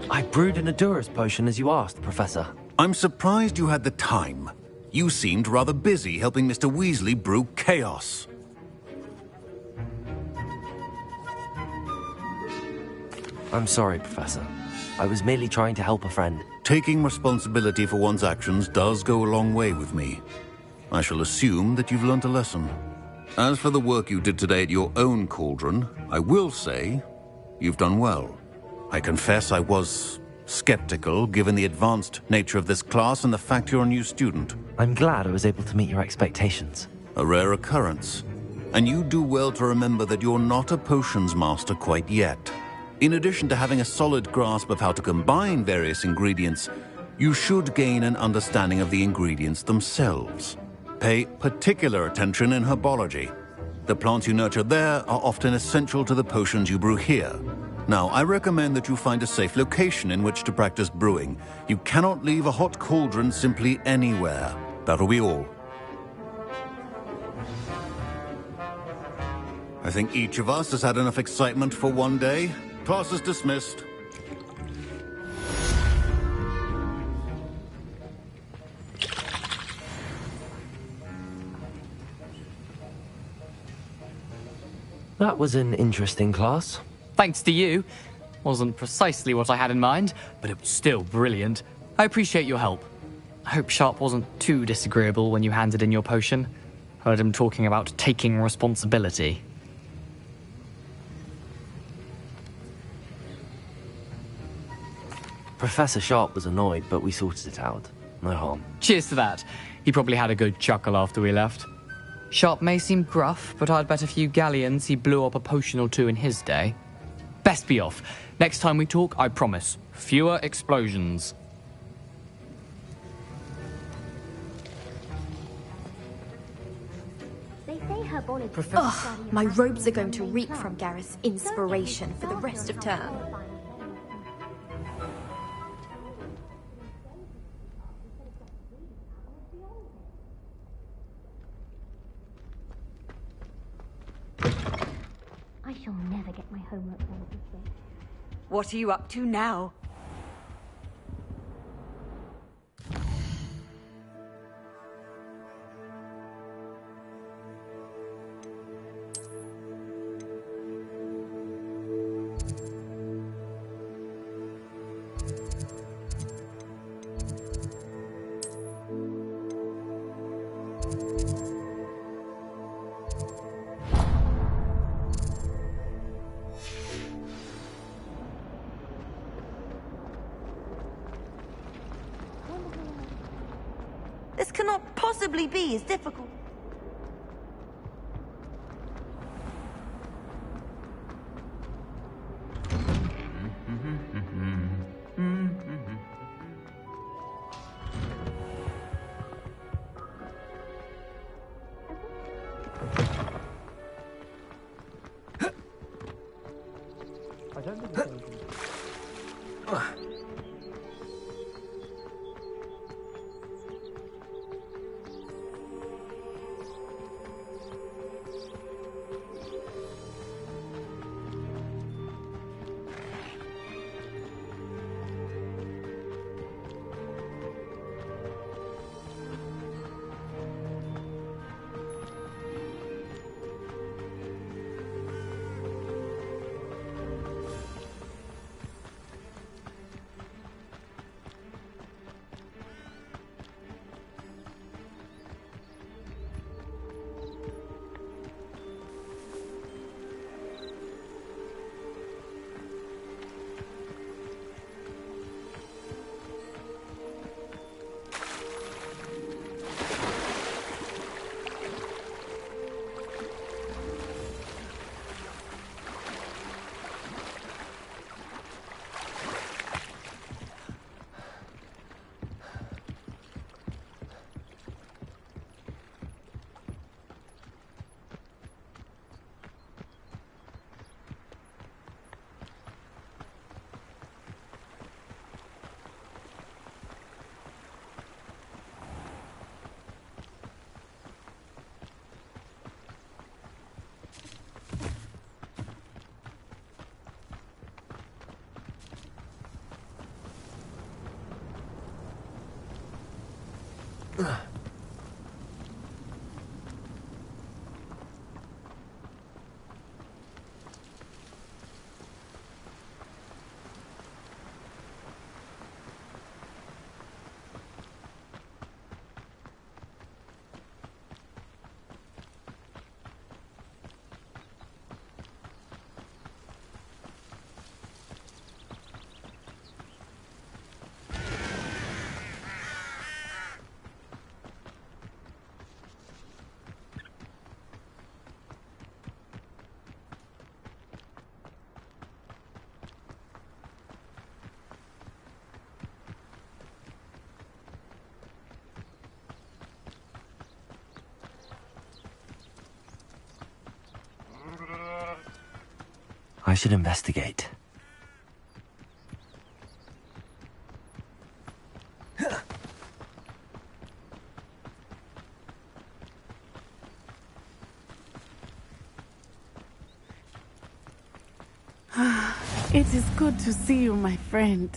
Speaker 2: I brewed an Endurus potion as you asked, Professor.
Speaker 1: I'm surprised you had the time. You seemed rather busy helping Mr. Weasley brew chaos.
Speaker 2: I'm sorry, Professor. I was merely trying to help a friend.
Speaker 1: Taking responsibility for one's actions does go a long way with me. I shall assume that you've learnt a lesson. As for the work you did today at your own cauldron, I will say you've done well. I confess I was skeptical, given the advanced nature of this class and the fact you're a new student.
Speaker 2: I'm glad I was able to meet your expectations.
Speaker 1: A rare occurrence. And you do well to remember that you're not a potions master quite yet. In addition to having a solid grasp of how to combine various ingredients, you should gain an understanding of the ingredients themselves. Pay particular attention in herbology. The plants you nurture there are often essential to the potions you brew here. Now, I recommend that you find a safe location in which to practice brewing. You cannot leave a hot cauldron simply anywhere. That'll be all. I think each of us has had enough excitement for one day. Class is dismissed.
Speaker 2: That was an interesting class.
Speaker 7: Thanks to you. Wasn't precisely what I had in mind, but it was still brilliant. I appreciate your help. I hope Sharp wasn't too disagreeable when you handed in your potion. Heard him talking about taking responsibility.
Speaker 2: Professor Sharp was annoyed, but we sorted it out. No harm.
Speaker 7: Cheers to that. He probably had a good chuckle after we left. Sharp may seem gruff, but I'd bet a few galleons he blew up a potion or two in his day. Best be off. Next time we talk, I promise, fewer explosions.
Speaker 23: Ugh, my robes are going to reek from Gareth's inspiration for the rest of term.
Speaker 15: I shall never get my homework done this week.
Speaker 8: What are you up to now?
Speaker 16: This cannot possibly be as difficult.
Speaker 6: I don't think it's anything.
Speaker 2: I should investigate.
Speaker 17: It is good to see you, my friend.